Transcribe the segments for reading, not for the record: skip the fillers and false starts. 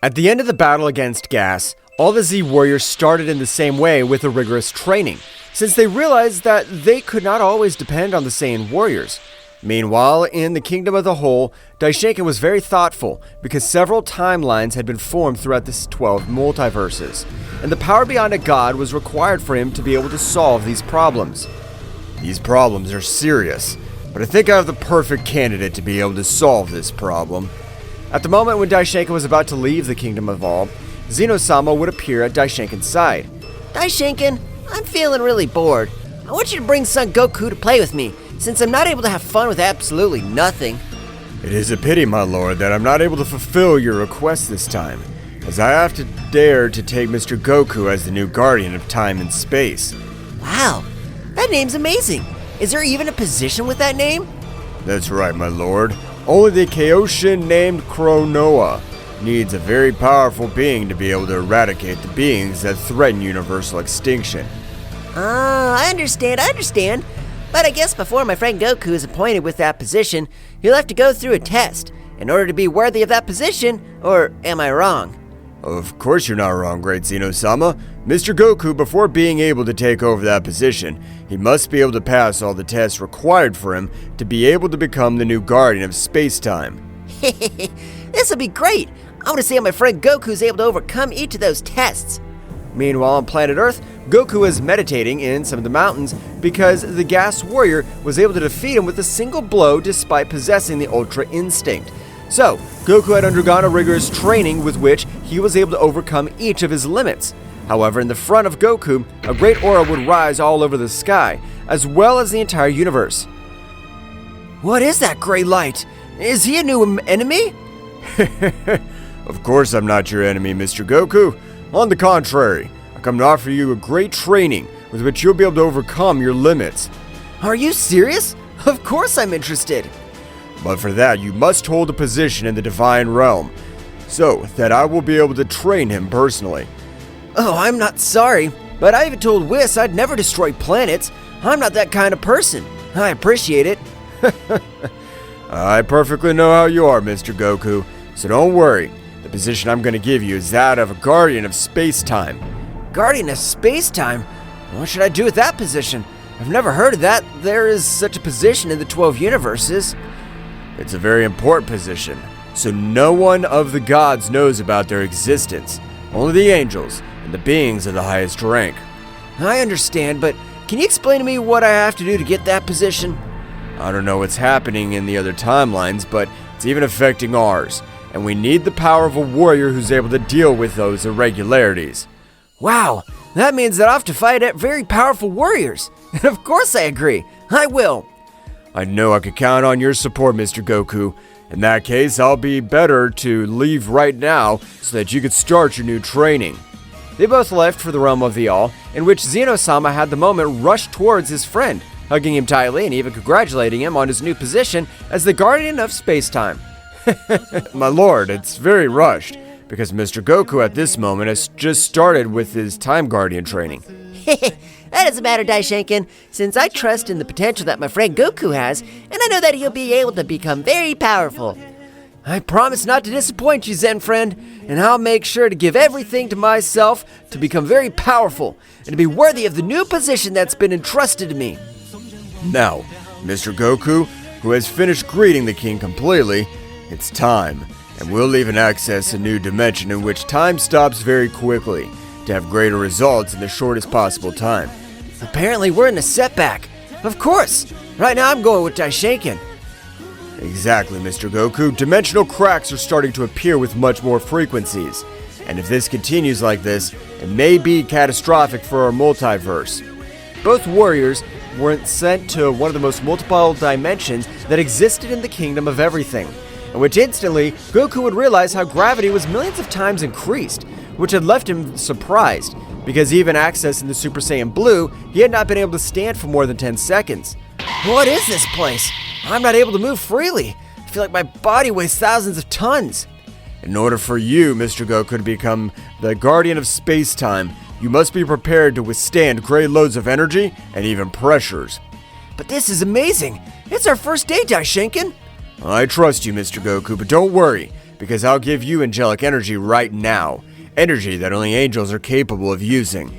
At the end of the battle against Gas, all the Z warriors started in the same way with a rigorous training, since they realized that they could not always depend on the Saiyan warriors. Meanwhile, in the Kingdom of the Whole, Daishinkan was very thoughtful because several timelines had been formed throughout the 12 multiverses, and the power beyond a god was required for him to be able to solve these problems. These problems are serious, but I think I have the perfect candidate to be able to solve this problem. At the moment when Daishinkan was about to leave the Kingdom of All, Zeno-sama would appear at Daishinkan's side. Daishinkan, I'm feeling really bored. I want you to bring Son Goku to play with me, since I'm not able to have fun with absolutely nothing. It is a pity, my lord, that I'm not able to fulfill your request this time, as I have to dare to take Mr. Goku as the new guardian of time and space. Wow, that name's amazing. Is there even a position with that name? That's right, my lord. Only the Kaioshin named Chronoa needs a very powerful being to be able to eradicate the beings that threaten universal extinction. I understand. But I guess before my friend Goku is appointed with that position, he'll have to go through a test in order to be worthy of that position, or am I wrong? Of course you're not wrong, great Zeno-sama. Mr. Goku, before being able to take over that position, he must be able to pass all the tests required for him to be able to become the new guardian of space-time. This'll be great! I want to see how my friend Goku's able to overcome each of those tests. Meanwhile, on planet Earth, Goku is meditating in some of the mountains because the Gas Warrior was able to defeat him with a single blow despite possessing the Ultra Instinct. So, Goku had undergone a rigorous training with which he was able to overcome each of his limits. However, in the front of Goku, a great aura would rise all over the sky, as well as the entire universe. What is that gray light? Is he a new enemy? Of course I'm not your enemy, Mr. Goku. On the contrary, I come to offer you a great training with which you'll be able to overcome your limits. Are you serious? Of course I'm interested. But for that, you must hold a position in the Divine Realm, so that I will be able to train him personally. Oh, I'm not sorry, but I even told Whis I'd never destroy planets. I'm not that kind of person. I appreciate it. I perfectly know how you are, Mr. Goku, so don't worry. The position I'm going to give you is that of a guardian of space-time. Guardian of space-time? What should I do with that position? I've never heard of that. There is such a position in the 12 universes. It's a very important position, so no one of the gods knows about their existence. Only the angels and the beings of the highest rank. I understand, but can you explain to me what I have to do to get that position? I don't know what's happening in the other timelines, but it's even affecting ours, and we need the power of a warrior who's able to deal with those irregularities. Wow, that means that I have to fight very powerful warriors. And of course I agree. I will. I know I could count on your support, Mr. Goku. In that case, I'll be better to leave right now so that you could start your new training. They both left for the realm of the All, in which Zeno-sama had the moment rush towards his friend, hugging him tightly and even congratulating him on his new position as the guardian of space-time. My lord, it's very rushed, because Mr. Goku at this moment has just started with his time guardian training. That doesn't matter, Daishinkan, since I trust in the potential that my friend Goku has, and I know that he'll be able to become very powerful. I promise not to disappoint you, Zen friend, and I'll make sure to give everything to myself to become very powerful and to be worthy of the new position that's been entrusted to me. Now, Mr. Goku, who has finished greeting the king completely, it's time, and we'll even access a new dimension in which time stops very quickly to have greater results in the shortest possible time. Apparently we're in a setback. Of course! Right now I'm going with Daishinkan. Exactly, Mr. Goku. Dimensional cracks are starting to appear with much more frequencies. And if this continues like this, it may be catastrophic for our multiverse. Both warriors were sent to one of the most multiple dimensions that existed in the Kingdom of Everything, in which instantly Goku would realize how gravity was millions of times increased, which had left him surprised, because even accessing the Super Saiyan Blue, he had not been able to stand for more than 10 seconds. What is this place? I'm not able to move freely. I feel like my body weighs thousands of tons. In order for you, Mr. Goku, to become the guardian of space-time, you must be prepared to withstand great loads of energy and even pressures. But this is amazing. It's our first day, Daishinkan. I trust you, Mr. Goku, but don't worry, because I'll give you angelic energy right now. Energy that only angels are capable of using.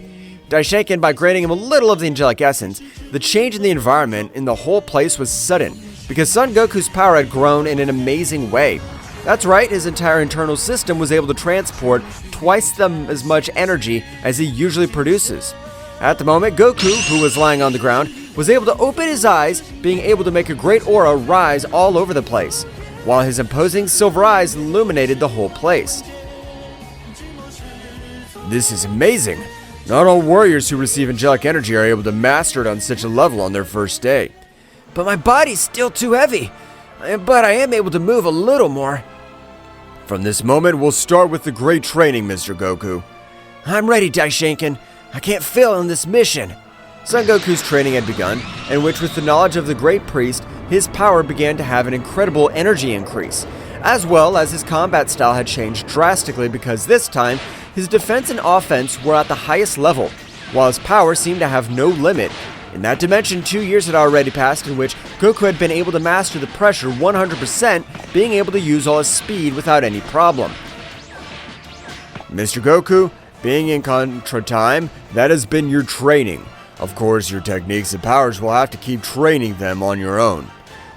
Daishinkan, by granting him a little of the angelic essence, the change in the environment in the whole place was sudden, because Son Goku's power had grown in an amazing way. That's right, his entire internal system was able to transport twice as much energy as he usually produces. At the moment, Goku, who was lying on the ground, was able to open his eyes, being able to make a great aura rise all over the place, while his imposing silver eyes illuminated the whole place. This is amazing. Not all warriors who receive angelic energy are able to master it on such a level on their first day. But my body's still too heavy. But I am able to move a little more. From this moment, we'll start with the great training, Mr. Goku. I'm ready, Daishinkan. I can't fail in this mission. Son Goku's training had begun, in which with the knowledge of the great priest, his power began to have an incredible energy increase, as well as his combat style had changed drastically because this time, his defense and offense were at the highest level, while his power seemed to have no limit. In that dimension, 2 years had already passed in which Goku had been able to master the pressure 100%, being able to use all his speed without any problem. Mr. Goku, being in Contra Time, that has been your training. Of course, your techniques and powers will have to keep training them on your own.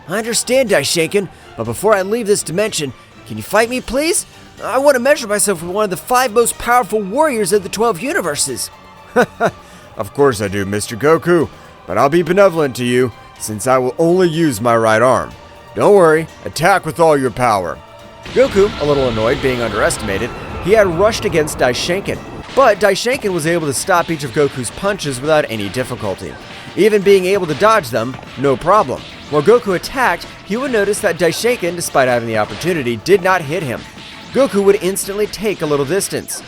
I understand, Daishinkan, but before I leave this dimension, can you fight me, please? I want to measure myself with one of the 5 most powerful warriors of the 12 universes. Of course I do, Mr. Goku, but I'll be benevolent to you, since I will only use my right arm. Don't worry, attack with all your power. Goku, a little annoyed being underestimated, he had rushed against Daishinkan, but Daishinkan was able to stop each of Goku's punches without any difficulty. Even being able to dodge them, no problem. While Goku attacked, he would notice that Daishinkan, despite having the opportunity, did not hit him. Goku would instantly take a little distance.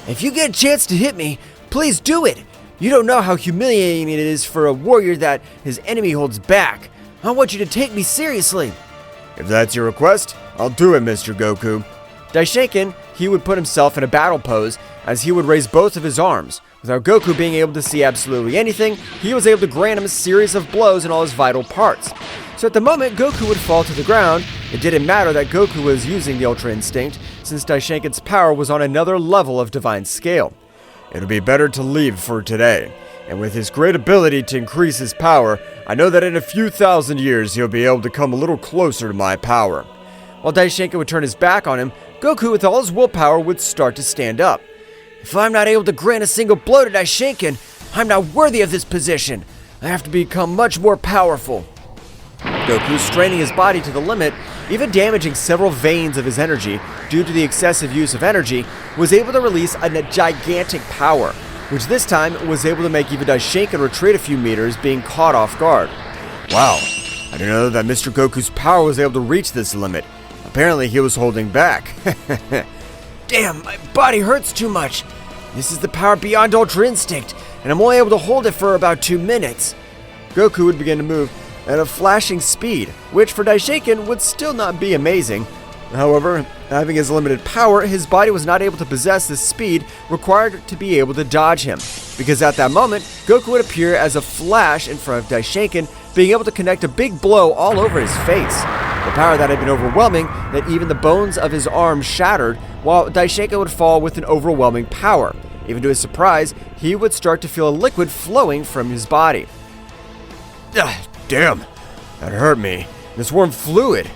If you get a chance to hit me, please do it. You don't know how humiliating it is for a warrior that his enemy holds back. I want you to take me seriously. If that's your request, I'll do it, Mr. Goku. Daishinkan, he would put himself in a battle pose as he would raise both of his arms. Without Goku being able to see absolutely anything, he was able to grant him a series of blows in all his vital parts. So at the moment Goku would fall to the ground, it didn't matter that Goku was using the Ultra Instinct, since Daishinkan's power was on another level of divine scale. It'll be better to leave for today, and with his great ability to increase his power, I know that in a few thousand years he'll be able to come a little closer to my power. While Daishinkan would turn his back on him, Goku with all his willpower would start to stand up. If I'm not able to grant a single blow to Daishinkan, I'm not worthy of this position. I have to become much more powerful. Goku, straining his body to the limit, even damaging several veins of his energy due to the excessive use of energy, was able to release a gigantic power, which this time was able to make even Daishinkan retreat a few meters, being caught off guard. Wow, I didn't know that Mr. Goku's power was able to reach this limit. Apparently he was holding back. Damn, my body hurts too much. This is the power beyond Ultra Instinct, and I'm only able to hold it for about 2 minutes. Goku would begin to move at a flashing speed, which for Daishinkan would still not be amazing. However, having his limited power, his body was not able to possess the speed required to be able to dodge him, because at that moment, Goku would appear as a flash in front of Daishinkan, being able to connect a big blow all over his face. The power that had been overwhelming that even the bones of his arms shattered, while Daishinkan would fall with an overwhelming power. Even to his surprise, he would start to feel a liquid flowing from his body. Damn, that hurt me. This warm fluid.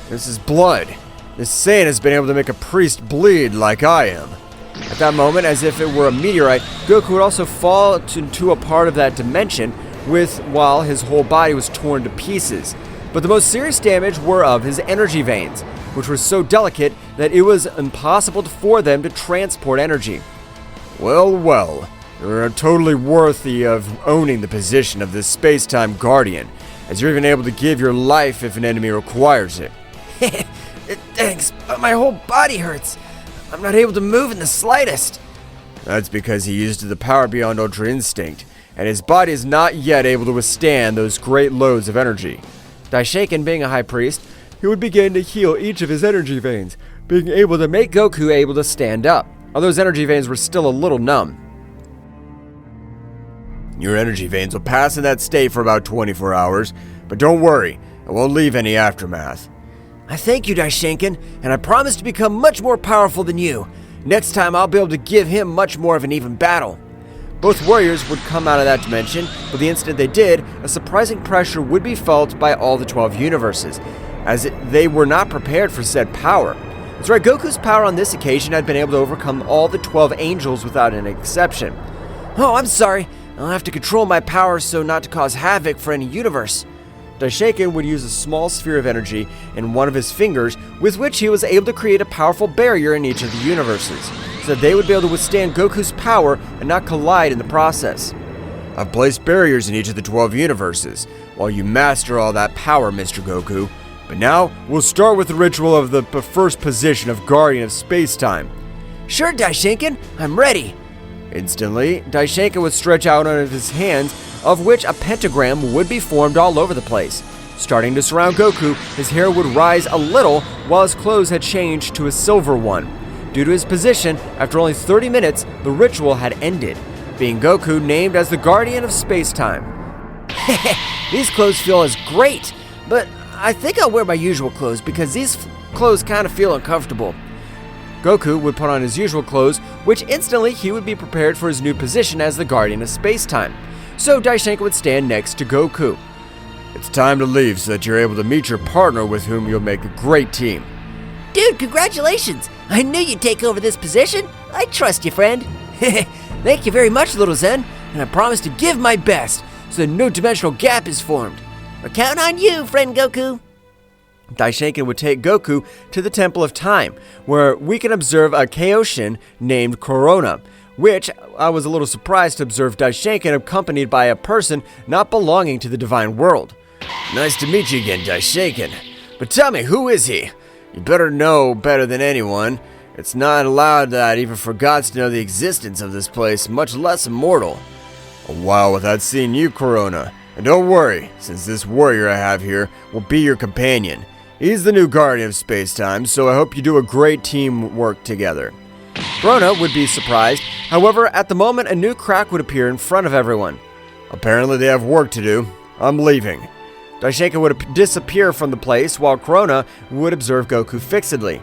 This is blood. This Saiyan has been able to make a priest bleed like I am. At that moment, as if it were a meteorite, Goku would also fall into a part of that dimension while his whole body was torn to pieces. But the most serious damage were of his energy veins, which were so delicate that it was impossible for them to transport energy. Well, you're totally worthy of owning the position of this space-time guardian, as you're even able to give your life if an enemy requires it. Thanks, but my whole body hurts. I'm not able to move in the slightest. That's because he used the power beyond Ultra Instinct, and his body is not yet able to withstand those great loads of energy. Daishinkan, being a high priest, he would begin to heal each of his energy veins, being able to make Goku able to stand up, although his energy veins were still a little numb. Your energy veins will pass in that state for about 24 hours, but don't worry, it won't leave any aftermath. I thank you, Daishinkan, and I promise to become much more powerful than you. Next time, I'll be able to give him much more of an even battle. Both warriors would come out of that dimension, but the instant they did, a surprising pressure would be felt by all the 12 universes, as they were not prepared for said power. That's right, Goku's power on this occasion had been able to overcome all the 12 angels without an exception. Oh, I'm sorry. I'll have to control my power so not to cause havoc for any universe. Daishinkan would use a small sphere of energy in one of his fingers, with which he was able to create a powerful barrier in each of the universes, so that they would be able to withstand Goku's power and not collide in the process. I've placed barriers in each of the 12 universes, while you master all that power, Mr. Goku. But now, we'll start with the ritual of the first position of Guardian of Space-Time. Sure, Daishinkan, I'm ready. Instantly, Daishinkan would stretch out one of his hands, of which a pentagram would be formed all over the place. Starting to surround Goku, his hair would rise a little, while his clothes had changed to a silver one. Due to his position, after only 30 minutes, the ritual had ended, being Goku named as the Guardian of Space-Time. These clothes feel as great, but I think I'll wear my usual clothes because these clothes kind of feel uncomfortable. Goku would put on his usual clothes, which instantly he would be prepared for his new position as the Guardian of Space-Time. So Daishinkan would stand next to Goku. It's time to leave so that you're able to meet your partner with whom you'll make a great team. Dude, congratulations! I knew you'd take over this position. I trust you, friend. Thank you very much, little Zen, and I promise to give my best so that no dimensional gap is formed. We're counting on you, friend Goku. Daishinkan would take Goku to the Temple of Time, where we can observe a Kaioshin named Corona, which I was a little surprised to observe Daishinkan accompanied by a person not belonging to the divine world. Nice to meet you again, Daishinkan. But tell me, who is he? You better know better than anyone. It's not allowed that even for gods to know the existence of this place, much less a mortal. A while without seeing you, Corona. And don't worry, since this warrior I have here will be your companion. He's the new Guardian of Space-Time, so I hope you do a great teamwork together. Corona would be surprised. However, at the moment, a new crack would appear in front of everyone. Apparently they have work to do. I'm leaving. Daishinkan would disappear from the place while Corona would observe Goku fixedly.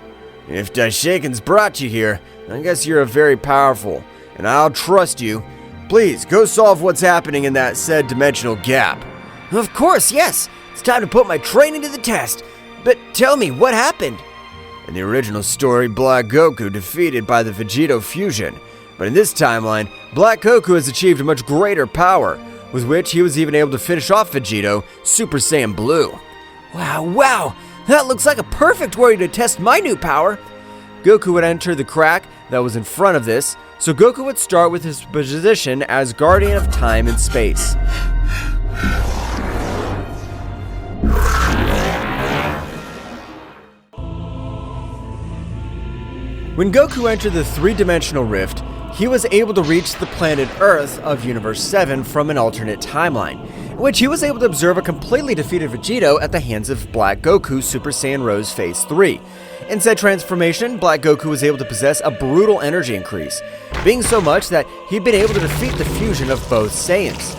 If Daishinkan's brought you here, I guess you're very powerful, and I'll trust you. Please, go solve what's happening in that said dimensional gap. Of course, yes. It's time to put my training to the test. But tell me, what happened? In the original story, Black Goku defeated by the Vegito fusion. But in this timeline, Black Goku has achieved a much greater power, with which he was even able to finish off Vegito, Super Saiyan Blue. Wow. That looks like a perfect way to test my new power. Goku would enter the crack that was in front of this, so Goku would start with his position as Guardian of Time and Space. When Goku entered the three-dimensional rift, he was able to reach the planet Earth of Universe 7 from an alternate timeline, in which he was able to observe a completely defeated Vegito at the hands of Black Goku Super Saiyan Rose Phase 3. In said transformation, Black Goku was able to possess a brutal energy increase, being so much that he'd been able to defeat the fusion of both Saiyans.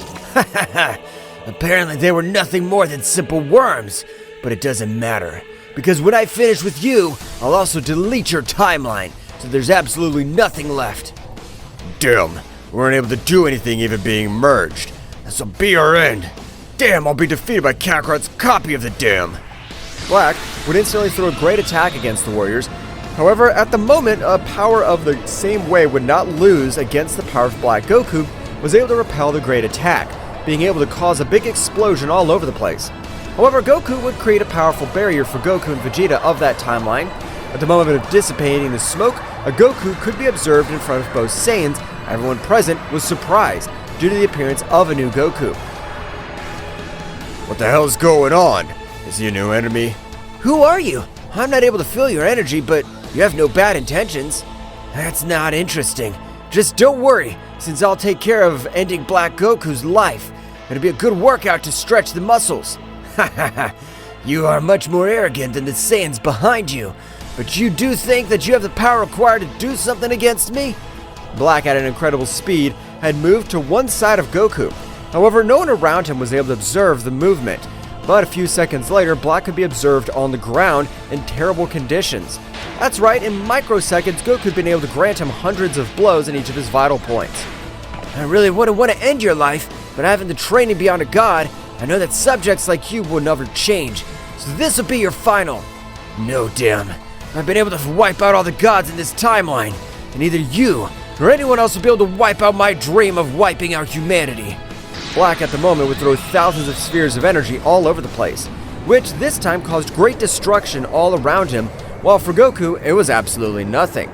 Apparently they were nothing more than simple worms, but it doesn't matter, because when I finish with you, I'll also delete your timeline, so there's absolutely nothing left. Damn, we weren't able to do anything even being merged. This'll be our end. Damn, I'll be defeated by Kakarot's copy of the Dam. Black would instantly throw a great attack against the warriors. However, at the moment, a power of the same way would not lose against the power of Black Goku was able to repel the great attack, being able to cause a big explosion all over the place. However, Goku would create a powerful barrier for Goku and Vegeta of that timeline. At the moment of dissipating the smoke, a Goku could be observed in front of both Saiyans. Everyone present was surprised due to the appearance of a new Goku. What the hell is going on? Is he a new enemy? Who are you? I'm not able to feel your energy, but you have no bad intentions. That's not interesting. Just don't worry, since I'll take care of ending Black Goku's life. It'll be a good workout to stretch the muscles. You are much more arrogant than the Saiyans behind you, but you do think that you have the power required to do something against me? Black, at an incredible speed, had moved to one side of Goku. However, no one around him was able to observe the movement. But a few seconds later, Black could be observed on the ground in terrible conditions. That's right, in microseconds, Goku had been able to grant him hundreds of blows in each of his vital points. I really wouldn't want to end your life, but having the training beyond a god, I know that subjects like you will never change. So this will be your final. No, damn. I've been able to wipe out all the gods in this timeline, and neither you nor anyone else will be able to wipe out my dream of wiping out humanity. Black at the moment would throw thousands of spheres of energy all over the place, which this time caused great destruction all around him, while for Goku, it was absolutely nothing.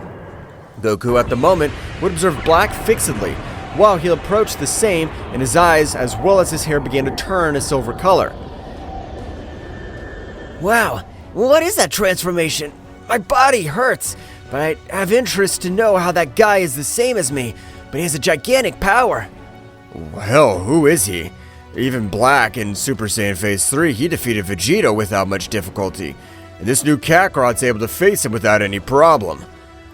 Goku at the moment would observe Black fixedly, while he approached the same, and his eyes as well as his hair began to turn a silver color. Wow, what is that transformation? My body hurts, but I have interest to know how that guy is the same as me, but he has a gigantic power. Hell, who is he? Even Black in Super Saiyan Phase 3, he defeated Vegeta without much difficulty, and this new Kakarot's able to face him without any problem.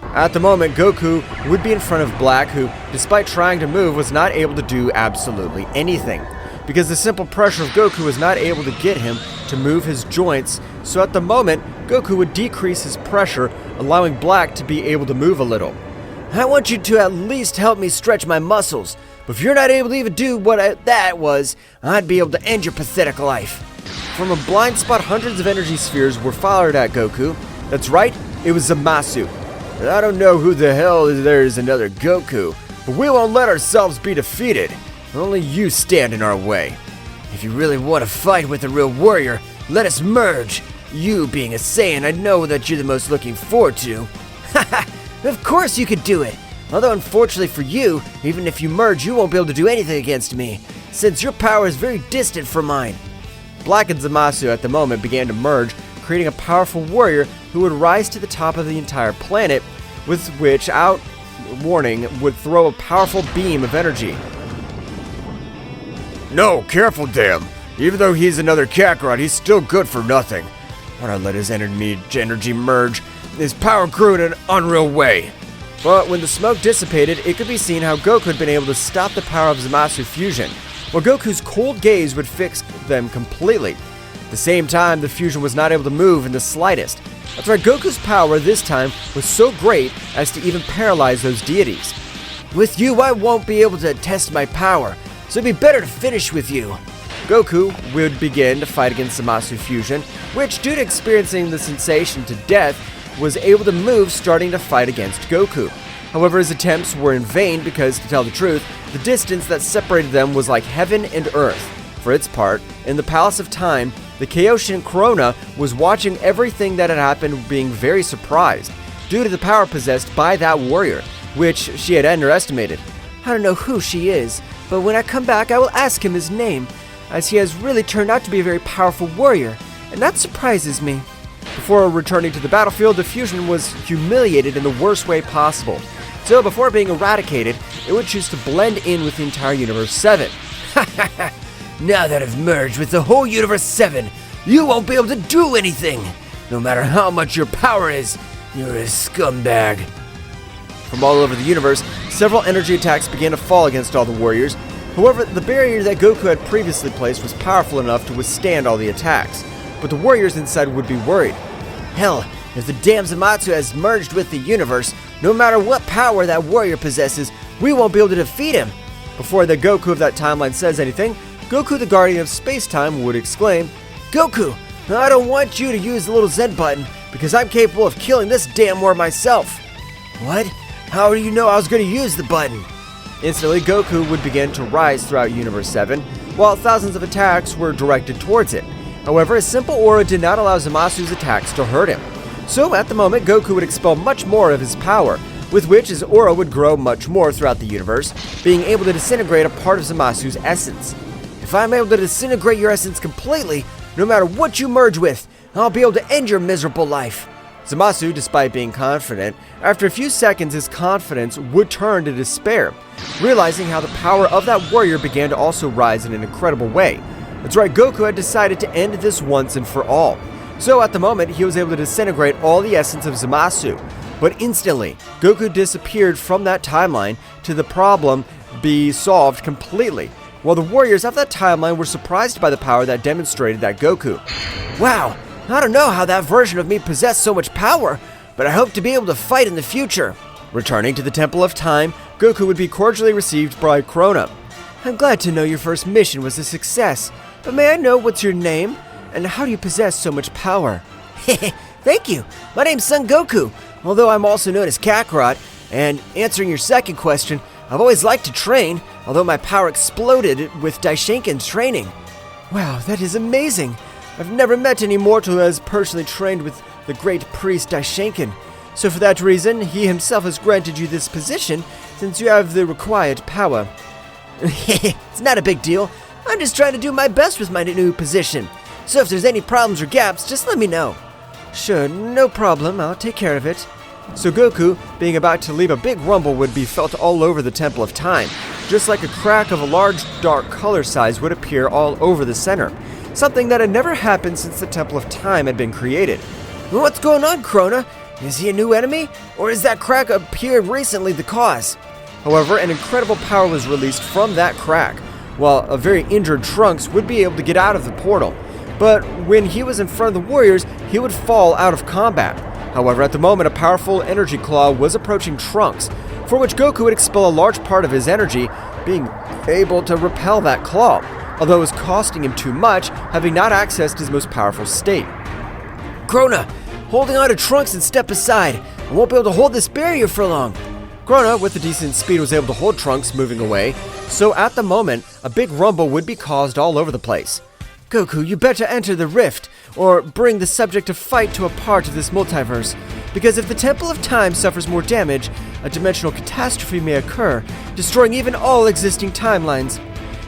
At the moment, Goku would be in front of Black, who, despite trying to move, was not able to do absolutely anything, because the simple pressure of Goku was not able to get him to move his joints, so at the moment, Goku would decrease his pressure, allowing Black to be able to move a little. I want you to at least help me stretch my muscles, but if you're not able to even do what that was, I'd be able to end your pathetic life. From a blind spot, hundreds of energy spheres were fired at Goku. That's right, it was Zamasu. And I don't know who the hell there is another Goku, but we won't let ourselves be defeated. Only you stand in our way. If you really want to fight with a real warrior, let us merge. You being a Saiyan, I know that you're the most looking forward to. Haha, of course you could do it. Although unfortunately for you, even if you merge, you won't be able to do anything against me, since your power is very distant from mine. Black and Zamasu at the moment began to merge, creating a powerful warrior who would rise to the top of the entire planet, with which, out warning, would throw a powerful beam of energy. No, careful, damn. Even though he's another Kakarot, he's still good for nothing. When I let his energy merge, his power grew in an unreal way. But when the smoke dissipated, it could be seen how Goku had been able to stop the power of Zamasu fusion, while Goku's cold gaze would fix them completely. At the same time, the fusion was not able to move in the slightest. That's right, Goku's power this time was so great as to even paralyze those deities. With you, I won't be able to test my power, so it'd be better to finish with you. Goku would begin to fight against Zamasu fusion, which, due to experiencing the sensation to death, was able to move, starting to fight against Goku. However, his attempts were in vain because, to tell the truth, the distance that separated them was like heaven and earth. For its part, in the Palace of Time, the Kaioshin Corona was watching everything that had happened, being very surprised, due to the power possessed by that warrior, which she had underestimated. I don't know who she is, but when I come back I will ask him his name, as he has really turned out to be a very powerful warrior, and that surprises me. Before returning to the battlefield, the fusion was humiliated in the worst way possible. So before being eradicated, it would choose to blend in with the entire Universe 7. Now that I've merged with the whole Universe 7, you won't be able to do anything. No matter how much your power is, you're a scumbag. From all over the universe, several energy attacks began to fall against all the warriors. However, the barrier that Goku had previously placed was powerful enough to withstand all the attacks. But the warriors inside would be worried. Hell, if the damn Zamasu has merged with the universe, no matter what power that warrior possesses, we won't be able to defeat him. Before the Goku of that timeline says anything, Goku the Guardian of Space-Time would exclaim, Goku, I don't want you to use the little Z button, because I'm capable of killing this damn war myself. What? How do you know I was going to use the button? Instantly, Goku would begin to rise throughout Universe 7, while thousands of attacks were directed towards it. However, a simple aura did not allow Zamasu's attacks to hurt him. So at the moment, Goku would expel much more of his power, with which his aura would grow much more throughout the universe, being able to disintegrate a part of Zamasu's essence. If I'm able to disintegrate your essence completely, no matter what you merge with, I'll be able to end your miserable life. Zamasu, despite being confident, after a few seconds his confidence would turn to despair, realizing how the power of that warrior began to also rise in an incredible way. That's right, Goku had decided to end this once and for all. So at the moment, he was able to disintegrate all the essence of Zamasu. But instantly, Goku disappeared from that timeline to the problem be solved completely. while the warriors of that timeline were surprised by the power that demonstrated that Goku. Wow, I don't know how that version of me possessed so much power, but I hope to be able to fight in the future. Returning to the Temple of Time, Goku would be cordially received by Krona. I'm glad to know your first mission was a success, but may I know what's your name, and how do you possess so much power? Thank you. My name's Son Goku, although I'm also known as Kakarot, and answering your second question, I've always liked to train, although my power exploded with Daishinken's training. Wow, that is amazing. I've never met any mortal who has personally trained with the great priest Daishinken. So for that reason, he himself has granted you this position, since you have the required power. It's not a big deal. I'm just trying to do my best with my new position. So if there's any problems or gaps, just let me know. Sure, no problem. I'll take care of it. So Goku, being about to leave, a big rumble would be felt all over the Temple of Time, just like a crack of a large dark color size would appear all over the center, something that had never happened since the Temple of Time had been created. What's going on, Krona? Is he a new enemy, or is that crack appeared recently the cause? However, an incredible power was released from that crack, while a very injured Trunks would be able to get out of the portal. But when he was in front of the warriors, he would fall out of combat. However, at the moment, a powerful energy claw was approaching Trunks, for which Goku would expel a large part of his energy, being able to repel that claw, although it was costing him too much, having not accessed his most powerful state. Krona, holding on to Trunks and step aside. I won't be able to hold this barrier for long. Krona, with a decent speed, was able to hold Trunks moving away, so at the moment, a big rumble would be caused all over the place. Goku, you better enter the rift, or bring the subject of fight to a part of this multiverse, because if the Temple of Time suffers more damage, a dimensional catastrophe may occur, destroying even all existing timelines.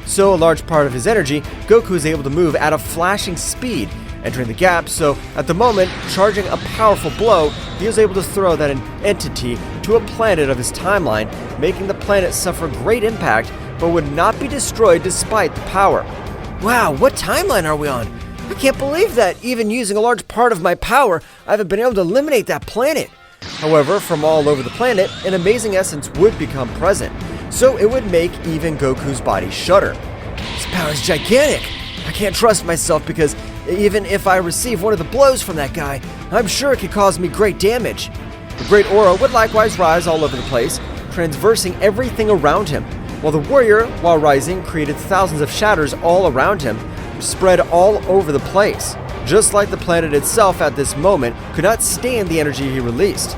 So a large part of his energy, Goku is able to move at a flashing speed, entering the gap, so at the moment, charging a powerful blow, he was able to throw that entity to a planet of his timeline, making the planet suffer great impact, but would not be destroyed despite the power. Wow, what timeline are we on? I can't believe that, even using a large part of my power, I haven't been able to eliminate that planet. However, from all over the planet, an amazing essence would become present, so it would make even Goku's body shudder. This power is gigantic. I can't trust myself because even if I receive one of the blows from that guy, I'm sure it could cause me great damage. The great aura would likewise rise all over the place, transversing everything around him, while the warrior, while rising, created thousands of shatters all around him, spread all over the place, just like the planet itself at this moment could not stand the energy he released.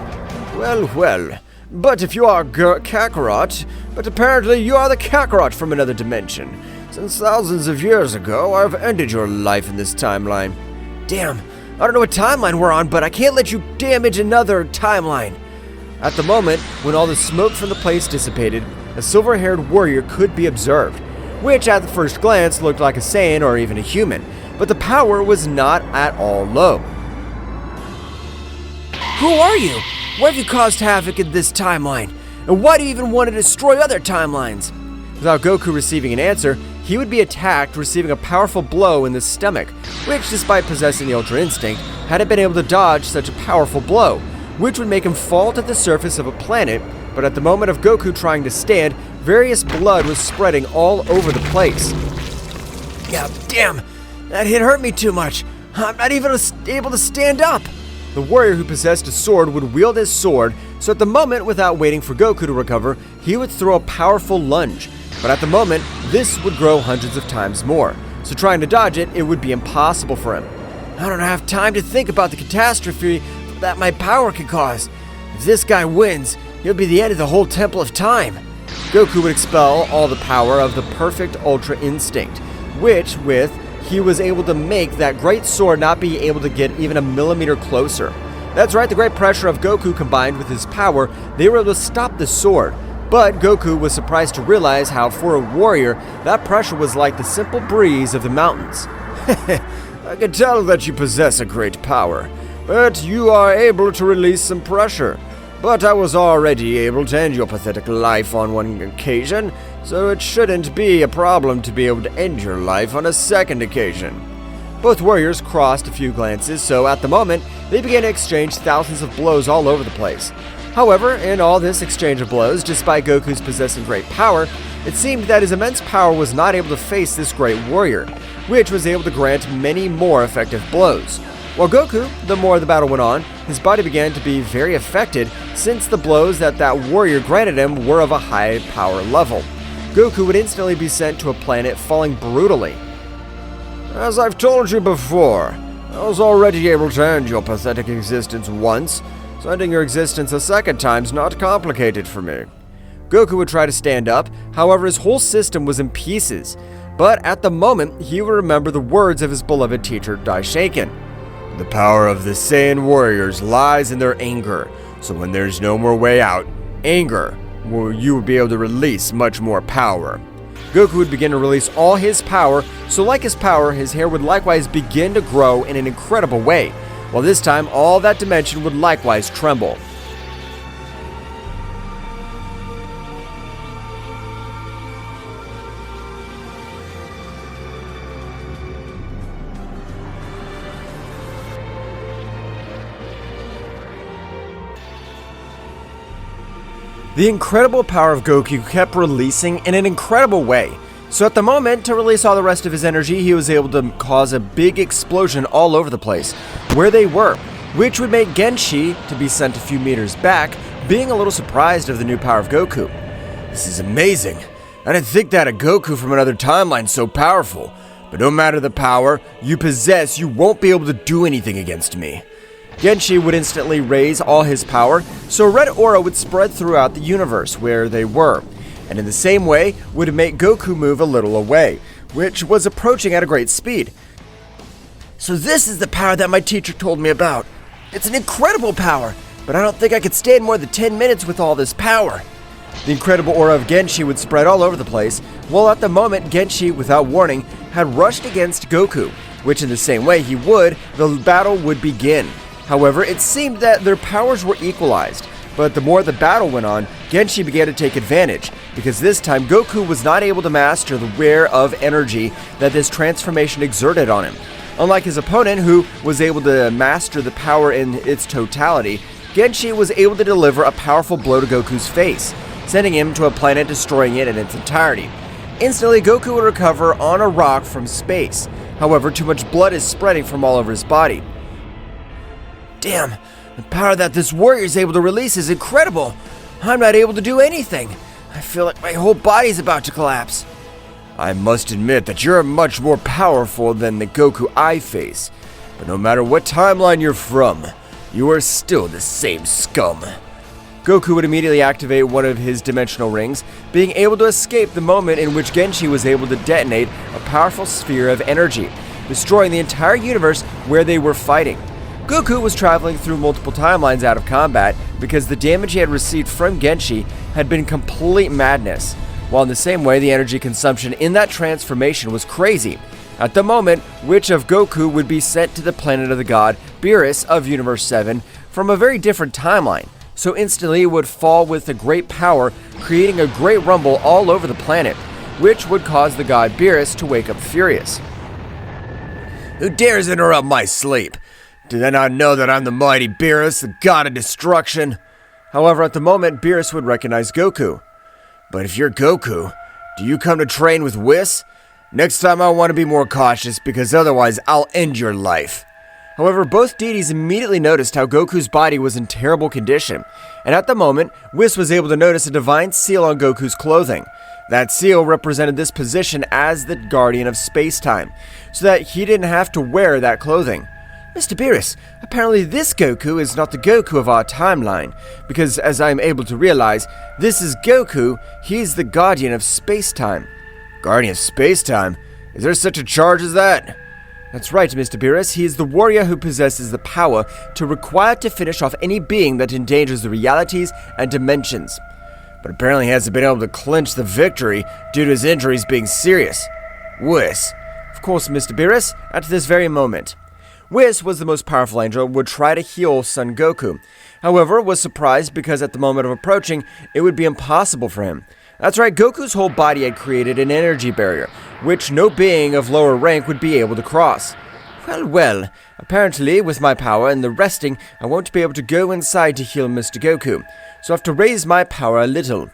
Well, but if you are Kakarot, but apparently you are the Kakarot from another dimension. Since thousands of years ago, I've ended your life in this timeline. Damn, I don't know what timeline we're on, but I can't let you damage another timeline. At the moment, when all the smoke from the place dissipated, a silver-haired warrior could be observed, which at the first glance looked like a Saiyan or even a human, but the power was not at all low. Who are you? Why have you caused havoc in this timeline? And why do you even want to destroy other timelines? Without Goku receiving an answer, he would be attacked, receiving a powerful blow in the stomach, which, despite possessing the Ultra Instinct, hadn't been able to dodge such a powerful blow, which would make him fall to the surface of a planet. But at the moment of Goku trying to stand, various blood was spreading all over the place. Yeah, damn, that hit hurt me too much. I'm not even able to stand up. The warrior who possessed a sword would wield his sword, so at the moment, without waiting for Goku to recover, he would throw a powerful lunge. But at the moment, this would grow hundreds of times more, so trying to dodge it, it would be impossible for him. I don't have time to think about the catastrophe that my power could cause. If this guy wins, it'll be the end of the whole Temple of Time. Goku would expel all the power of the perfect Ultra Instinct, which, he was able to make that great sword not be able to get even a millimeter closer. That's right, the great pressure of Goku combined with his power, they were able to stop the sword. But Goku was surprised to realize how, for a warrior, that pressure was like the simple breeze of the mountains. I can tell that you possess a great power, but you are able to release some pressure. But I was already able to end your pathetic life on one occasion, so it shouldn't be a problem to be able to end your life on a second occasion. Both warriors crossed a few glances, so at the moment, they began to exchange thousands of blows all over the place. However, in all this exchange of blows, despite Goku's possessing great power, It seemed that his immense power was not able to face this great warrior, which was able to grant many more effective blows. While Goku, the more the battle went on, his body began to be very affected since the blows that warrior granted him were of a high power level. Goku would instantly be sent to a planet, falling brutally. As I've told you before, I was already able to end your pathetic existence once, so ending your existence a second time's not complicated for me. Goku would try to stand up, however his whole system was in pieces, but at the moment he would remember the words of his beloved teacher Daishinkan. The power of the Saiyan warriors lies in their anger, so when there's no more way out, anger, you will be able to release much more power. Goku would begin to release all his power, so like his power, his hair would likewise begin to grow in an incredible way, while this time all that dimension would likewise tremble. The incredible power of Goku kept releasing in an incredible way. So at the moment, to release all the rest of his energy, he was able to cause a big explosion all over the place, where they were, which would make Genshi, to be sent a few meters back, being a little surprised of the new power of Goku. This is amazing. I didn't think that a Goku from another timeline so powerful. But no matter the power you possess, you won't be able to do anything against me. Genshi would instantly raise all his power, so a red aura would spread throughout the universe where they were, and in the same way would make Goku move a little away, which was approaching at a great speed. So this is the power that my teacher told me about. It's an incredible power, but I don't think I could stand more than 10 minutes with all this power. The incredible aura of Genshi would spread all over the place, while at the moment Genshi, without warning, had rushed against Goku, which in the same way he would, the battle would begin. However, it seemed that their powers were equalized, but the more the battle went on, Genshi began to take advantage, because this time Goku was not able to master the wear of energy that this transformation exerted on him. Unlike his opponent, who was able to master the power in its totality, Genshi was able to deliver a powerful blow to Goku's face, sending him to a planet, destroying it in its entirety. Instantly, Goku would recover on a rock from space. However, too much blood is spreading from all over his body. Damn, the power that this warrior is able to release is incredible. I'm not able to do anything. I feel like my whole body's about to collapse. I must admit that you're much more powerful than the Goku I face. But no matter what timeline you're from, you are still the same scum. Goku would immediately activate one of his dimensional rings, being able to escape the moment in which Genshi was able to detonate a powerful sphere of energy, destroying the entire universe where they were fighting. Goku was traveling through multiple timelines out of combat because the damage he had received from Genshi had been complete madness, while in the same way the energy consumption in that transformation was crazy. At the moment, which of Goku would be sent to the planet of the god Beerus of Universe 7 from a very different timeline, so instantly it would fall with a great power, creating a great rumble all over the planet, which would cause the god Beerus to wake up furious. Who dares interrupt my sleep? Do they not know that I'm the mighty Beerus, the god of destruction? However, at the moment, Beerus would recognize Goku. But if you're Goku, do you come to train with Whis? Next time I want to be more cautious, because otherwise I'll end your life. However, both deities immediately noticed how Goku's body was in terrible condition, and at the moment, Whis was able to notice a divine seal on Goku's clothing. That seal represented this position as the guardian of space-time, so that he didn't have to wear that clothing. Mr. Beerus, apparently this Goku is not the Goku of our timeline, because as I am able to realize, this is Goku, he's the guardian of space-time. Guardian of space-time? Is there such a charge as that? That's right, Mr. Beerus, he is the warrior who possesses the power to require to finish off any being that endangers the realities and dimensions. But apparently he hasn't been able to clinch the victory due to his injuries being serious. Whis. Of course, Mr. Beerus, at this very moment. Whis was the most powerful angel and would try to heal Son Goku. However, was surprised because at the moment of approaching, it would be impossible for him. That's right, Goku's whole body had created an energy barrier, which no being of lower rank would be able to cross. Well, apparently with my power and the resting, I won't be able to go inside to heal Mr. Goku, so I have to raise my power a little.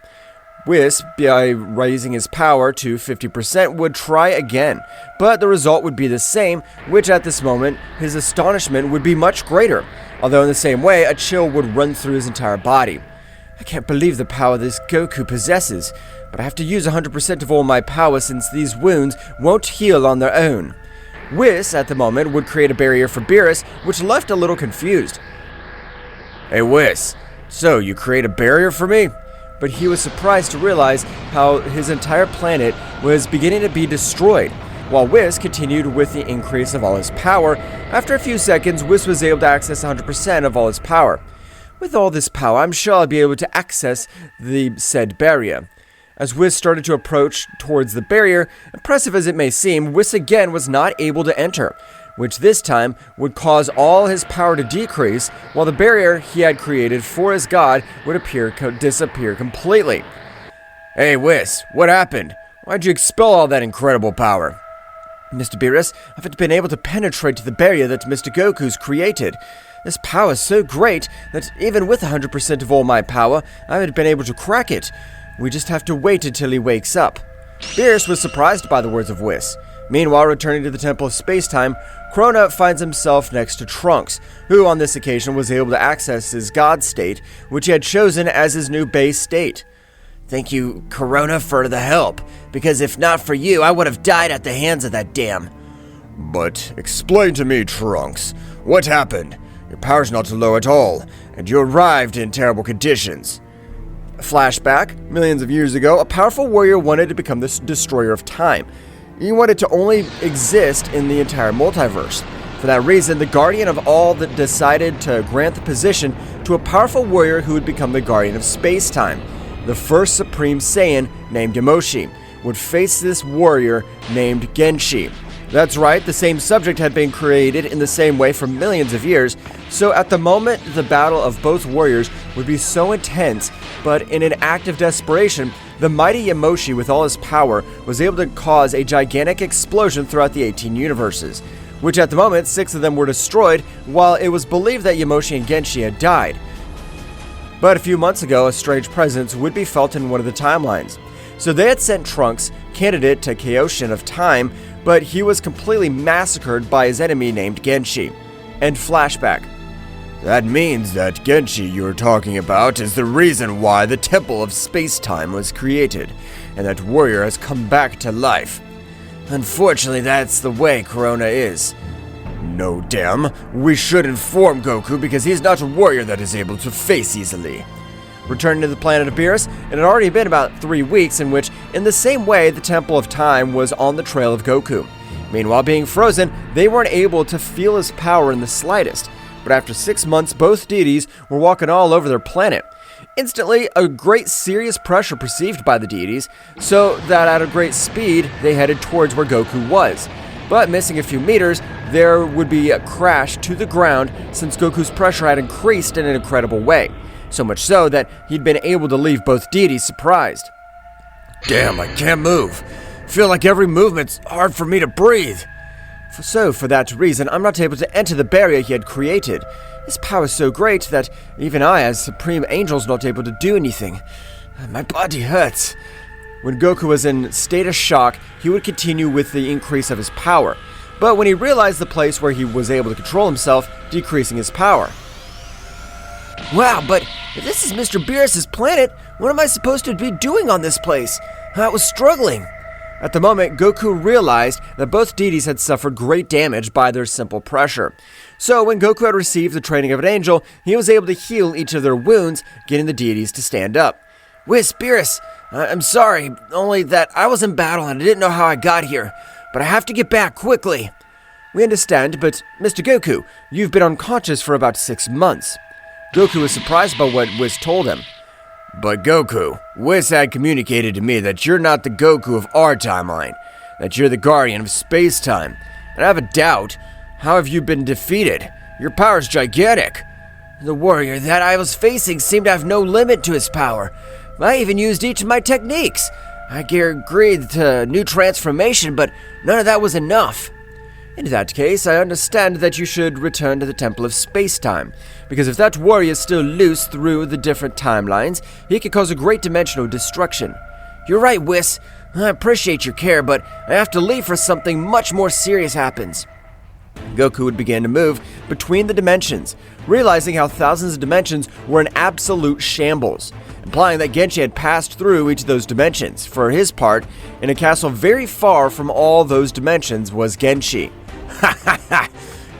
Whis, by raising his power to 50%, would try again, but the result would be the same, which at this moment, his astonishment would be much greater, although in the same way, a chill would run through his entire body. I can't believe the power this Goku possesses, but I have to use 100% of all my power since these wounds won't heal on their own. Whis, at the moment, would create a barrier for Beerus, which left a little confused. Hey Whis, so you create a barrier for me? But he was surprised to realize how his entire planet was beginning to be destroyed, while Whis continued with the increase of all his power. After a few seconds, Whis was able to access 100% of all his power. With all this power, I'm sure I'll be able to access the said barrier. As Whis started to approach towards the barrier, impressive as it may seem, Whis again was not able to enter, which this time would cause all his power to decrease, while the barrier he had created for his god would disappear completely. Hey Whis, what happened? Why'd you expel all that incredible power? Mr. Beerus, I haven't been able to penetrate the barrier that Mr. Goku's created. This power is so great that even with 100% of all my power, I haven't been able to crack it. We just have to wait until he wakes up. Beerus was surprised by the words of Whis. Meanwhile, returning to the Temple of Space-Time, Krona finds himself next to Trunks, who on this occasion was able to access his god state, which he had chosen as his new base state. Thank you, Krona, for the help, because if not for you, I would have died at the hands of that dam. But explain to me, Trunks, what happened? Your power's not low at all, and you arrived in terrible conditions. Flashback, millions of years ago, a powerful warrior wanted to become the destroyer of time. He wanted to only exist in the entire multiverse. For that reason, the Guardian of All that decided to grant the position to a powerful warrior who would become the Guardian of Space-Time. The first Supreme Saiyan, named Yamoshi, would face this warrior named Genshi. That's right, the same subject had been created in the same way for millions of years, so at the moment the battle of both warriors would be so intense, but in an act of desperation, the mighty Yamoshi with all his power was able to cause a gigantic explosion throughout the 18 universes, which at the moment 6 of them were destroyed, while it was believed that Yamoshi and Genshi had died. But a few months ago, a strange presence would be felt in one of the timelines. So they had sent Trunks, candidate to Kaioshin of Time, but he was completely massacred by his enemy named Genshi. End flashback. That means that Genshi you're talking about is the reason why the Temple of Space-Time was created, and that warrior has come back to life. Unfortunately, that's the way Corona is. No damn, we should inform Goku because he's not a warrior that is able to face easily. Returning to the planet of Beerus, it had already been about 3 weeks in which, in the same way, the Temple of Time was on the trail of Goku. Meanwhile, being frozen, they weren't able to feel his power in the slightest. But after 6 months, both deities were walking all over their planet. Instantly, a great serious pressure perceived by the deities, so that at a great speed, they headed towards where Goku was. But missing a few meters, there would be a crash to the ground since Goku's pressure had increased in an incredible way. So much so that he'd been able to leave both deities surprised. Damn, I can't move. Feel like every movement's hard for me to breathe. So, for that reason, I'm not able to enter the barrier he had created. His power is so great that even I, as Supreme Angel's not able to do anything. My body hurts. When Goku was in state of shock, he would continue with the increase of his power. But when he realized the place where he was able to control himself, decreasing his power. Wow, but if this is Mr. Beerus' planet, what am I supposed to be doing on this place? I was struggling. At the moment, Goku realized that both deities had suffered great damage by their simple pressure. So when Goku had received the training of an angel, he was able to heal each of their wounds, getting the deities to stand up. Whis, Beerus, I'm sorry, only that I was in battle and I didn't know how I got here, but I have to get back quickly. We understand, but Mr. Goku, you've been unconscious for about 6 months. Goku was surprised by what Whis told him. But Goku, Whis had communicated to me that you're not the Goku of our timeline, that you're the Guardian of Space-Time. And I have a doubt, how have you been defeated? Your power's gigantic. The warrior that I was facing seemed to have no limit to his power. I even used each of my techniques. I agreed to new transformation, but none of that was enough. In that case, I understand that you should return to the Temple of Space-Time, because if that warrior is still loose through the different timelines, he could cause a great dimensional destruction. You're right, Whis. I appreciate your care, but I have to leave for something much more serious happens. Goku would begin to move between the dimensions, realizing how thousands of dimensions were in absolute shambles, implying that Genshi had passed through each of those dimensions. For his part, in a castle very far from all those dimensions was Genshi. Ha ha ha!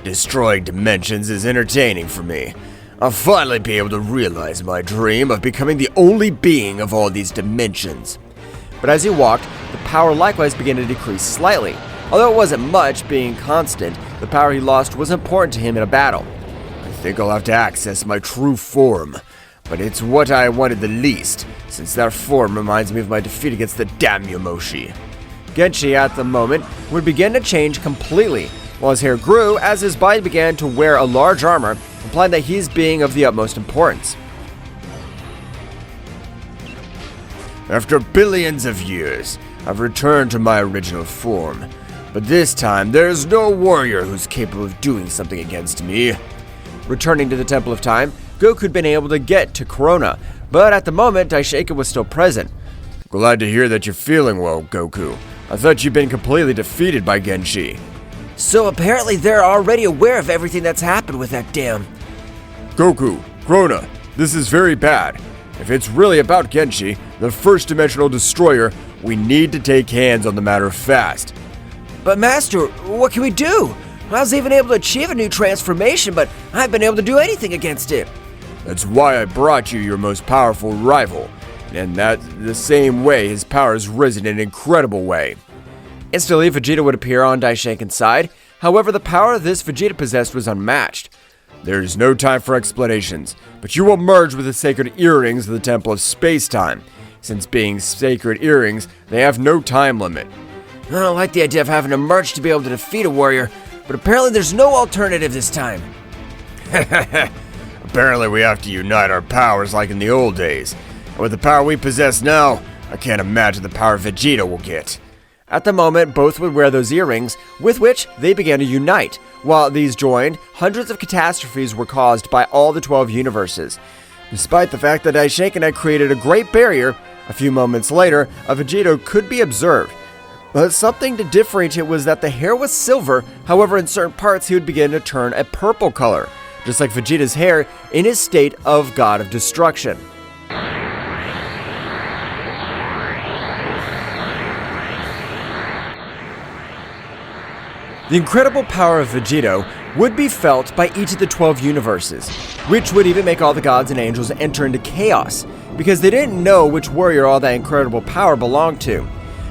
Destroying dimensions is entertaining for me. I'll finally be able to realize my dream of becoming the only being of all these dimensions. But as he walked, the power likewise began to decrease slightly. Although it wasn't much, being constant, the power he lost was important to him in a battle. I think I'll have to access my true form, but it's what I wanted the least, since that form reminds me of my defeat against the damn Yamoshi. Genshi, at the moment, would begin to change completely, while his hair grew as his body began to wear a large armor, implying that he's being of the utmost importance. After billions of years, I've returned to my original form. But this time, there is no warrior who's capable of doing something against me. Returning to the Temple of Time, Goku had been able to get to Corona, but at the moment, Daishinkan was still present. Glad to hear that you're feeling well, Goku. I thought you'd been completely defeated by Genshi. So apparently they're already aware of everything that's happened with that damn... Goku, Corona, this is very bad. If it's really about Genshi, the first dimensional destroyer, we need to take hands on the matter fast. But Master, what can we do? I was even able to achieve a new transformation, but I haven't been able to do anything against it. That's why I brought you your most powerful rival. And that the same way his power has risen in an incredible way. Instantly, Vegeta would appear on Daishinkan's side. However, the power this Vegeta possessed was unmatched. There is no time for explanations, but you will merge with the sacred earrings of the Temple of Space-Time. Since being sacred earrings, they have no time limit. I don't like the idea of having to merge to be able to defeat a warrior, but apparently there's no alternative this time. Apparently we have to unite our powers like in the old days. And with the power we possess now, I can't imagine the power Vegeta will get. At the moment, both would wear those earrings, with which they began to unite. While these joined, hundreds of catastrophes were caused by all the 12 universes. Despite the fact that Daishinkan had created a great barrier, a few moments later, a Vegeta could be observed. But something to differentiate was that the hair was silver, however in certain parts he would begin to turn a purple color, just like Vegeta's hair in his state of God of Destruction. The incredible power of Vegeta would be felt by each of the 12 universes, which would even make all the gods and angels enter into chaos, because they didn't know which warrior all that incredible power belonged to.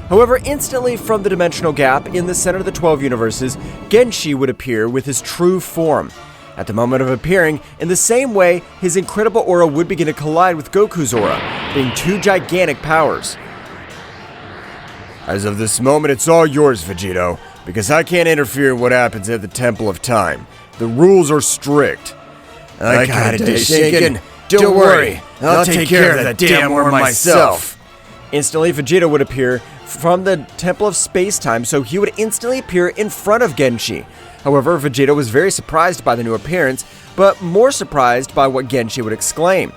However, instantly from the dimensional gap in the center of the 12 universes, Genshi would appear with his true form. At the moment of appearing, in the same way, his incredible aura would begin to collide with Goku's aura, being two gigantic powers. As of this moment, it's all yours, Vegito, because I can't interfere in what happens at the Temple of Time. The rules are strict. I got it, Daishinkan. Don't worry, I'll take care of that damn worm myself. Instantly, Vegeta would appear from the Temple of Space-Time, so he would instantly appear in front of Genshi. However, Vegeta was very surprised by the new appearance, but more surprised by what Genshi would exclaim.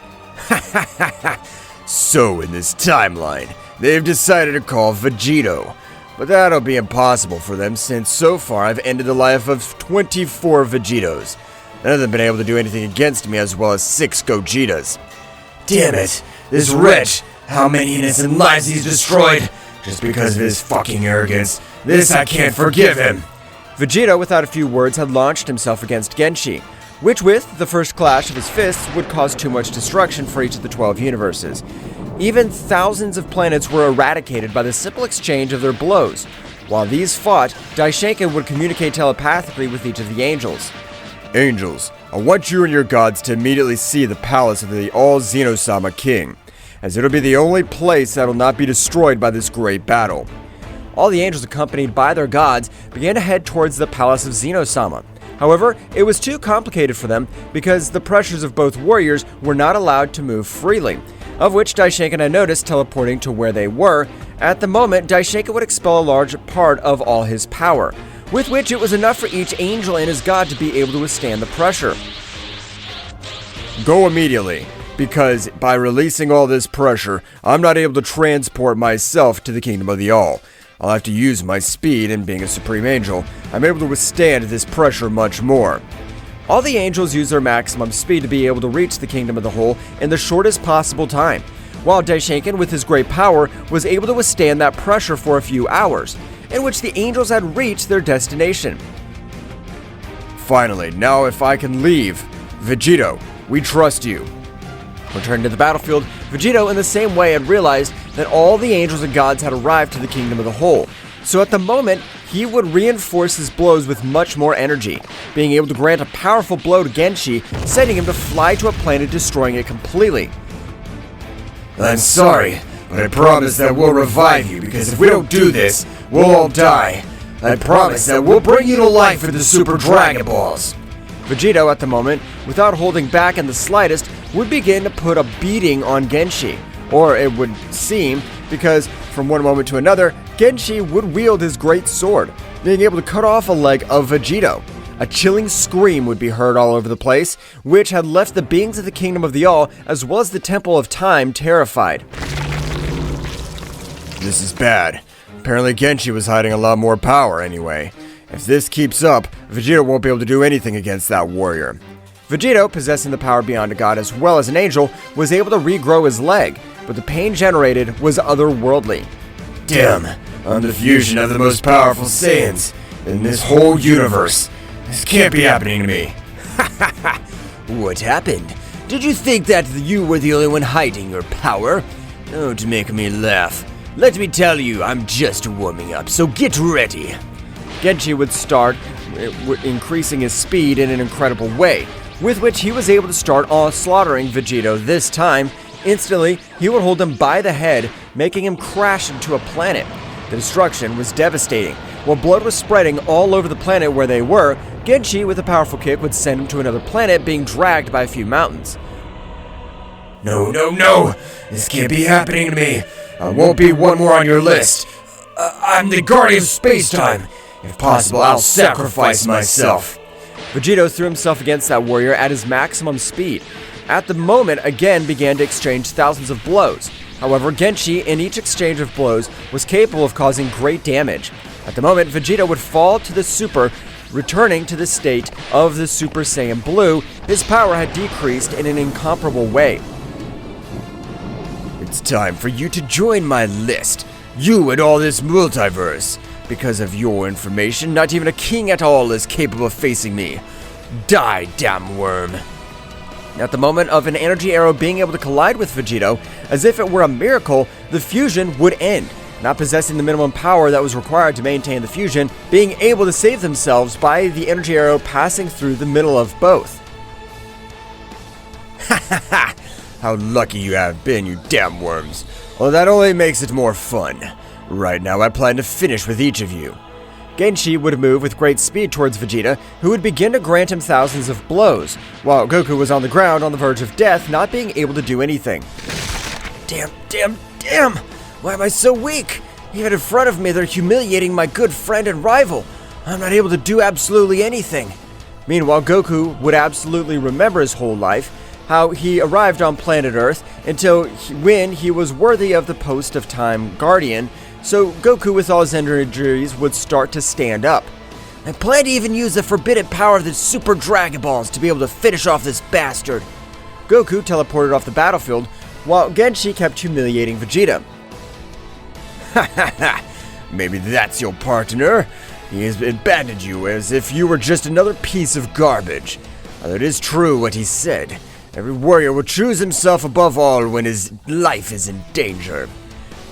So, in this timeline, they've decided to call Vegito. But that'll be impossible for them, since so far I've ended the life of 24 Vegetos. None of them have been able to do anything against me, as well as 6 Gogetas. Damn it, this wretch! How many innocent lives he's destroyed! Just because of his fucking arrogance. This I can't forgive him! Vegeta, without a few words, had launched himself against Genshi, which with the first clash of his fists would cause too much destruction for each of the 12 universes. Even thousands of planets were eradicated by the simple exchange of their blows. While these fought, Daishinkan would communicate telepathically with each of the angels. Angels, I want you and your gods to immediately see the palace of the Zeno-sama king, as it'll be the only place that will not be destroyed by this great battle. All the angels, accompanied by their gods, began to head towards the palace of Zeno-sama. However, it was too complicated for them because the pressures of both warriors were not allowed to move freely, of which Daishinkan had noticed teleporting to where they were. At the moment, Daishinkan would expel a large part of all his power, with which it was enough for each angel and his god to be able to withstand the pressure. Go immediately, because by releasing all this pressure, I'm not able to transport myself to the Kingdom of the All. I'll have to use my speed, and being a Supreme Angel, I'm able to withstand this pressure much more. All the angels use their maximum speed to be able to reach the Kingdom of the Whole in the shortest possible time, while Daishinkan, with his great power, was able to withstand that pressure for a few hours, in which the angels had reached their destination. Finally, now if I can leave, Vegito, we trust you. Returning to the battlefield, Vegito in the same way had realized that all the angels and gods had arrived to the Kingdom of the Whole. So at the moment, he would reinforce his blows with much more energy, being able to grant a powerful blow to Genshi, sending him to fly to a planet, destroying it completely. I'm sorry, but I promise that we'll revive you, because if we don't do this, we'll all die. I promise that we'll bring you to life with the Super Dragon Balls. Vegito, at the moment, without holding back in the slightest, would begin to put a beating on Genshi. Or it would seem, because from one moment to another, Genshi would wield his great sword, being able to cut off a leg of Vegito. A chilling scream would be heard all over the place, which had left the beings of the Kingdom of the All, as well as the Temple of Time, terrified. This is bad. Apparently Genshi was hiding a lot more power anyway. If this keeps up, Vegito won't be able to do anything against that warrior. Vegito, possessing the power beyond a god as well as an angel, was able to regrow his leg, but the pain generated was otherworldly. Damn, I'm the fusion of the most powerful Saiyans in this whole universe. This can't be happening to me. What happened? Did you think that you were the only one hiding your power? Don't make me laugh. Let me tell you, I'm just warming up, so get ready. Genshi would start increasing his speed in an incredible way, with which he was able to start slaughtering Vegito. This time, instantly, he would hold him by the head, making him crash into a planet. The destruction was devastating. While blood was spreading all over the planet where they were, Genshi, with a powerful kick, would send him to another planet, being dragged by a few mountains. No, no, no! This can't be happening to me! I won't be one more on your list! I'm the guardian of space-time! If possible, I'll sacrifice myself! Vegito threw himself against that warrior at his maximum speed. At the moment, again began to exchange thousands of blows. However, Genshi, in each exchange of blows, was capable of causing great damage. At the moment, Vegito would fall to the Super, returning to the state of the Super Saiyan Blue. His power had decreased in an incomparable way. It's time for you to join my list. You and all this multiverse. Because of your information, not even a king at all is capable of facing me. Die, damn worm. At the moment of an energy arrow being able to collide with Vegito, as if it were a miracle, the fusion would end. Not possessing the minimum power that was required to maintain the fusion, being able to save themselves by the energy arrow passing through the middle of both. Ha ha ha! How lucky you have been, you damn worms. Well, that only makes it more fun. Right now, I plan to finish with each of you. Genshi would move with great speed towards Vegeta, who would begin to grant him thousands of blows, while Goku was on the ground on the verge of death, not being able to do anything. Damn, damn, damn! Why am I so weak? Even in front of me, they're humiliating my good friend and rival. I'm not able to do absolutely anything. Meanwhile, Goku would absolutely remember his whole life, how he arrived on planet Earth until when he was worthy of the post of Time Guardian. So Goku, with all his energies, would start to stand up. I plan to even use the forbidden power of the Super Dragon Balls to be able to finish off this bastard. Goku teleported off the battlefield, while Genshi kept humiliating Vegeta. Ha ha ha! Maybe that's your partner. He has abandoned you as if you were just another piece of garbage. Although it is true what he said. Every warrior will choose himself above all when his life is in danger.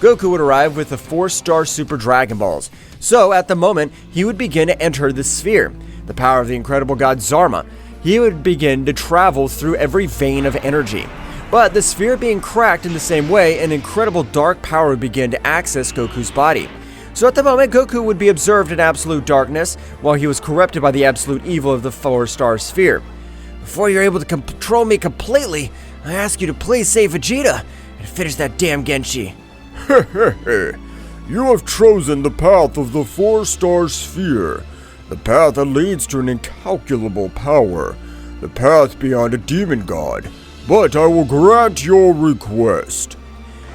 Goku would arrive with the 4-star Super Dragon Balls, so at the moment, he would begin to enter the sphere, the power of the incredible god Zarma. He would begin to travel through every vein of energy. But the sphere being cracked in the same way, an incredible dark power would begin to access Goku's body. So at the moment, Goku would be observed in absolute darkness, while he was corrupted by the absolute evil of the 4-star sphere. Before you're able to control me completely, I ask you to please save Vegeta and finish that damn Genshi. You have chosen the path of the 4-star sphere. the path that leads to an incalculable power, the path beyond a demon god. But I will grant your request."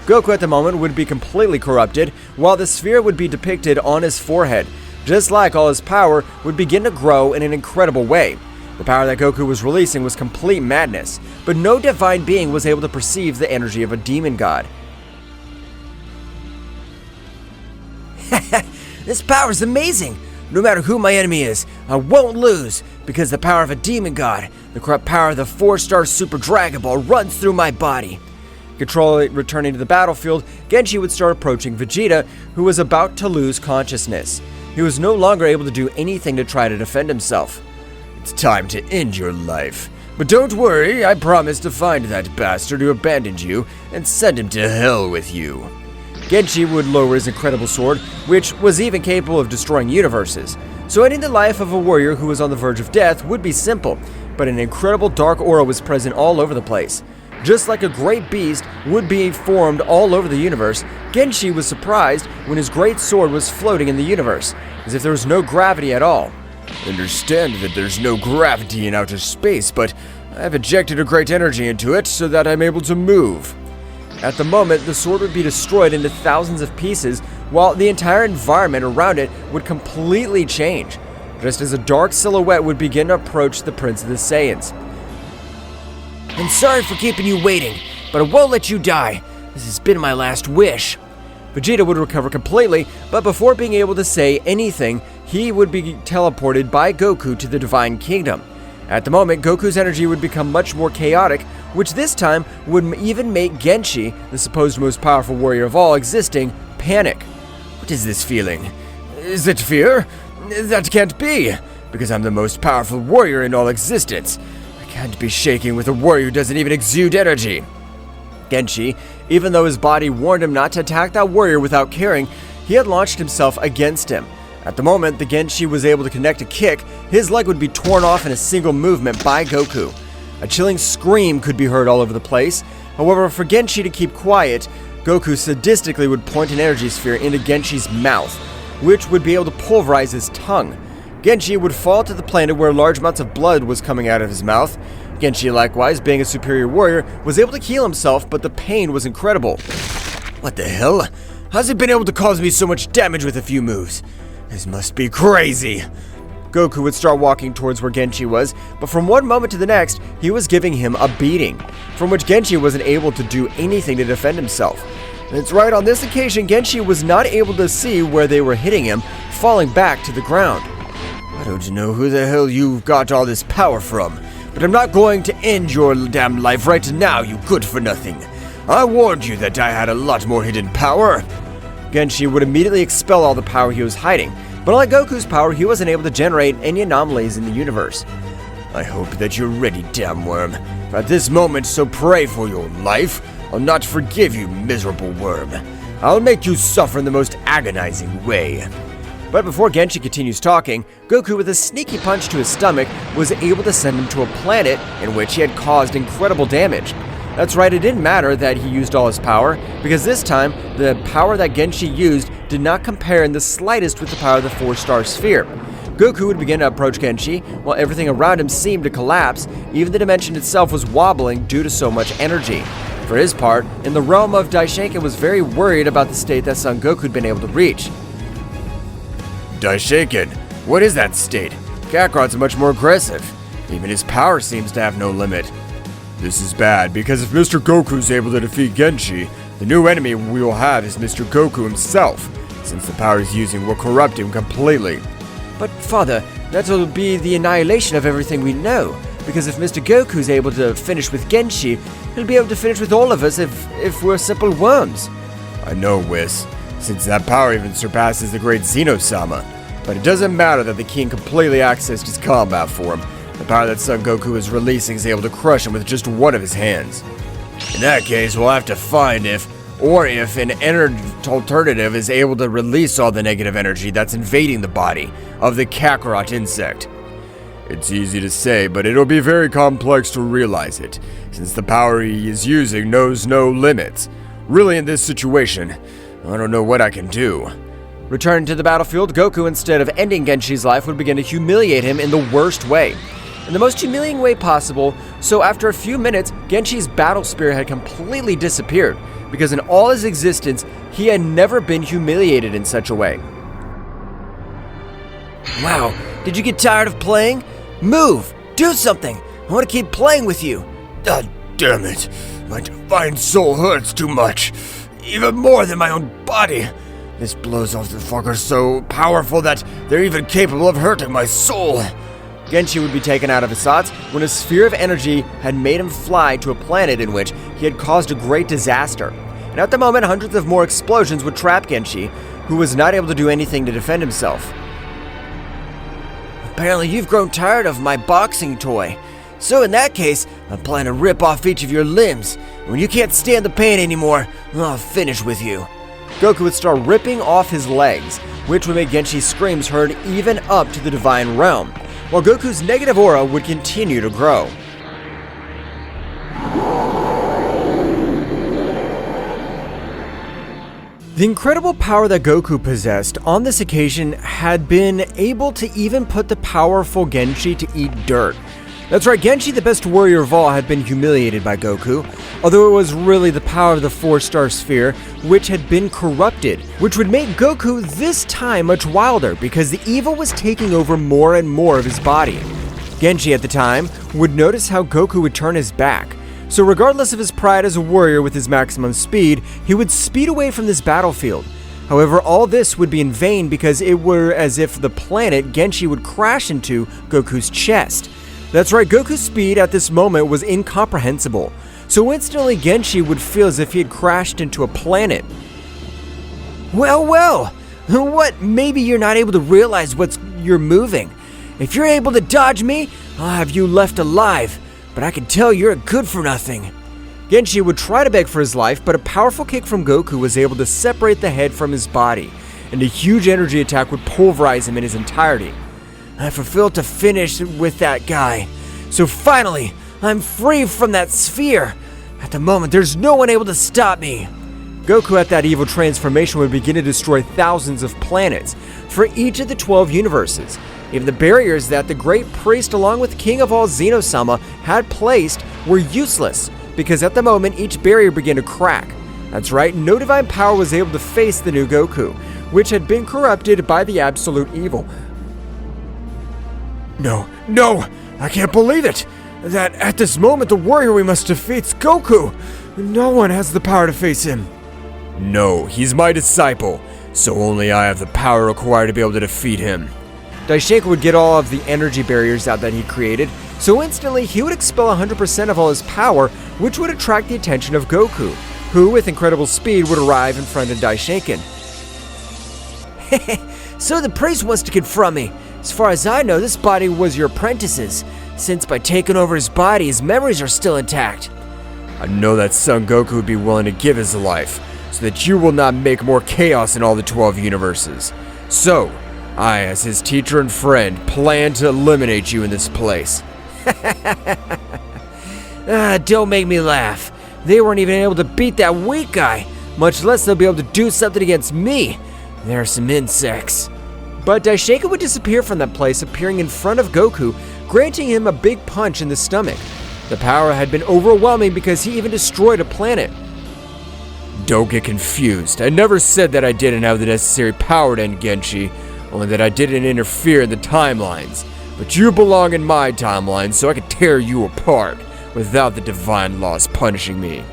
Goku at the moment would be completely corrupted, while the sphere would be depicted on his forehead. Just like all his power would begin to grow in an incredible way. The power that Goku was releasing was complete madness, but no divine being was able to perceive the energy of a demon god. This power is amazing! No matter who my enemy is, I won't lose, because the power of a demon god, the corrupt power of the 4-star Super Dragon Ball runs through my body. Returning to the battlefield, Genshi would start approaching Vegeta, who was about to lose consciousness. He was no longer able to do anything to try to defend himself. "It's time to end your life. But don't worry, I promise to find that bastard who abandoned you and send him to hell with you." Genshi would lower his incredible sword, which was even capable of destroying universes. So ending the life of a warrior who was on the verge of death would be simple, but an incredible dark aura was present all over the place. Just like a great beast would be formed all over the universe, Genshi was surprised when his great sword was floating in the universe, as if there was no gravity at all. "Understand that there's no gravity in outer space, but I've injected a great energy into it so that I'm able to move." At the moment, the sword would be destroyed into thousands of pieces, while the entire environment around it would completely change, just as a dark silhouette would begin to approach the Prince of the Saiyans. "I'm sorry for keeping you waiting, but I won't let you die. This has been my last wish." Vegeta would recover completely, but before being able to say anything, he would be teleported by Goku to the Divine Kingdom. At the moment, Goku's energy would become much more chaotic, which this time would even make Genshi, the supposed most powerful warrior of all existing, panic. "What is this feeling? Is it fear? That can't be, because I'm the most powerful warrior in all existence. I can't be shaking with a warrior who doesn't even exude energy." Genshi, even though his body warned him not to attack that warrior without caring, he had launched himself against him. At the moment the Genshi was able to connect a kick, his leg would be torn off in a single movement by Goku. A chilling scream could be heard all over the place. However, for Genshi to keep quiet, Goku sadistically would point an energy sphere into Genshi's mouth, which would be able to pulverize his tongue. Genshi would fall to the planet where large amounts of blood was coming out of his mouth. Genshi, likewise, being a superior warrior, was able to heal himself, but the pain was incredible. "What the hell? How's he been able to cause me so much damage with a few moves? This must be crazy." Goku would start walking towards where Genshi was, but from one moment to the next, he was giving him a beating, from which Genshi wasn't able to do anything to defend himself. That's right, on this occasion, Genshi was not able to see where they were hitting him, falling back to the ground. "I don't know who the hell you got all this power from, but I'm not going to end your damn life right now, you good-for-nothing. I warned you that I had a lot more hidden power." Genshi would immediately expel all the power he was hiding, but unlike Goku's power, he wasn't able to generate any anomalies in the universe. "I hope that you're ready, damn worm. If at this moment, so pray for your life. I'll not forgive you, miserable worm. I'll make you suffer in the most agonizing way." But before Genshi continues talking, Goku, with a sneaky punch to his stomach, was able to send him to a planet in which he had caused incredible damage. That's right, it didn't matter that he used all his power, because this time, the power that Genshi used did not compare in the slightest with the power of the 4-star sphere. Goku would begin to approach Genshi, while everything around him seemed to collapse. Even the dimension itself was wobbling due to so much energy. For his part, in the realm of Daishinkan was very worried about the state that Son Goku had been able to reach. "Daishinkan, what is that state? Kakarot's much more aggressive. Even his power seems to have no limit. This is bad, because if Mr. Goku's able to defeat Genshi, the new enemy we will have is Mr. Goku himself, since the power he's using will corrupt him completely." But Father, that will be the annihilation of everything we know, because if Mr. Goku's able to finish with Genshi, he'll be able to finish with all of us if we're simple worms. "I know, Whis, since that power even surpasses the great Zeno-sama, but it doesn't matter that the king completely accessed his combat form. The power that Son Goku is releasing is able to crush him with just one of his hands. In that case, we'll have to find if an alternative is able to release all the negative energy that's invading the body of the Kakarot insect. It's easy to say, but it'll be very complex to realize it, since the power he is using knows no limits. Really, in this situation, I don't know what I can do. Returning to the battlefield, Goku, instead of ending Genshi's life, would begin to humiliate him in the worst way. In the most humiliating way possible, so after a few minutes, Genshi's battle spirit had completely disappeared, because in all his existence, he had never been humiliated in such a way. Wow, did you get tired of playing? Move! Do something! I want to keep playing with you! God damn it. My divine soul hurts too much. Even more than my own body. This blows off the fuckers so powerful that they're even capable of hurting my soul. Genshi would be taken out of his thoughts when a sphere of energy had made him fly to a planet in which he had caused a great disaster. And at the moment, hundreds of more explosions would trap Genshi, who was not able to do anything to defend himself. Apparently you've grown tired of my boxing toy. So in that case, I'm planning to rip off each of your limbs. When you can't stand the pain anymore, I'll finish with you. Goku would start ripping off his legs, which would make Genshi's screams heard even up to the divine realm, while Goku's negative aura would continue to grow. The incredible power that Goku possessed on this occasion had been able to even put the powerful Genshi to eat dirt. That's right, Genshi, the best warrior of all, had been humiliated by Goku, although it was really the power of the 4-star sphere which had been corrupted, which would make Goku this time much wilder because the evil was taking over more and more of his body. Genshi at the time would notice how Goku would turn his back, so regardless of his pride as a warrior with his maximum speed, he would speed away from this battlefield. However, all this would be in vain because it were as if the planet Genshi would crash into Goku's chest. That's right, Goku's speed at this moment was incomprehensible, so instantly Genshi would feel as if he had crashed into a planet. Well, what? Maybe you're not able to realize you're moving. If you're able to dodge me, I'll have you left alive, but I can tell you're a good for nothing. Genshi would try to beg for his life, but a powerful kick from Goku was able to separate the head from his body, and a huge energy attack would pulverize him in his entirety. I fulfilled to finish with that guy. So finally, I'm free from that sphere. At the moment, there's no one able to stop me. Goku at that evil transformation would begin to destroy thousands of planets for each of the 12 universes. Even the barriers that the great priest along with King of all Zeno-sama had placed were useless because at the moment each barrier began to crack. That's right, no divine power was able to face the new Goku, which had been corrupted by the absolute evil. No, I can't believe it! That at this moment the warrior we must defeat's Goku! No one has the power to face him. No, he's my disciple, so only I have the power required to be able to defeat him. Daishinka would get all of the energy barriers out that he created, so instantly he would expel 100% of all his power, which would attract the attention of Goku, who with incredible speed would arrive in front of Daishinkan. So the priest wants to confront me. As far as I know, this body was your apprentice's, since by taking over his body, his memories are still intact. I know that Son Goku would be willing to give his life, so that you will not make more chaos in all the 12 universes. So, I, as his teacher and friend, plan to eliminate you in this place. Don't make me laugh. They weren't even able to beat that weak guy, much less they'll be able to do something against me. There are some insects. But Daishinka would disappear from that place, appearing in front of Goku, granting him a big punch in the stomach. The power had been overwhelming because he even destroyed a planet. Don't get confused. I never said that I didn't have the necessary power to end Genshi, only that I didn't interfere in the timelines. But you belong in my timeline, so I can tear you apart without the divine laws punishing me.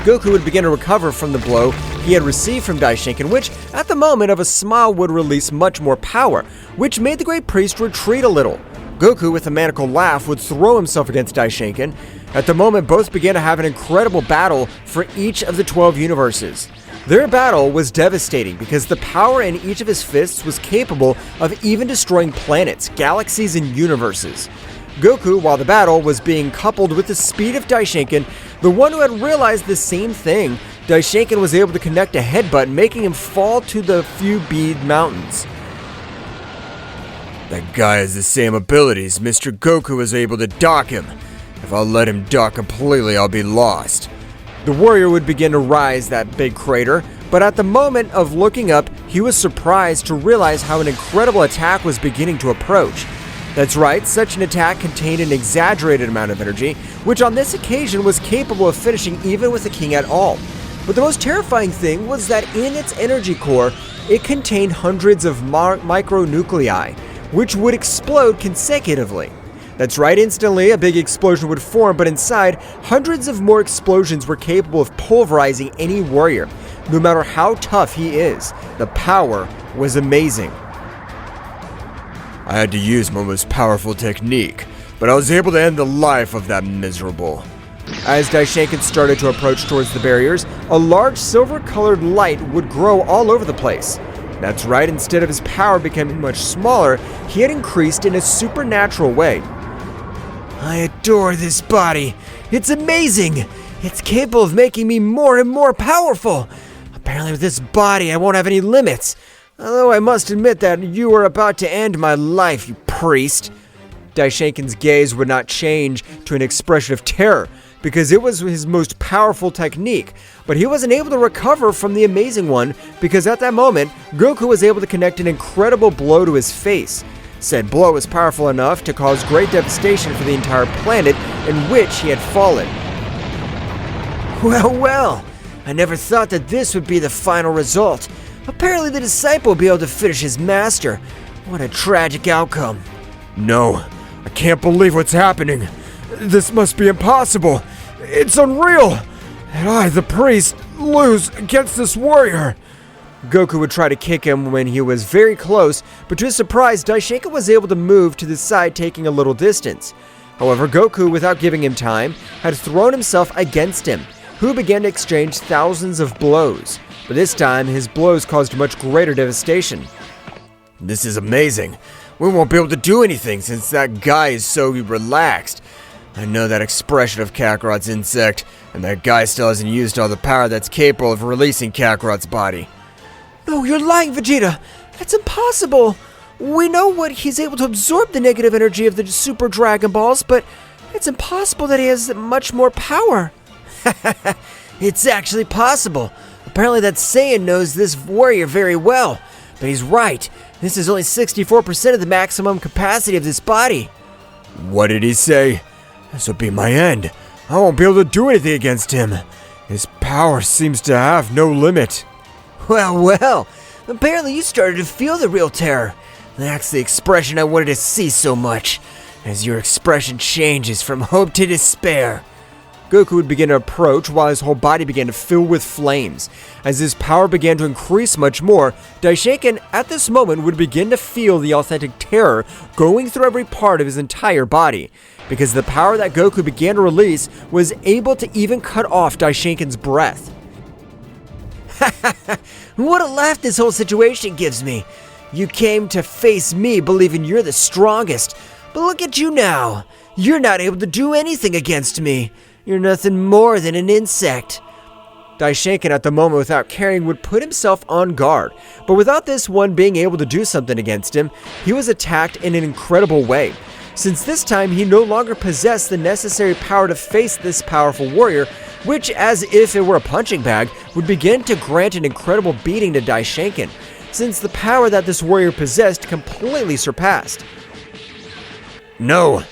Goku would begin to recover from the blow he had received from Daishinkan, which, at the moment of a smile, would release much more power, which made the great priest retreat a little. Goku, with a maniacal laugh, would throw himself against Daishinkan. At the moment, both began to have an incredible battle for each of the 12 universes. Their battle was devastating because the power in each of his fists was capable of even destroying planets, galaxies, and universes. Goku, while the battle was being coupled with the speed of Daishinkan, the one who had realized the same thing, Daishinkan was able to connect a headbutt, making him fall to the few bead mountains. That guy has the same abilities. Mr. Goku was able to dock him. If I'll let him dock completely, I'll be lost. The warrior would begin to rise that big crater, but at the moment of looking up, he was surprised to realize how an incredible attack was beginning to approach. That's right, such an attack contained an exaggerated amount of energy, which on this occasion was capable of finishing even with the king at all. But the most terrifying thing was that in its energy core, it contained hundreds of micronuclei, which would explode consecutively. That's right, instantly a big explosion would form, but inside, hundreds of more explosions were capable of pulverizing any warrior, no matter how tough he is. The power was amazing. I had to use my most powerful technique, but I was able to end the life of that miserable. As Daishinkan started to approach towards the barriers, a large silver-colored light would grow all over the place. That's right, instead of his power becoming much smaller, he had increased in a supernatural way. I adore this body. It's amazing. It's capable of making me more and more powerful. Apparently with this body, I won't have any limits. Although I must admit that you are about to end my life, you priest. Daishinkan's gaze would not change to an expression of terror, because it was his most powerful technique, but he wasn't able to recover from the amazing one because at that moment, Goku was able to connect an incredible blow to his face. Said blow was powerful enough to cause great devastation for the entire planet in which he had fallen. Well, I never thought that this would be the final result. Apparently the disciple will be able to finish his master. What a tragic outcome. No, I can't believe what's happening. This must be impossible. It's unreal. And I, the priest, lose against this warrior. Goku would try to kick him when he was very close, but to his surprise, Daishinkan was able to move to the side, taking a little distance. However, Goku, without giving him time, had thrown himself against him, who began to exchange thousands of blows. But this time, his blows caused much greater devastation. This is amazing. We won't be able to do anything since that guy is so relaxed. I know that expression of Kakarot's insect, and that guy still hasn't used all the power that's capable of releasing Kakarot's body. No, you're lying, Vegeta. That's impossible. We know what he's able to absorb the negative energy of the Super Dragon Balls, but it's impossible that he has much more power. It's actually possible. Apparently that Saiyan knows this warrior very well. But he's right. This is only 64% of the maximum capacity of this body. What did he say? This will be my end. I won't be able to do anything against him. His power seems to have no limit. Well. Apparently you started to feel the real terror. That's the expression I wanted to see so much. As your expression changes from hope to despair. Goku would begin to approach while his whole body began to fill with flames. As his power began to increase much more, Daishinkan at this moment would begin to feel the authentic terror going through every part of his entire body. Because the power that Goku began to release was able to even cut off Daishinkan's breath. What a laugh this whole situation gives me. You came to face me believing you're the strongest. But look at you now. You're not able to do anything against me. You're nothing more than an insect. Daishinkan at the moment without caring would put himself on guard. But without this one being able to do something against him, he was attacked in an incredible way. Since this time he no longer possessed the necessary power to face this powerful warrior, which, as if it were a punching bag, would begin to grant an incredible beating to Daishinkan, since the power that this warrior possessed completely surpassed. No, I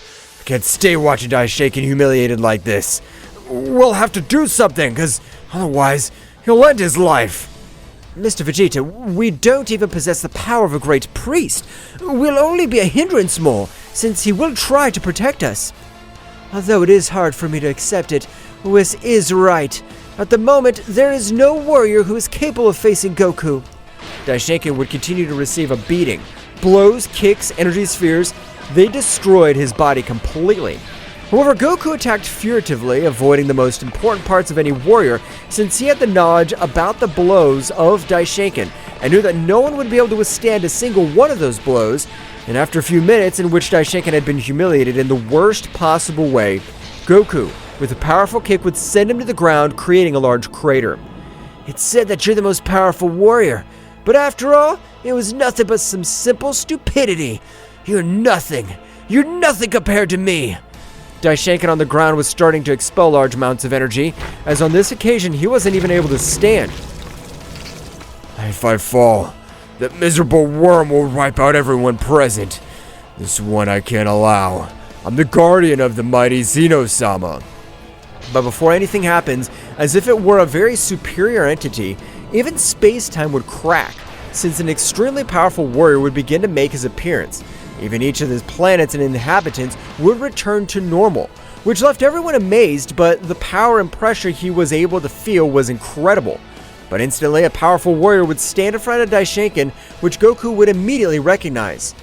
can't stay watching Daishinkan humiliated like this. We'll have to do something, because otherwise he'll end his life. Mr. Vegeta, we don't even possess the power of a great priest. We'll only be a hindrance more, since he will try to protect us. Although it is hard for me to accept it, Whis is right. At the moment, there is no warrior who is capable of facing Goku. Daishinkan would continue to receive a beating. Blows, kicks, energy spheres, they destroyed his body completely. However, Goku attacked furtively, avoiding the most important parts of any warrior, since he had the knowledge about the blows of Daishinkan, and knew that no one would be able to withstand a single one of those blows. And after a few minutes in which Daishinkan had been humiliated in the worst possible way, Goku, with a powerful kick, would send him to the ground, creating a large crater. It's said that you're the most powerful warrior, but after all, it was nothing but some simple stupidity. You're nothing. You're nothing compared to me. Daishinkan on the ground was starting to expel large amounts of energy, as on this occasion he wasn't even able to stand. If I fall, That miserable worm will wipe out everyone present. This one I can't allow. I'm the guardian of the mighty Zeno-sama. But before anything happens, as if it were a very superior entity, even space-time would crack, since an extremely powerful warrior would begin to make his appearance. Even each of his planets and inhabitants would return to normal, which left everyone amazed, but the power and pressure he was able to feel was incredible. But instantly, a powerful warrior would stand in front of Daishinkan, which Goku would immediately recognize.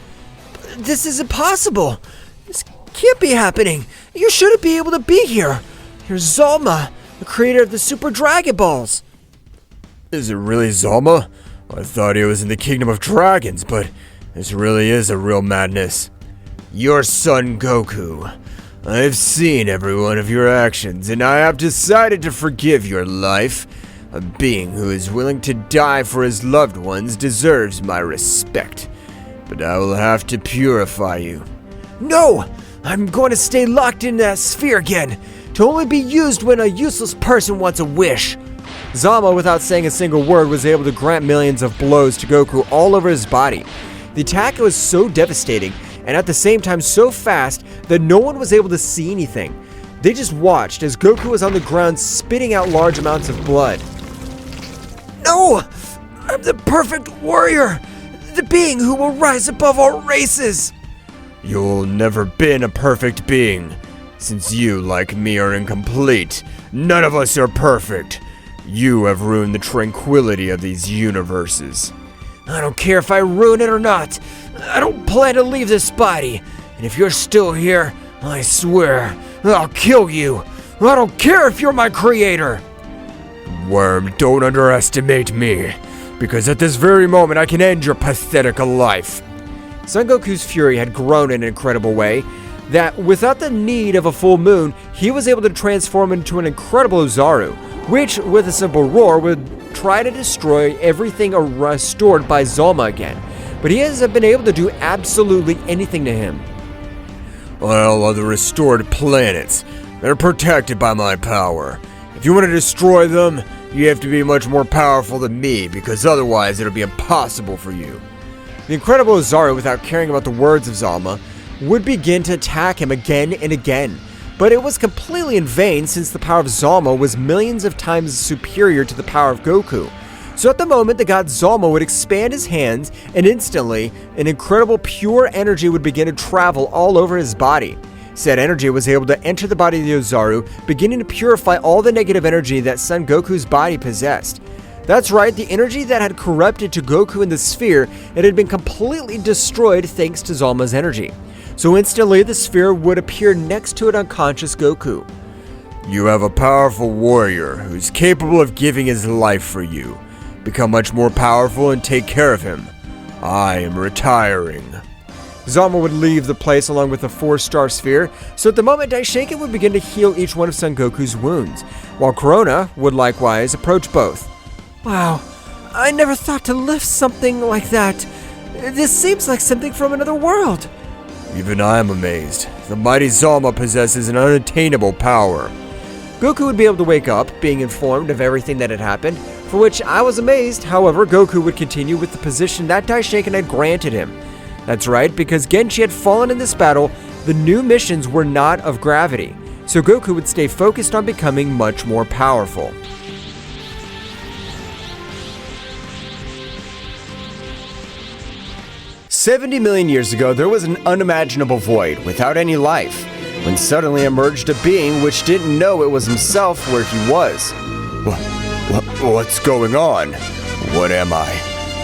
This is impossible! This can't be happening! You shouldn't be able to be here! You're Zalma, the creator of the Super Dragon Balls! Is it really Zalma? I thought he was in the Kingdom of Dragons, but this really is a real madness. Your son Goku. I've seen every one of your actions, and I have decided to forgive your life. A being who is willing to die for his loved ones deserves my respect. But I will have to purify you. No! I'm going to stay locked in that sphere again, to only be used when a useless person wants a wish. Zama, without saying a single word, was able to grant millions of blows to Goku all over his body. The attack was so devastating, and at the same time so fast, that no one was able to see anything. They just watched as Goku was on the ground spitting out large amounts of blood. No! I'm the perfect warrior! The being who will rise above all races! You'll never been a perfect being. Since you, like me, are incomplete, none of us are perfect. You have ruined the tranquility of these universes. I don't care if I ruin it or not. I don't plan to leave this body. And if you're still here, I swear, I'll kill you. I don't care if you're my creator. Worm, don't underestimate me, because at this very moment I can end your pathetic life. Son Goku's fury had grown in an incredible way, that without the need of a full moon, he was able to transform into an incredible Ozaru, which, with a simple roar, would try to destroy everything restored by Zalma again. But he hasn't been able to do absolutely anything to him. All other restored planets, they're protected by my power. If you want to destroy them, you have to be much more powerful than me, because otherwise it'll be impossible for you. The incredible Ozaru, without caring about the words of Zalma, would begin to attack him again and again. But it was completely in vain, since the power of Zalma was millions of times superior to the power of Goku. So at the moment, the god Zalma would expand his hands, and instantly, an incredible pure energy would begin to travel all over his body. Said energy was able to enter the body of the Ozaru, beginning to purify all the negative energy that Son Goku's body possessed. That's right, the energy that had corrupted to Goku in the sphere, it had been completely destroyed thanks to Zalma's energy. So instantly, the sphere would appear next to an unconscious Goku. You have a powerful warrior who's capable of giving his life for you. Become much more powerful and take care of him. I am retiring. Zalma would leave the place along with the 4-star sphere, so at the moment Daishinkan would begin to heal each one of Son Goku's wounds, while Corona would likewise approach both. Wow, I never thought to lift something like that. This seems like something from another world. Even I am amazed. The mighty Zalma possesses an unattainable power. Goku would be able to wake up, being informed of everything that had happened, for which I was amazed. However, Goku would continue with the position that Daishinkan had granted him. That's right, because Genshi had fallen in this battle, the new missions were not of gravity, so Goku would stay focused on becoming much more powerful. $70 million years ago, there was an unimaginable void without any life, when suddenly emerged a being which didn't know it was himself where he was. What's going on? What am I?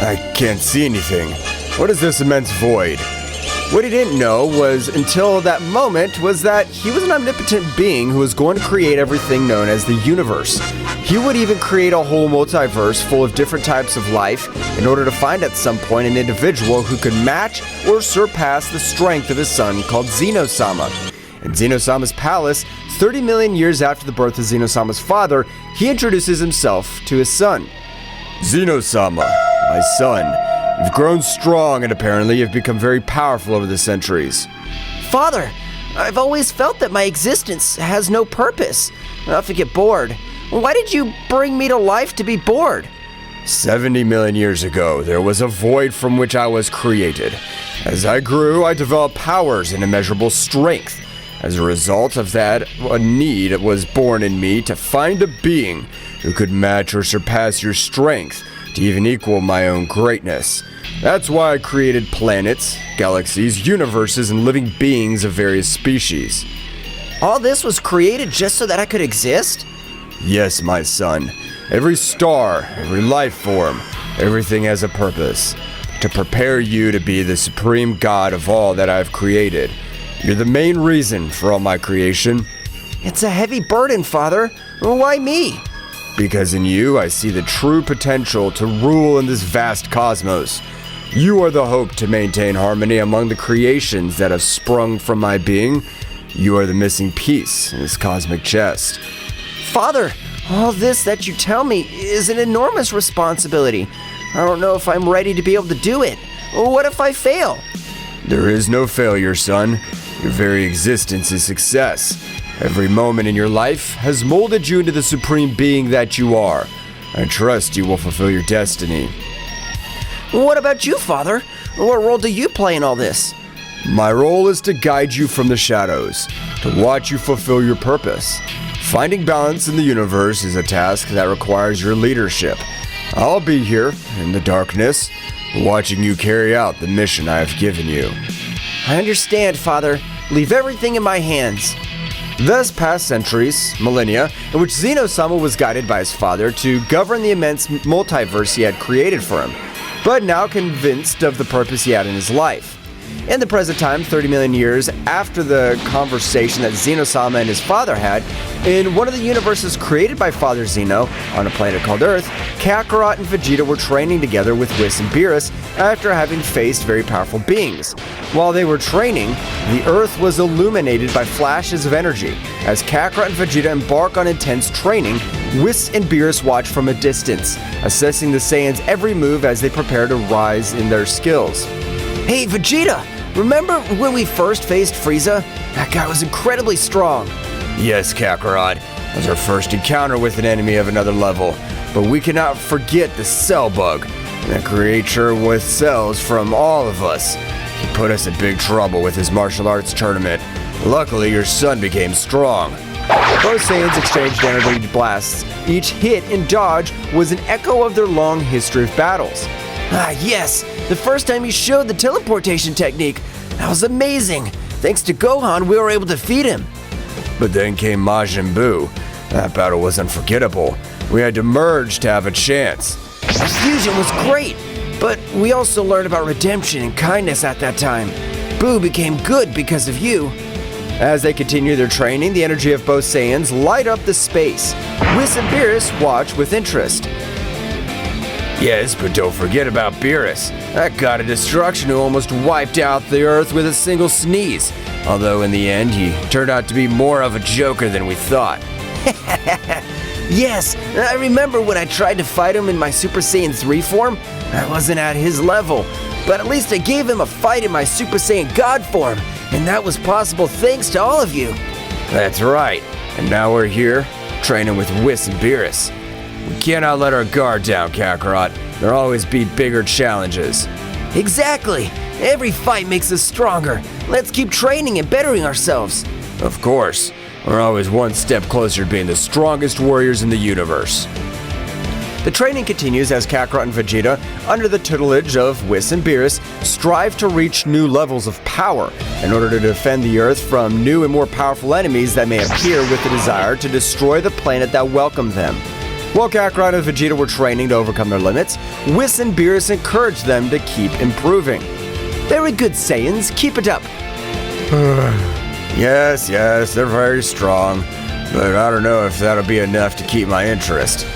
I can't see anything. What is this immense void? What he didn't know was, until that moment, was that he was an omnipotent being who was going to create everything known as the universe. He would even create a whole multiverse full of different types of life in order to find at some point an individual who could match or surpass the strength of his son called Zeno-sama. In Zeno-sama's palace, 30 million years after the birth of Zeno-sama's father, he introduces himself to his son. Zeno-sama, my son. You've grown strong and apparently you've become very powerful over the centuries. Father, I've always felt that my existence has no purpose. I often get bored. Why did you bring me to life to be bored? 70 million years ago, there was a void from which I was created. As I grew, I developed powers and immeasurable strength. As a result of that, a need was born in me to find a being who could match or surpass your strength, to even equal my own greatness. That's why I created planets, galaxies, universes, and living beings of various species. All this was created just so that I could exist? Yes, my son. Every star, every life form, everything has a purpose. To prepare you to be the supreme god of all that I've created. You're the main reason for all my creation. It's a heavy burden, Father. Why me? Because in you, I see the true potential to rule in this vast cosmos. You are the hope to maintain harmony among the creations that have sprung from my being. You are the missing piece in this cosmic chest. Father, all this that you tell me is an enormous responsibility. I don't know if I'm ready to be able to do it. What if I fail? There is no failure, son. Your very existence is success. Every moment in your life has molded you into the supreme being that you are. I trust you will fulfill your destiny. What about you, Father? What role do you play in all this? My role is to guide you from the shadows, to watch you fulfill your purpose. Finding balance in the universe is a task that requires your leadership. I'll be here, in the darkness, watching you carry out the mission I have given you. I understand, Father. Leave everything in my hands. Thus passed centuries, millennia, in which Zeno-sama was guided by his father to govern the immense multiverse he had created for him, but now convinced of the purpose he had in his life. In the present time, 30 million years after the conversation that Zeno-sama and his father had, in one of the universes created by Father Zeno, on a planet called Earth, Kakarot and Vegeta were training together with Whis and Beerus after having faced very powerful beings. While they were training, the Earth was illuminated by flashes of energy. As Kakarot and Vegeta embark on intense training, Whis and Beerus watch from a distance, assessing the Saiyans' every move as they prepare to rise in their skills. Hey, Vegeta! Remember when we first faced Frieza? That guy was incredibly strong. Yes, Kakarot. It was our first encounter with an enemy of another level. But we cannot forget the Cell Bug, that creature with cells from all of us. He put us in big trouble with his martial arts tournament. Luckily, your son became strong. Both Saiyans exchanged energy blasts. Each hit and dodge was an echo of their long history of battles. Ah, yes! The first time he showed the teleportation technique. That was amazing! Thanks to Gohan, we were able to defeat him. But then came Majin Buu. That battle was unforgettable. We had to merge to have a chance. Our fusion was great, but we also learned about redemption and kindness at that time. Buu became good because of you. As they continue their training, the energy of both Saiyans light up the space. Whis and Beerus watch with interest. Yes, but don't forget about Beerus, that god of destruction who almost wiped out the Earth with a single sneeze. Although in the end, he turned out to be more of a joker than we thought. Yes, I remember when I tried to fight him in my Super Saiyan 3 form. I wasn't at his level, but at least I gave him a fight in my Super Saiyan God form, and that was possible thanks to all of you. That's right, and now we're here, training with Whis and Beerus. We cannot let our guard down, Kakarot. There'll always be bigger challenges. Exactly! Every fight makes us stronger. Let's keep training and bettering ourselves. Of course. We're always one step closer to being the strongest warriors in the universe. The training continues as Kakarot and Vegeta, under the tutelage of Whis and Beerus, strive to reach new levels of power in order to defend the Earth from new and more powerful enemies that may appear with the desire to destroy the planet that welcomed them. While Kakarot and Vegeta were training to overcome their limits, Whis and Beerus encouraged them to keep improving. Very good, Saiyans. Keep it up. Yes, they're very strong, but I don't know if that'll be enough to keep my interest.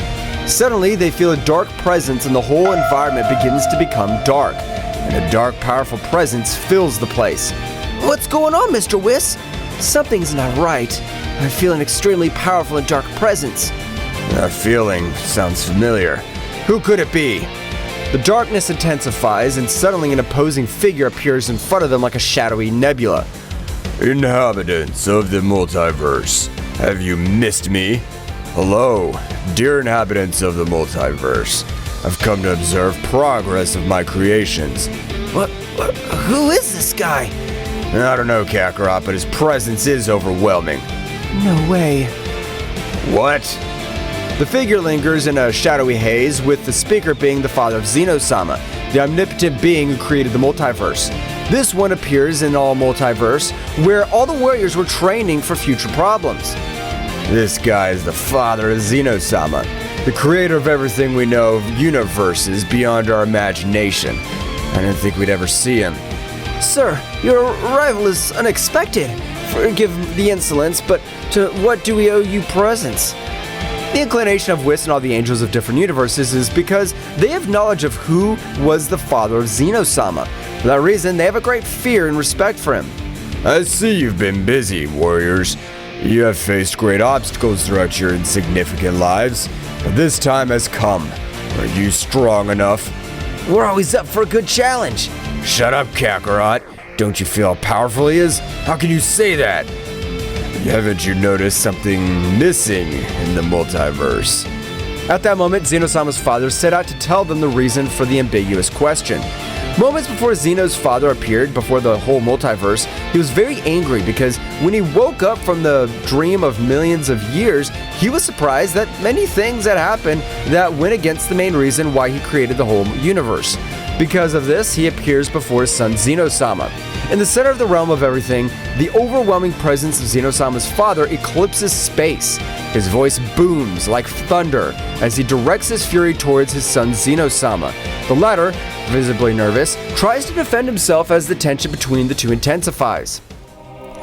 Suddenly, they feel a dark presence and the whole environment begins to become dark, and a dark, powerful presence fills the place. What's going on, Mr. Whis? Something's not right. I feel an extremely powerful and dark presence. That feeling sounds familiar. Who could it be? The darkness intensifies, and suddenly an opposing figure appears in front of them like a shadowy nebula. Inhabitants of the multiverse, have you missed me? Hello, dear inhabitants of the multiverse. I've come to observe progress of my creations. Who is this guy? I don't know, Kakarot, but his presence is overwhelming. No way. What? The figure lingers in a shadowy haze, with the speaker being the father of Zeno-sama, the omnipotent being who created the multiverse. This one appears in all multiverse, where all the warriors were training for future problems. This guy is the father of Zeno-sama, the creator of everything we know of universes beyond our imagination. I didn't think we'd ever see him. Sir, your arrival is unexpected. Forgive the insolence, but to what do we owe you presents? The inclination of Whis and all the angels of different universes is because they have knowledge of who was the father of Zeno-sama. For that reason, they have a great fear and respect for him. I see you've been busy, warriors. You have faced great obstacles throughout your insignificant lives, but this time has come. Are you strong enough? We're always up for a good challenge. Shut up, Kakarot. Don't you feel how powerful he is? How can you say that? Haven't you noticed something missing in the multiverse? At that moment, Zeno-sama's father set out to tell them the reason for the ambiguous question. Moments before Zeno's father appeared before the whole multiverse, he was very angry because when he woke up from the dream of millions of years, he was surprised that many things had happened that went against the main reason why he created the whole universe. Because of this, he appears before his son Zeno-sama. In the center of the realm of everything, the overwhelming presence of Zeno-sama's father eclipses space. His voice booms like thunder as he directs his fury towards his son Zeno-sama. The latter, visibly nervous, tries to defend himself as the tension between the two intensifies.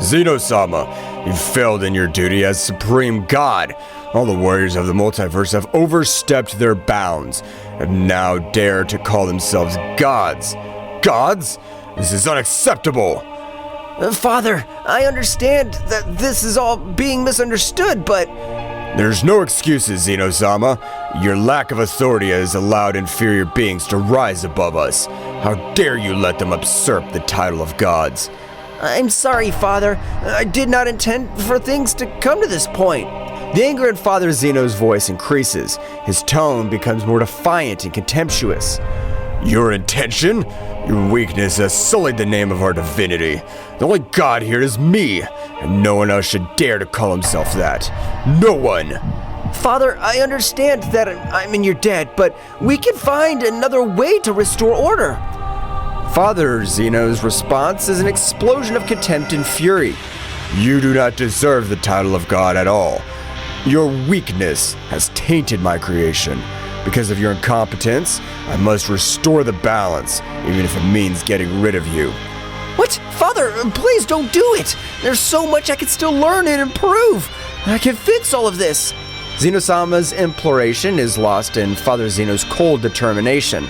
Zeno-sama, you failed in your duty as supreme god. All the warriors of the multiverse have overstepped their bounds and now dare to call themselves gods. Gods? This is unacceptable! Father, I understand that this is all being misunderstood, but... There's no excuses, Zeno-sama. Your lack of authority has allowed inferior beings to rise above us. How dare you let them usurp the title of gods? I'm sorry, Father. I did not intend for things to come to this point. The anger in Father Zeno's voice increases. His tone becomes more defiant and contemptuous. Your intention? Your weakness has sullied the name of our divinity. The only god here is me, and no one else should dare to call himself that. No one! Father, I understand that I'm in your debt, but we can find another way to restore order. Father Zeno's response is an explosion of contempt and fury. You do not deserve the title of god at all. Your weakness has tainted my creation. Because of your incompetence, I must restore the balance, even if it means getting rid of you. What? Father, please don't do it! There's so much I can still learn and improve! I can fix all of this! Zeno-sama's imploration is lost in Father Zeno's cold determination.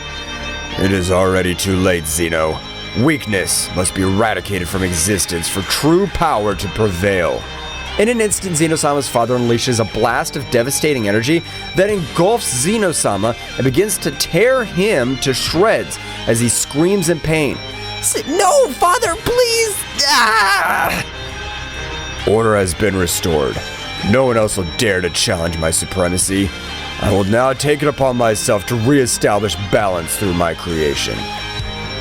It is already too late, Zeno. Weakness must be eradicated from existence for true power to prevail. In an instant, Zeno-sama's father unleashes a blast of devastating energy that engulfs Zeno-sama and begins to tear him to shreds as he screams in pain. No, Father, please! Ah! Order has been restored. No one else will dare to challenge my supremacy. I will now take it upon myself to reestablish balance through my creation.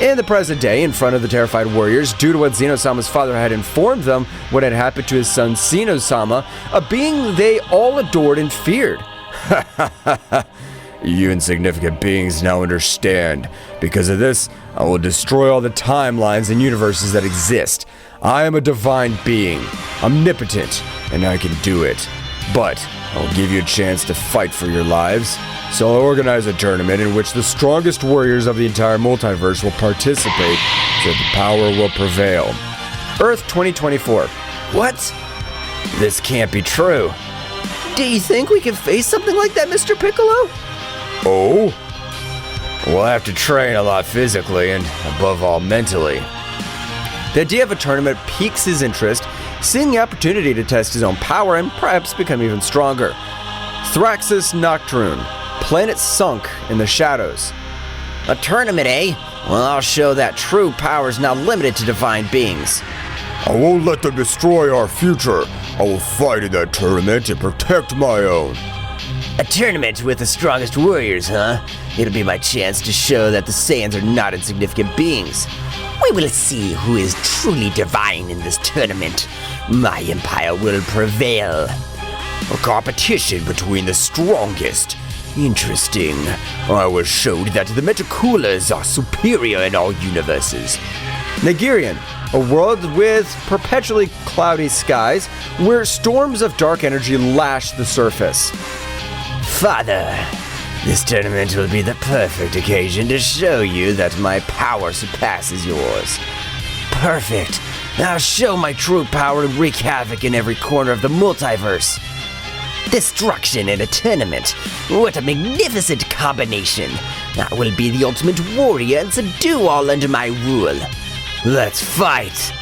In the present day, in front of the terrified warriors, due to what Zeno-sama's father had informed them what had happened to his son Zeno-sama, a being they all adored and feared. You insignificant beings now understand. Because of this, I will destroy all the timelines and universes that exist. I am a divine being, omnipotent, and I can do it. But I will give you a chance to fight for your lives. So I'll organize a tournament in which the strongest warriors of the entire multiverse will participate so that the power will prevail. Earth 2024. What? This can't be true. Do you think we can face something like that, Mr. Piccolo? Oh? We'll have to train a lot physically and, above all, mentally. The idea of a tournament piques his interest, seeing the opportunity to test his own power and perhaps become even stronger. Thraxis Nocturne. Planet sunk in the shadows. A tournament, eh? Well, I'll show that true power is not limited to divine beings. I won't let them destroy our future. I will fight in that tournament and protect my own. A tournament with the strongest warriors, huh? It'll be my chance to show that the Saiyans are not insignificant beings. We will see who is truly divine in this tournament. My empire will prevail. A competition between the strongest. Interesting. I was showed that the Metacoolers are superior in all universes. Nigerian, a world with perpetually cloudy skies where storms of dark energy lash the surface. Father, this tournament will be the perfect occasion to show you that my power surpasses yours. Perfect. I'll show my true power and wreak havoc in every corner of the multiverse. Destruction in a tournament. What a magnificent combination. I will be the ultimate warrior and subdue all under my rule. Let's fight.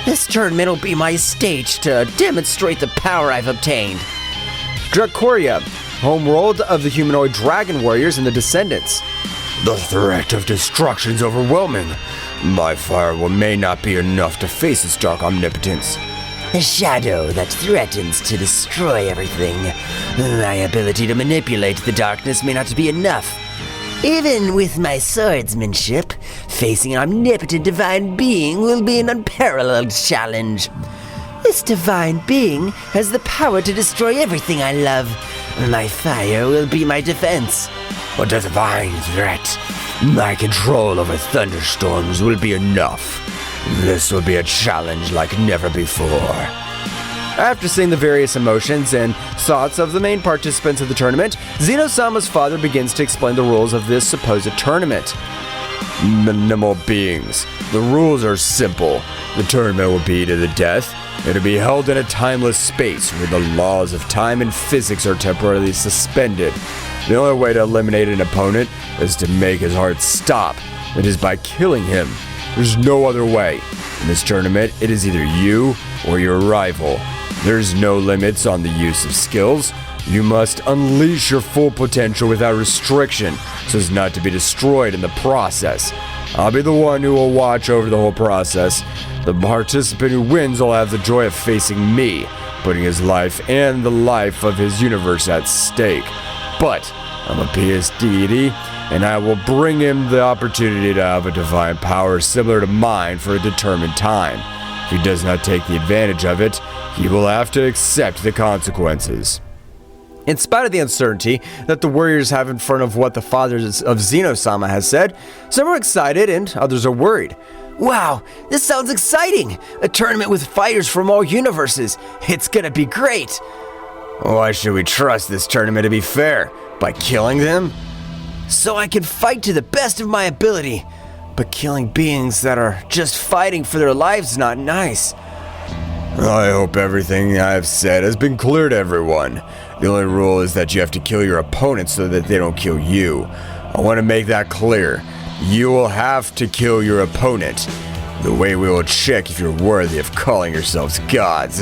This tournament will be my stage to demonstrate the power I've obtained. Dracoria, homeworld of the humanoid dragon warriors and the descendants. The threat of destruction is overwhelming. My fire may not be enough to face its dark omnipotence. A shadow that threatens to destroy everything. My ability to manipulate the darkness may not be enough. Even with my swordsmanship, facing an omnipotent divine being will be an unparalleled challenge. This divine being has the power to destroy everything I love. My fire will be my defense. A divine threat. My control over thunderstorms will be enough. This will be a challenge like never before. After seeing the various emotions and thoughts of the main participants of the tournament, Zeno-sama's father begins to explain the rules of this supposed tournament. Minimal beings. The rules are simple. The tournament will be to the death. It'll be held in a timeless space where the laws of time and physics are temporarily suspended. The only way to eliminate an opponent is to make his heart stop. It is by killing him. There's no other way. In this tournament, it is either you or your rival. There's no limits on the use of skills. You must unleash your full potential without restriction, so as not to be destroyed in the process. I'll be the one who will watch over the whole process. The participant who wins will have the joy of facing me, putting his life and the life of his universe at stake. But I'm a PS deity, and I will bring him the opportunity to have a divine power similar to mine for a determined time. If he does not take the advantage of it, he will have to accept the consequences. In spite of the uncertainty that the warriors have in front of what the father of Zeno-sama has said, some are excited and others are worried. Wow, this sounds exciting! A tournament with fighters from all universes. It's gonna be great! Why should we trust this tournament to be fair? By killing them? So I can fight to the best of my ability. But killing beings that are just fighting for their lives is not nice. I hope everything I've said has been clear to everyone. The only rule is that you have to kill your opponent so that they don't kill you. I want to make that clear. You will have to kill your opponent. The way we will check if you're worthy of calling yourselves gods.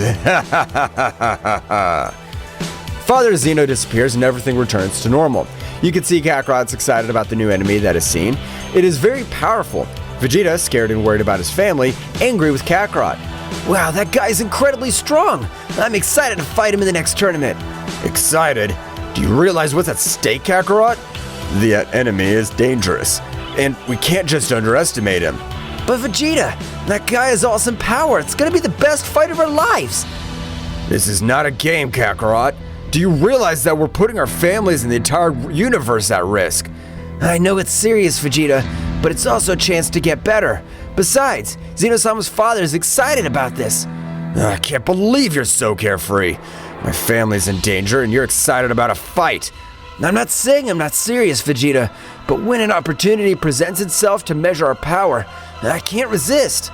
Father Zeno disappears and everything returns to normal. You can see Kakarot's excited about the new enemy that is seen. It is very powerful. Vegeta, scared and worried about his family, angry with Kakarot. Wow, that guy's incredibly strong. I'm excited to fight him in the next tournament. Excited? Do you realize what's at stake, Kakarot? The enemy is dangerous, and we can't just underestimate him. But Vegeta, that guy has awesome power. It's gonna be the best fight of our lives. This is not a game, Kakarot. Do you realize that we're putting our families and the entire universe at risk? I know it's serious, Vegeta, but it's also a chance to get better. Besides, Zeno-sama's father is excited about this. I can't believe you're so carefree. My family's in danger and you're excited about a fight. I'm not saying I'm not serious, Vegeta, but when an opportunity presents itself to measure our power, I can't resist.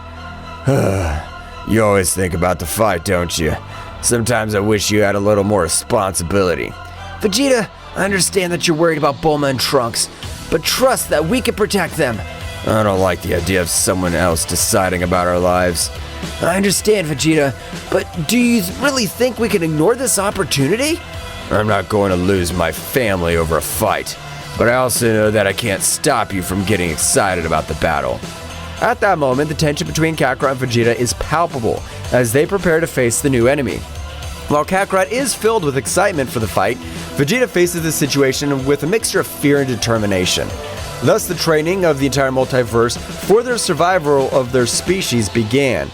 You always think about the fight, don't you? Sometimes I wish you had a little more responsibility. Vegeta, I understand that you're worried about Bulma and Trunks, but trust that we can protect them. I don't like the idea of someone else deciding about our lives. I understand, Vegeta, but do you really think we can ignore this opportunity? I'm not going to lose my family over a fight, but I also know that I can't stop you from getting excited about the battle. At that moment, the tension between Kakarot and Vegeta is palpable as they prepare to face the new enemy. While Kakarot is filled with excitement for the fight, Vegeta faces this situation with a mixture of fear and determination. Thus, the training of the entire multiverse for the survival of their species began.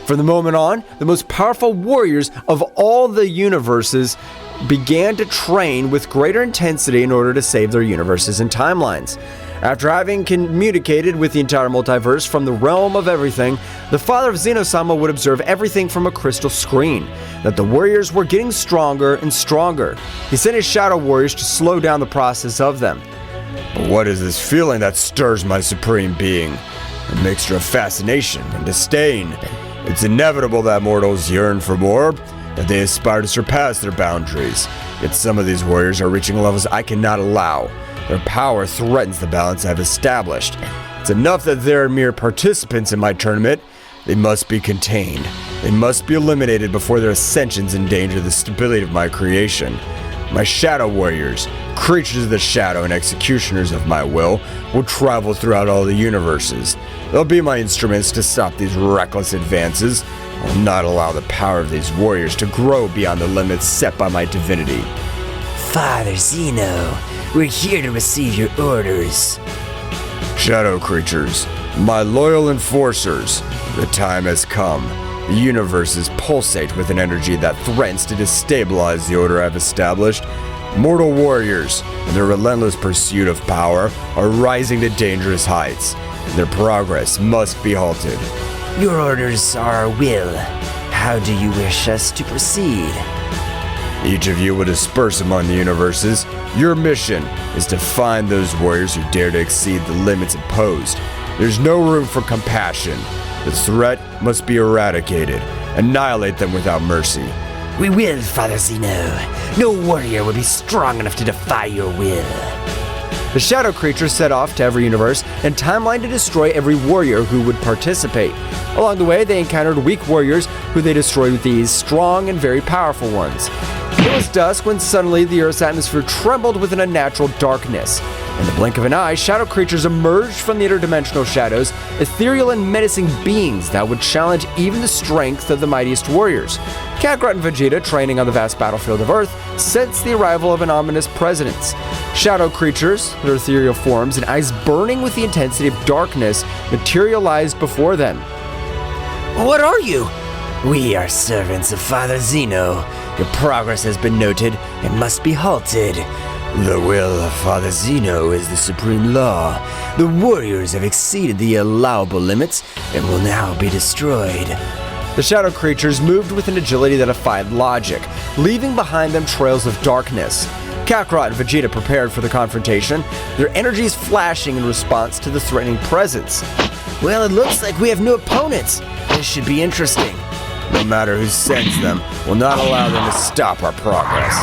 From the moment on, the most powerful warriors of all the universes began to train with greater intensity in order to save their universes and timelines. After having communicated with the entire multiverse from the realm of everything, the father of Zeno-sama would observe everything from a crystal screen, that the warriors were getting stronger and stronger. He sent his shadow warriors to slow down the process of them. But what is this feeling that stirs my supreme being? A mixture of fascination and disdain. It's inevitable that mortals yearn for more, that they aspire to surpass their boundaries. Yet some of these warriors are reaching levels I cannot allow. Their power threatens the balance I've established. It's enough that they're mere participants in my tournament. They must be contained. They must be eliminated before their ascensions endanger the stability of my creation. My shadow warriors, creatures of the shadow and executioners of my will travel throughout all the universes. They'll be my instruments to stop these reckless advances. I will not allow the power of these warriors to grow beyond the limits set by my divinity. Father Zeno, we're here to receive your orders. Shadow creatures, my loyal enforcers, the time has come. The universes pulsate with an energy that threatens to destabilize the order I've established. Mortal warriors, in their relentless pursuit of power, are rising to dangerous heights. Their progress must be halted. Your orders are our will. How do you wish us to proceed? Each of you will disperse among the universes. Your mission is to find those warriors who dare to exceed the limits imposed. There's no room for compassion. The threat must be eradicated. Annihilate them without mercy. We will, Father Zeno. No warrior will be strong enough to defy your will. The shadow creatures set off to every universe and timeline to destroy every warrior who would participate. Along the way, they encountered weak warriors who they destroyed with these strong and very powerful ones. It was dusk when suddenly the Earth's atmosphere trembled with an unnatural darkness. In the blink of an eye, shadow creatures emerged from the interdimensional shadows, ethereal and menacing beings that would challenge even the strength of the mightiest warriors. Kakarot and Vegeta, training on the vast battlefield of Earth, sensed the arrival of an ominous presence. Shadow creatures, their ethereal forms and eyes burning with the intensity of darkness, materialized before them. What are you? We are servants of Father Zeno. Your progress has been noted and must be halted. The will of Father Zeno is the supreme law. The warriors have exceeded the allowable limits and will now be destroyed. The shadow creatures moved with an agility that defied logic, leaving behind them trails of darkness. Kakarot and Vegeta prepared for the confrontation, their energies flashing in response to the threatening presence. Well, it looks like we have new opponents. This should be interesting. No matter who sends them, will not allow them to stop our progress.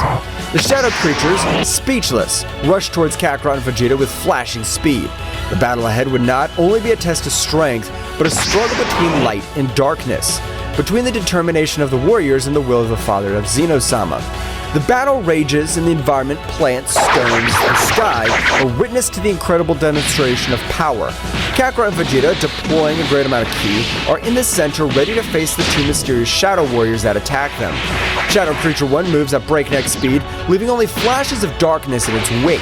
The shadow creatures, speechless, rushed towards Kakarot and Vegeta with flashing speed. The battle ahead would not only be a test of strength, but a struggle between light and darkness, between the determination of the warriors and the will of the father of Zeno-sama. The battle rages in the environment, plants, stones, and sky are witness to the incredible demonstration of power. Kakarot and Vegeta, deploying a great amount of ki, are in the center ready to face the two mysterious shadow warriors that attack them. Shadow Creature 1 moves at breakneck speed, leaving only flashes of darkness in its wake.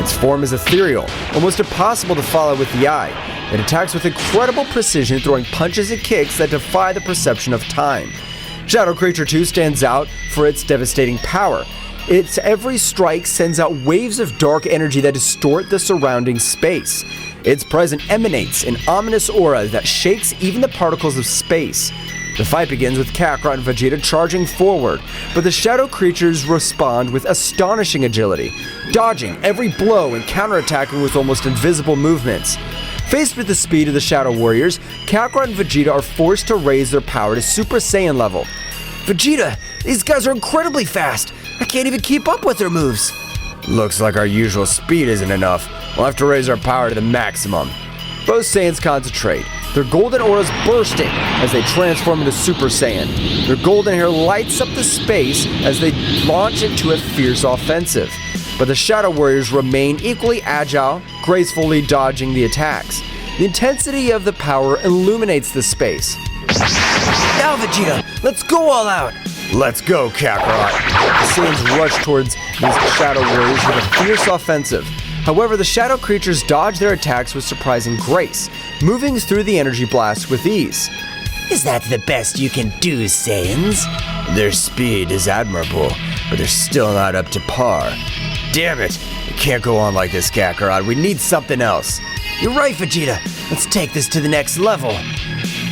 Its form is ethereal, almost impossible to follow with the eye. It attacks with incredible precision, throwing punches and kicks that defy the perception of time. Shadow Creature 2 stands out for its devastating power. Its every strike sends out waves of dark energy that distort the surrounding space. Its presence emanates an ominous aura that shakes even the particles of space. The fight begins with Kakarot and Vegeta charging forward, but the shadow creatures respond with astonishing agility, dodging every blow and counterattacking with almost invisible movements. Faced with the speed of the Shadow Warriors, Kakarot and Vegeta are forced to raise their power to Super Saiyan level. Vegeta, these guys are incredibly fast. I can't even keep up with their moves. Looks like our usual speed isn't enough. We'll have to raise our power to the maximum. Both Saiyans concentrate, their golden auras bursting as they transform into Super Saiyan. Their golden hair lights up the space as they launch into a fierce offensive. But the Shadow Warriors remain equally agile, gracefully dodging the attacks. The intensity of the power illuminates the space. Now, Vegeta, let's go all out. Let's go, Kakarot. The Saiyans rush towards these Shadow Warriors with a fierce offensive. However, the Shadow creatures dodge their attacks with surprising grace, moving through the energy blast with ease. Is that the best you can do, Saiyans? Their speed is admirable, but they're still not up to par. Damn it! It can't go on like this, Kakarot. We need something else. You're right, Vegeta. Let's take this to the next level.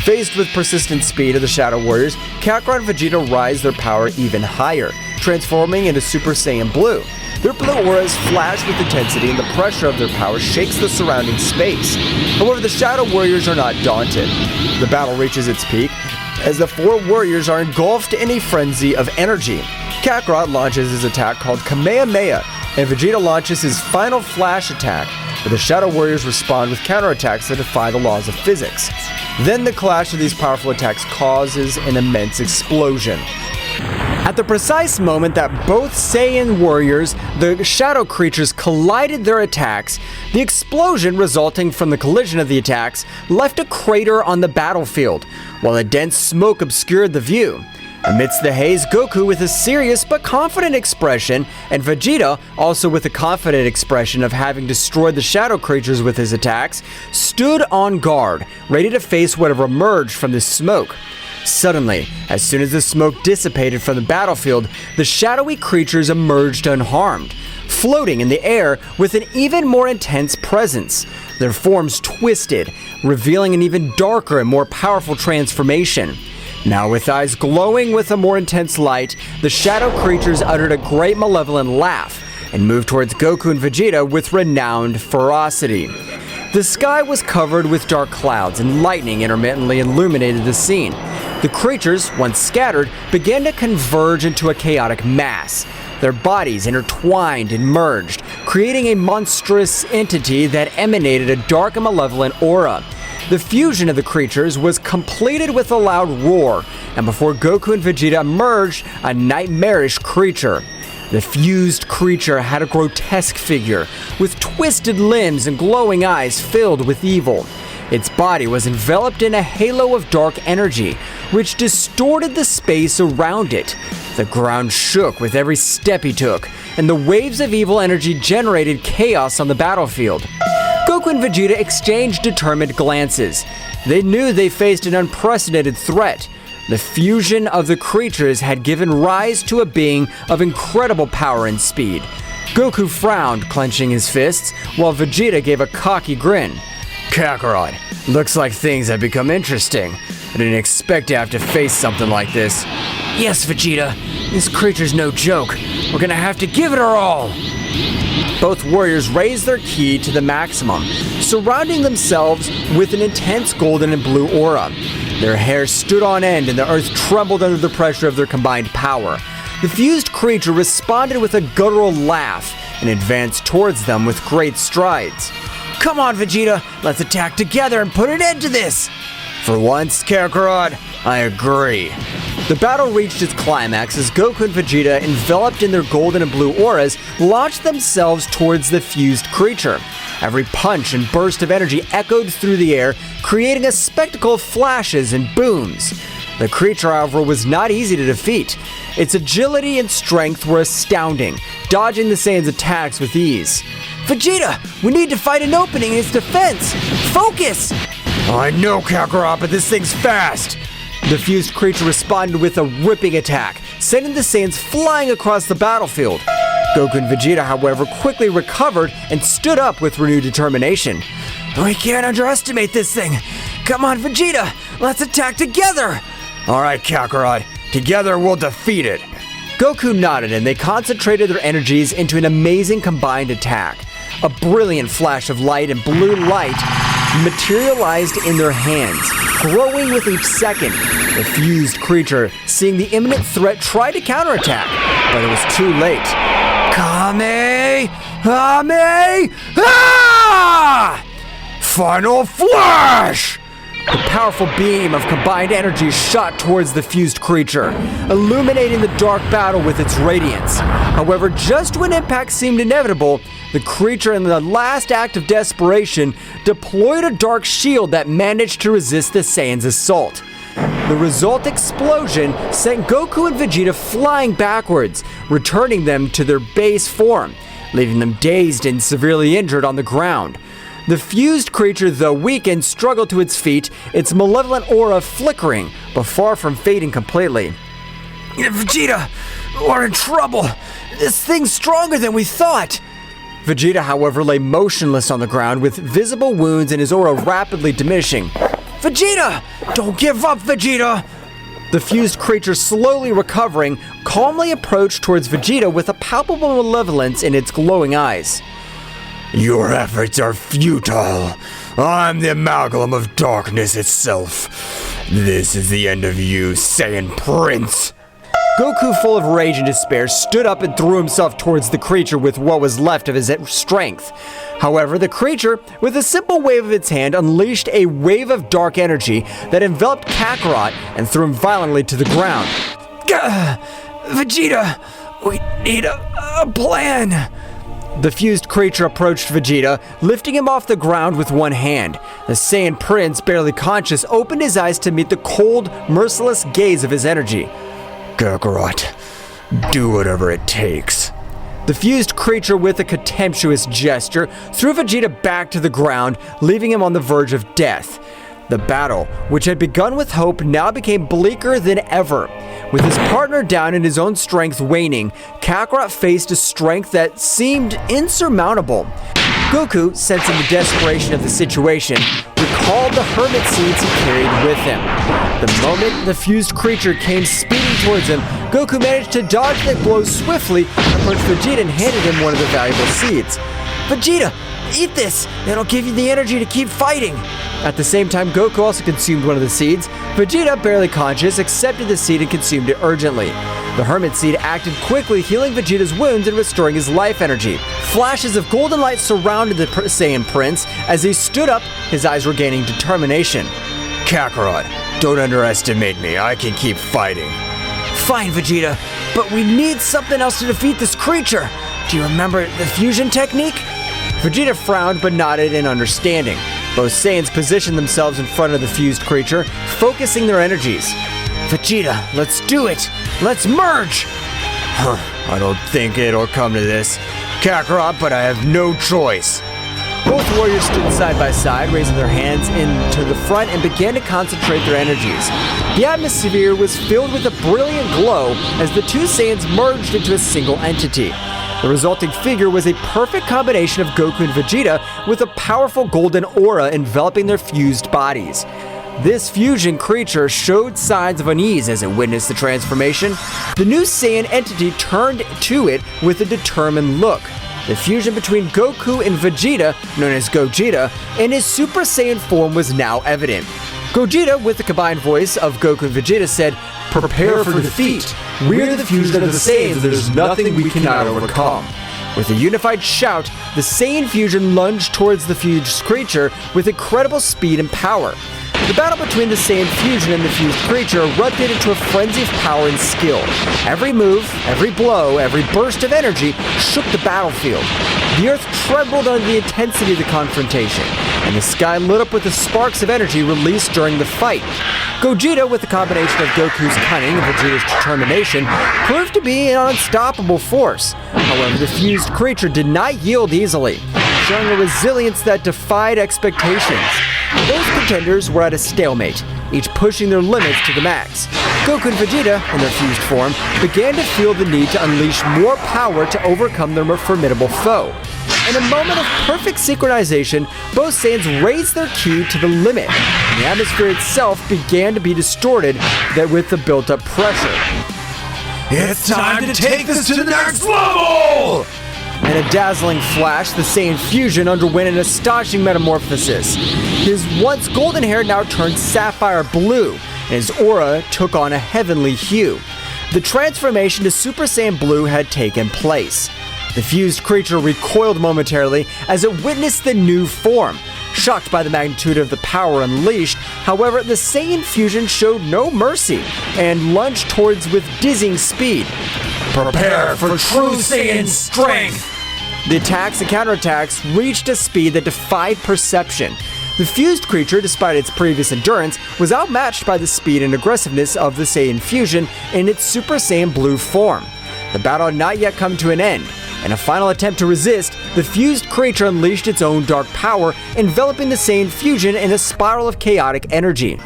Faced with persistent speed of the Shadow Warriors, Kakarot and Vegeta rise their power even higher, transforming into Super Saiyan Blue. Their blue auras flash with intensity, and the pressure of their power shakes the surrounding space. However, the Shadow Warriors are not daunted. The battle reaches its peak as the four warriors are engulfed in a frenzy of energy. Kakarot launches his attack called Kamehameha, and Vegeta launches his final flash attack, but the Shadow Warriors respond with counterattacks that defy the laws of physics. Then the clash of these powerful attacks causes an immense explosion. At the precise moment that both Saiyan warriors, the shadow creatures, collided their attacks, the explosion resulting from the collision of the attacks left a crater on the battlefield, while a dense smoke obscured the view. Amidst the haze, Goku with a serious but confident expression, and Vegeta, also with a confident expression of having destroyed the shadow creatures with his attacks, stood on guard, ready to face whatever emerged from this smoke. Suddenly, as soon as the smoke dissipated from the battlefield, the shadowy creatures emerged unharmed, floating in the air with an even more intense presence. Their forms twisted, revealing an even darker and more powerful transformation. Now with eyes glowing with a more intense light, the shadow creatures uttered a great malevolent laugh and moved towards Goku and Vegeta with renowned ferocity. The sky was covered with dark clouds, and lightning intermittently illuminated the scene. The creatures, once scattered, began to converge into a chaotic mass. Their bodies intertwined and merged, creating a monstrous entity that emanated a dark and malevolent aura. The fusion of the creatures was completed with a loud roar, and before Goku and Vegeta emerged, a nightmarish creature. The fused creature had a grotesque figure, with twisted limbs and glowing eyes filled with evil. Its body was enveloped in a halo of dark energy, which distorted the space around it. The ground shook with every step he took, and the waves of evil energy generated chaos on the battlefield. Goku and Vegeta exchanged determined glances. They knew they faced an unprecedented threat. The fusion of the creatures had given rise to a being of incredible power and speed. Goku frowned, clenching his fists, while Vegeta gave a cocky grin. Kakarot, looks like things have become interesting. I didn't expect to have to face something like this. Yes, Vegeta. This creature's no joke. We're gonna have to give it our all. Both warriors raised their ki to the maximum, surrounding themselves with an intense golden and blue aura. Their hair stood on end and the earth trembled under the pressure of their combined power. The fused creature responded with a guttural laugh and advanced towards them with great strides. Come on, Vegeta. Let's attack together and put an end to this. For once, Kakarot, I agree. The battle reached its climax as Goku and Vegeta, enveloped in their golden and blue auras, launched themselves towards the fused creature. Every punch and burst of energy echoed through the air, creating a spectacle of flashes and booms. The creature, however, was not easy to defeat. Its agility and strength were astounding, dodging the Saiyan's attacks with ease. Vegeta, we need to find an opening in its defense. Focus! I know, Kakarot, but this thing's fast. The fused creature responded with a ripping attack, sending the Saiyans flying across the battlefield. Goku and Vegeta, however, quickly recovered and stood up with renewed determination. We can't underestimate this thing. Come on, Vegeta, let's attack together. All right, Kakarot, together we'll defeat it. Goku nodded and they concentrated their energies into an amazing combined attack. A brilliant flash of light and blue light materialized in their hands, growing with each second. The fused creature, seeing the imminent threat, tried to counterattack, but it was too late. Kamehameha! Final Flash! The powerful beam of combined energy shot towards the fused creature, illuminating the dark battle with its radiance. However, just when impact seemed inevitable, the creature, in the last act of desperation, deployed a dark shield that managed to resist the Saiyan's assault. The The result explosion sent Goku and Vegeta flying backwards, returning them to their base form, leaving them dazed and severely injured on the ground. The fused creature, though weakened, struggled to its feet, its malevolent aura flickering, but far from fading completely. Vegeta, we're in trouble. This thing's stronger than we thought. Vegeta, however, lay motionless on the ground with visible wounds and his aura rapidly diminishing. Vegeta! Don't give up, Vegeta! The fused creature, slowly recovering, calmly approached towards Vegeta with a palpable malevolence in its glowing eyes. Your efforts are futile. I'm the amalgam of darkness itself. This is the end of you, Saiyan Prince. Goku, full of rage and despair, stood up and threw himself towards the creature with what was left of his strength. However, the creature, with a simple wave of its hand, unleashed a wave of dark energy that enveloped Kakarot and threw him violently to the ground. Vegeta, we need a plan. The fused creature approached Vegeta, lifting him off the ground with one hand. The Saiyan Prince, barely conscious, opened his eyes to meet the cold, merciless gaze of his energy. Kakarot, do whatever it takes. The fused creature, with a contemptuous gesture, threw Vegeta back to the ground, leaving him on the verge of death. The battle, which had begun with hope, now became bleaker than ever. With his partner down and his own strength waning, Kakarot faced a strength that seemed insurmountable. Goku, sensing the desperation of the situation, recalled the hermit seeds he carried with him. The moment the fused creature came speeding towards him, Goku managed to dodge that blow swiftly, approached Vegeta and handed him one of the valuable seeds. Vegeta, eat this! It'll give you the energy to keep fighting! At the same time, Goku also consumed one of the seeds. Vegeta, barely conscious, accepted the seed and consumed it urgently. The hermit seed acted quickly, healing Vegeta's wounds and restoring his life energy. Flashes of golden light surrounded the Saiyan Prince. As he stood up, his eyes were gaining determination. Kakarot, don't underestimate me. I can keep fighting. Fine, Vegeta, but we need something else to defeat this creature. Do you remember the fusion technique? Vegeta frowned but nodded in understanding. Both Saiyans positioned themselves in front of the fused creature, focusing their energies. Vegeta, let's do it! Let's merge! I don't think it'll come to this, Kakarot, but I have no choice. Both warriors stood side by side, raising their hands into the front and began to concentrate their energies. The atmosphere was filled with a brilliant glow as the two Saiyans merged into a single entity. The resulting figure was a perfect combination of Goku and Vegeta, with a powerful golden aura enveloping their fused bodies. This fusion creature showed signs of unease as it witnessed the transformation. The new Saiyan entity turned to it with a determined look. The fusion between Goku and Vegeta, known as Gogeta, and his Super Saiyan form was now evident. Gogeta, with the combined voice of Goku and Vegeta, said, "Prepare for defeat. We're the fusion of the Saiyans, and there's nothing we cannot overcome." With a unified shout, the Saiyan fusion lunged towards the fused creature with incredible speed and power. The battle between the Saiyan fusion and the fused creature erupted into a frenzy of power and skill. Every move, every blow, every burst of energy shook the battlefield. The earth trembled under the intensity of the confrontation, and the sky lit up with the sparks of energy released during the fight. Gogeta, with the combination of Goku's cunning and Vegeta's determination, proved to be an unstoppable force. However, the fused creature did not yield easily, showing a resilience that defied expectations. Both contenders were at a stalemate, each pushing their limits to the max. Goku and Vegeta, in their fused form, began to feel the need to unleash more power to overcome their more formidable foe. In a moment of perfect synchronization, both Saiyans raised their ki to the limit, and the atmosphere itself began to be distorted with the built-up pressure. It's time to take this to the next level! In a dazzling flash, the Saiyan fusion underwent an astonishing metamorphosis. His once golden hair now turned sapphire blue, and his aura took on a heavenly hue. The transformation to Super Saiyan Blue had taken place. The fused creature recoiled momentarily as it witnessed the new form. Shocked by the magnitude of the power unleashed, however, the Saiyan fusion showed no mercy and lunged towards with dizzying speed. Prepare for true Saiyan strength! The attacks and counterattacks reached a speed that defied perception. The fused creature, despite its previous endurance, was outmatched by the speed and aggressiveness of the Saiyan fusion in its Super Saiyan Blue form. The battle had not yet come to an end. In a final attempt to resist, the fused creature unleashed its own dark power, enveloping the Saiyan fusion in a spiral of chaotic energy.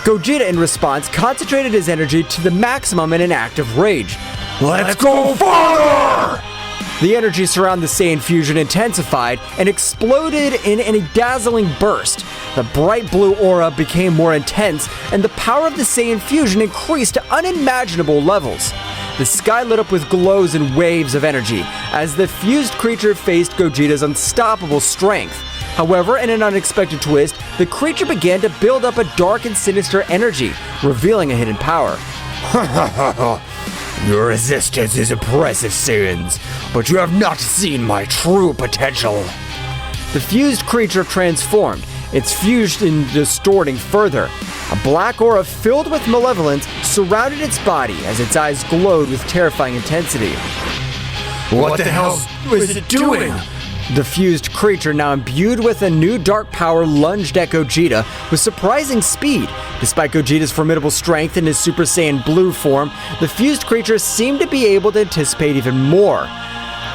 Gogeta, in response, concentrated his energy to the maximum in an act of rage. Let's go farther! The energy surrounding the Saiyan fusion intensified and exploded in a dazzling burst. The bright blue aura became more intense, and the power of the Saiyan fusion increased to unimaginable levels. The sky lit up with glows and waves of energy as the fused creature faced Gogeta's unstoppable strength. However, in an unexpected twist, the creature began to build up a dark and sinister energy, revealing a hidden power. Your resistance is impressive, Saiyans, but you have not seen my true potential. The fused creature transformed, its fusion distorting further. A black aura filled with malevolence surrounded its body as its eyes glowed with terrifying intensity. What the hell is it doing? The fused creature, now imbued with a new dark power, lunged at Gogeta with surprising speed. Despite Gogeta's formidable strength in his Super Saiyan Blue form, the fused creature seemed to be able to anticipate even more.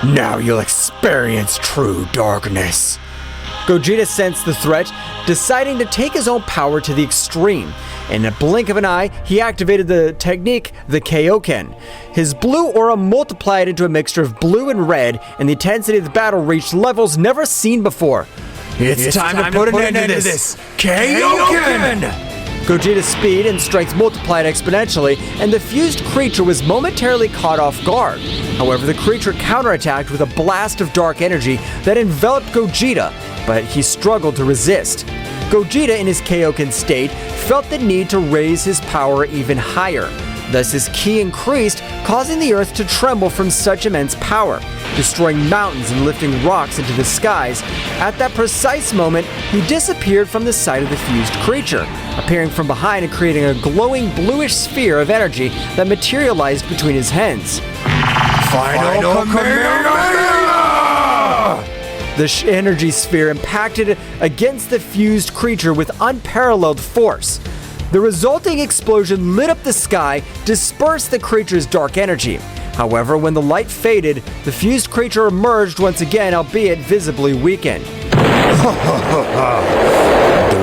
Now you'll experience true darkness. Gogeta sensed the threat, deciding to take his own power to the extreme. In a blink of an eye, he activated the technique, the Kaioken. His blue aura multiplied into a mixture of blue and red, and the intensity of the battle reached levels never seen before. It's time to put an end to this! Kaioken! Gogeta's speed and strength multiplied exponentially, and the fused creature was momentarily caught off guard. However, the creature counterattacked with a blast of dark energy that enveloped Gogeta, but he struggled to resist. Gogeta, in his Kaioken state, felt the need to raise his power even higher. Thus, his ki increased, causing the earth to tremble from such immense power, destroying mountains and lifting rocks into the skies. At that precise moment, he disappeared from the sight of the fused creature, appearing from behind and creating a glowing bluish sphere of energy that materialized between his hands. Final Kamehameha! The energy sphere impacted against the fused creature with unparalleled force. The resulting explosion lit up the sky, dispersed the creature's dark energy. However, when the light faded, the fused creature emerged once again, albeit visibly weakened. Do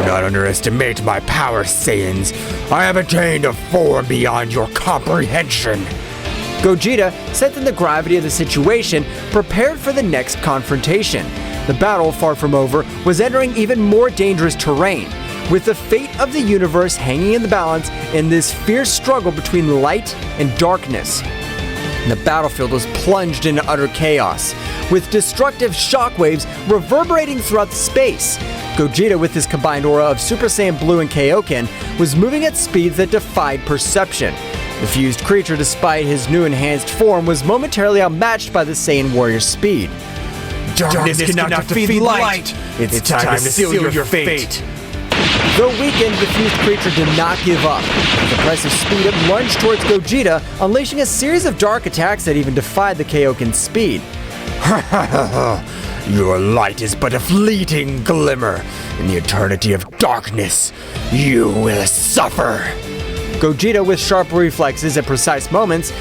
not underestimate my power, Saiyans. I have attained a form beyond your comprehension. Gogeta, sensing the gravity of the situation, prepared for the next confrontation. The battle, far from over, was entering even more dangerous terrain, with the fate of the universe hanging in the balance in this fierce struggle between light and darkness. The battlefield was plunged into utter chaos, with destructive shockwaves reverberating throughout space. Gogeta, with his combined aura of Super Saiyan Blue and Kaioken, was moving at speeds that defied perception. The fused creature, despite his new enhanced form, was momentarily outmatched by the Saiyan warrior's speed. Darkness cannot defeat light. It's time to seal your fate. Though weakened, the fused creature did not give up. With impressive speed, it lunged towards Gogeta, unleashing a series of dark attacks that even defied the Kaioken's speed. Your light is but a fleeting glimmer. In the eternity of darkness, you will suffer. Gogeta, with sharp reflexes at precise moments,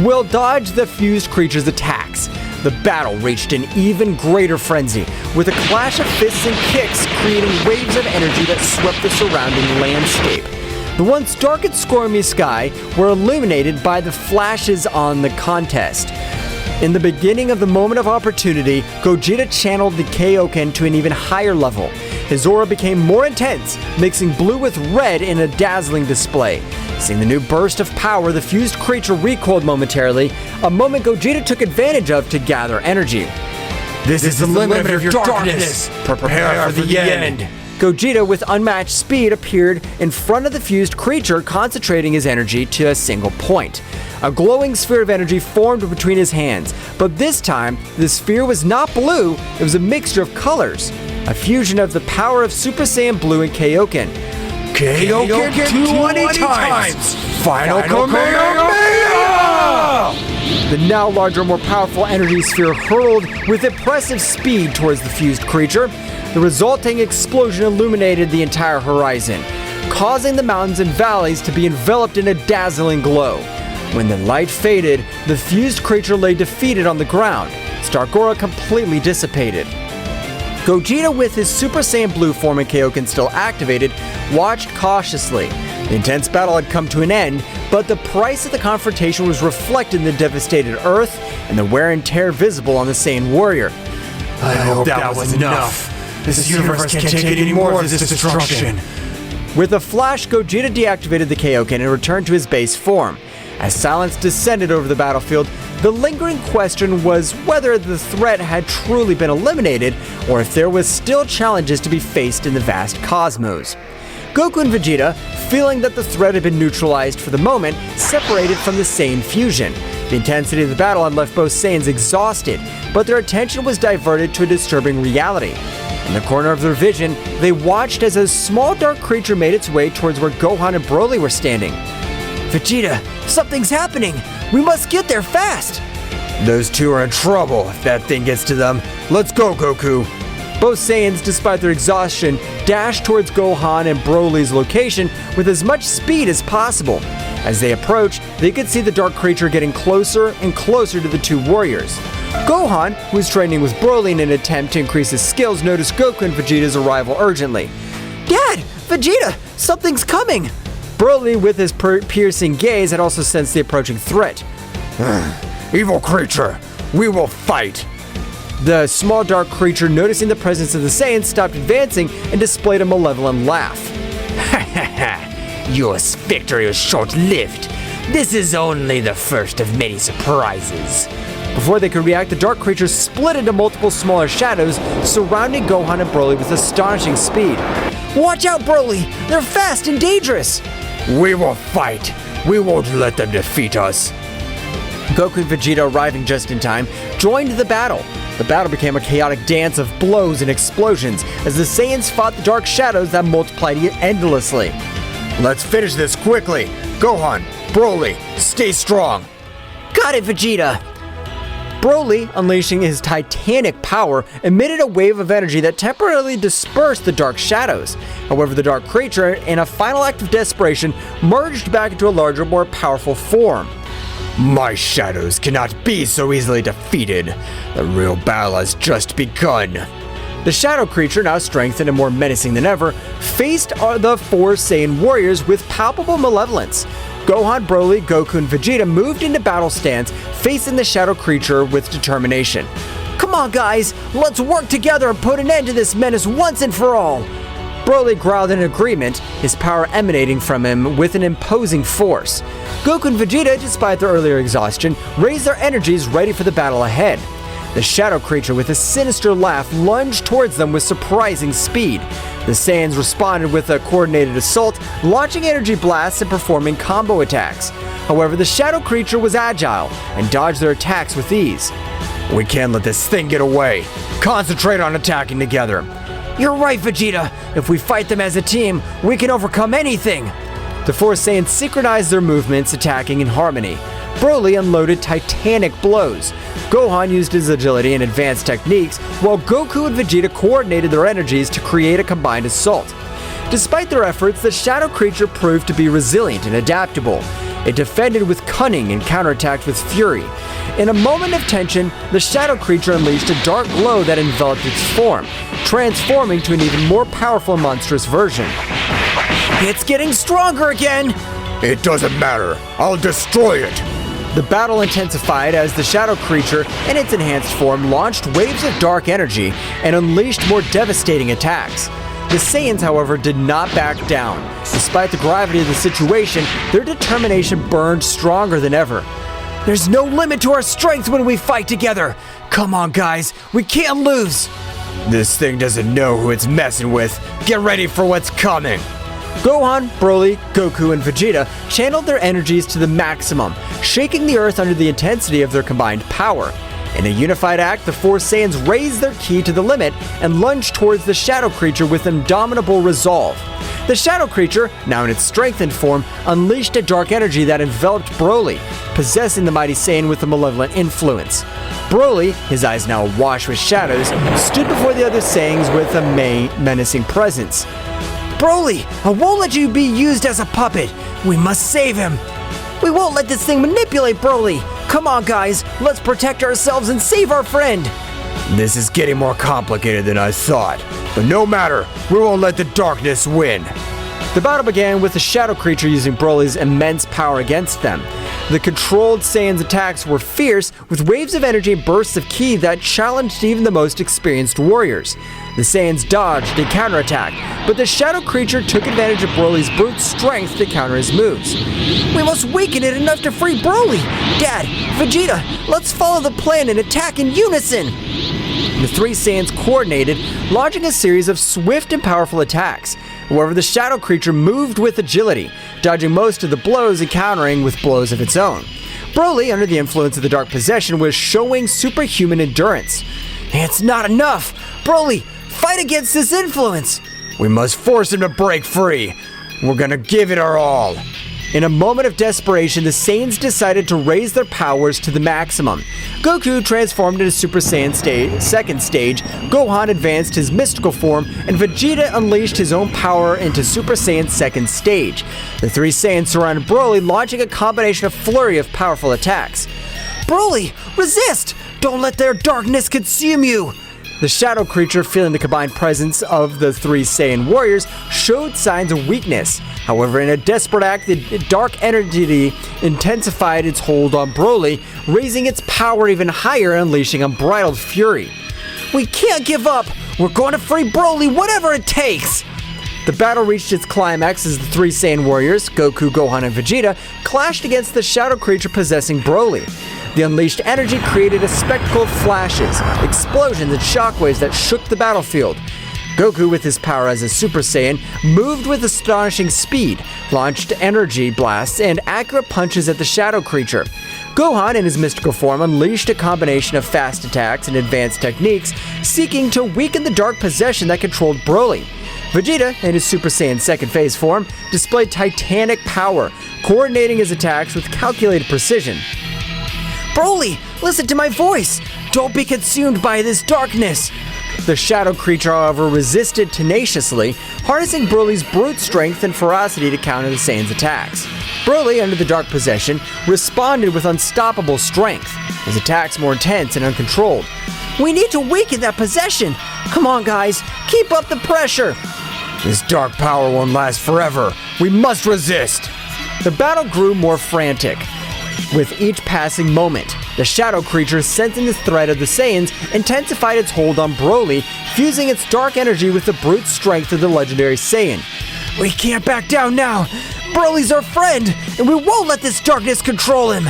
will dodge the fused creature's attacks. The battle reached an even greater frenzy, with a clash of fists and kicks creating waves of energy that swept the surrounding landscape. The once dark and stormy sky were illuminated by the flashes on the contest. In the beginning of the moment of opportunity, Gogeta channeled the Kaioken to an even higher level. His aura became more intense, mixing blue with red in a dazzling display. Seeing the new burst of power, the fused creature recoiled momentarily, a moment Gogeta took advantage of to gather energy. This is the limit of your darkness. Prepare for the end. Gogeta, with unmatched speed, appeared in front of the fused creature, concentrating his energy to a single point. A glowing sphere of energy formed between his hands, but this time, the sphere was not blue, it was a mixture of colors. A fusion of the power of Super Saiyan Blue and Kaioken. Kaioken 20 times! Final Kamehameha! The now larger, more powerful energy sphere hurled with impressive speed towards the fused creature. The resulting explosion illuminated the entire horizon, causing the mountains and valleys to be enveloped in a dazzling glow. When the light faded, the fused creature lay defeated on the ground, its dark aura completely dissipated. Gogeta, with his Super Saiyan Blue form and Kaioken still activated, watched cautiously. The intense battle had come to an end, but the price of the confrontation was reflected in the devastated Earth and the wear and tear visible on the Saiyan warrior. I hope that was enough. This universe can't take any more of this destruction. With a flash, Gogeta deactivated the Kaioken and returned to his base form. As silence descended over the battlefield, the lingering question was whether the threat had truly been eliminated or if there was still challenges to be faced in the vast cosmos. Goku and Vegeta, feeling that the threat had been neutralized for the moment, separated from the Saiyan fusion. The intensity of the battle had left both Saiyans exhausted, but their attention was diverted to a disturbing reality. In the corner of their vision, they watched as a small dark creature made its way towards where Gohan and Broly were standing. Vegeta, something's happening! We must get there fast! Those two are in trouble if that thing gets to them. Let's go, Goku! Both Saiyans, despite their exhaustion, dashed towards Gohan and Broly's location with as much speed as possible. As they approached, they could see the dark creature getting closer and closer to the two warriors. Gohan, who was training with Broly in an attempt to increase his skills, noticed Goku and Vegeta's arrival urgently. Dad! Vegeta! Something's coming! Broly, with his piercing gaze, had also sensed the approaching threat. Evil creature, we will fight! The small dark creature, noticing the presence of the Saiyans, stopped advancing and displayed a malevolent laugh. Your victory was short-lived. This is only the first of many surprises. Before they could react, the dark creature split into multiple smaller shadows, surrounding Gohan and Broly with astonishing speed. Watch out, Broly! They're fast and dangerous! We will fight! We won't let them defeat us! Goku and Vegeta, arriving just in time, joined the battle. The battle became a chaotic dance of blows and explosions as the Saiyans fought the dark shadows that multiplied endlessly. Let's finish this quickly! Gohan, Broly, stay strong! Got it, Vegeta! Broly, unleashing his titanic power, emitted a wave of energy that temporarily dispersed the dark shadows. However, the dark creature, in a final act of desperation, merged back into a larger, more powerful form. My shadows cannot be so easily defeated. The real battle has just begun. The shadow creature, now strengthened and more menacing than ever, faced the four Saiyan warriors with palpable malevolence. Gohan, Broly, Goku, and Vegeta moved into battle stance, facing the shadow creature with determination. Come on, guys! Let's work together and put an end to this menace once and for all! Broly growled in agreement, his power emanating from him with an imposing force. Goku and Vegeta, despite their earlier exhaustion, raised their energies ready for the battle ahead. The shadow creature, with a sinister laugh, lunged towards them with surprising speed. The Saiyans responded with a coordinated assault, launching energy blasts and performing combo attacks. However, the shadow creature was agile and dodged their attacks with ease. We can't let this thing get away. Concentrate on attacking together. You're right, Vegeta. If we fight them as a team, we can overcome anything. The four Saiyans synchronized their movements, attacking in harmony. Broly unloaded titanic blows. Gohan used his agility and advanced techniques, while Goku and Vegeta coordinated their energies to create a combined assault. Despite their efforts, the shadow creature proved to be resilient and adaptable. It defended with cunning and counterattacked with fury. In a moment of tension, the shadow creature unleashed a dark glow that enveloped its form, transforming to an even more powerful and monstrous version. It's getting stronger again! It doesn't matter. I'll destroy it. The battle intensified as the shadow creature, in its enhanced form, launched waves of dark energy and unleashed more devastating attacks. The Saiyans, however, did not back down. Despite the gravity of the situation, their determination burned stronger than ever. There's no limit to our strength when we fight together! Come on, guys, we can't lose! This thing doesn't know who it's messing with. Get ready for what's coming! Gohan, Broly, Goku, and Vegeta channeled their energies to the maximum, shaking the earth under the intensity of their combined power. In a unified act, the four Saiyans raised their ki to the limit and lunged towards the shadow creature with indomitable resolve. The shadow creature, now in its strengthened form, unleashed a dark energy that enveloped Broly, possessing the mighty Saiyan with a malevolent influence. Broly, his eyes now awash with shadows, stood before the other Saiyans with a menacing presence. Broly, I won't let you be used as a puppet. We must save him. We won't let this thing manipulate Broly. Come on, guys, let's protect ourselves and save our friend. This is getting more complicated than I thought. But no matter, we won't let the darkness win. The battle began with the shadow creature using Broly's immense power against them. The controlled Saiyans' attacks were fierce, with waves of energy and bursts of ki that challenged even the most experienced warriors. The Saiyans dodged and counterattacked, but the shadow creature took advantage of Broly's brute strength to counter his moves. We must weaken it enough to free Broly. Dad, Vegeta, let's follow the plan and attack in unison. The three Saiyans coordinated, launching a series of swift and powerful attacks. However, the shadow creature moved with agility, dodging most of the blows and countering with blows of its own. Broly, under the influence of the Dark Possession, was showing superhuman endurance. It's not enough! Broly, fight against this influence! We must force him to break free. We're gonna give it our all. In a moment of desperation, the Saiyans decided to raise their powers to the maximum. Goku transformed into Super Saiyan second stage, Gohan advanced his mystical form, and Vegeta unleashed his own power into Super Saiyan second stage. The three Saiyans surrounded Broly, launching a combination of flurry of powerful attacks. Broly, resist! Don't let their darkness consume you! The shadow creature, feeling the combined presence of the three Saiyan warriors, showed signs of weakness. However, in a desperate act, the dark energy intensified its hold on Broly, raising its power even higher and unleashing unbridled fury. We can't give up! We're going to free Broly, whatever it takes! The battle reached its climax as the three Saiyan warriors, Goku, Gohan, and Vegeta, clashed against the shadow creature possessing Broly. The unleashed energy created a spectacle of flashes, explosions, and shockwaves that shook the battlefield. Goku, with his power as a Super Saiyan, moved with astonishing speed, launched energy blasts and accurate punches at the shadow creature. Gohan, in his mystical form, unleashed a combination of fast attacks and advanced techniques, seeking to weaken the dark possession that controlled Broly. Vegeta, in his Super Saiyan second phase form, displayed titanic power, coordinating his attacks with calculated precision. Broly, listen to my voice! Don't be consumed by this darkness! The shadow creature, however, resisted tenaciously, harnessing Broly's brute strength and ferocity to counter the Saiyans' attacks. Broly, under the Dark Possession, responded with unstoppable strength, his attacks more intense and uncontrolled. We need to weaken that possession! Come on, guys, keep up the pressure! This dark power won't last forever. We must resist! The battle grew more frantic. With each passing moment, the shadow creature, sensing the threat of the Saiyans, intensified its hold on Broly, fusing its dark energy with the brute strength of the legendary Saiyan. We can't back down now! Broly's our friend, and we won't let this darkness control him!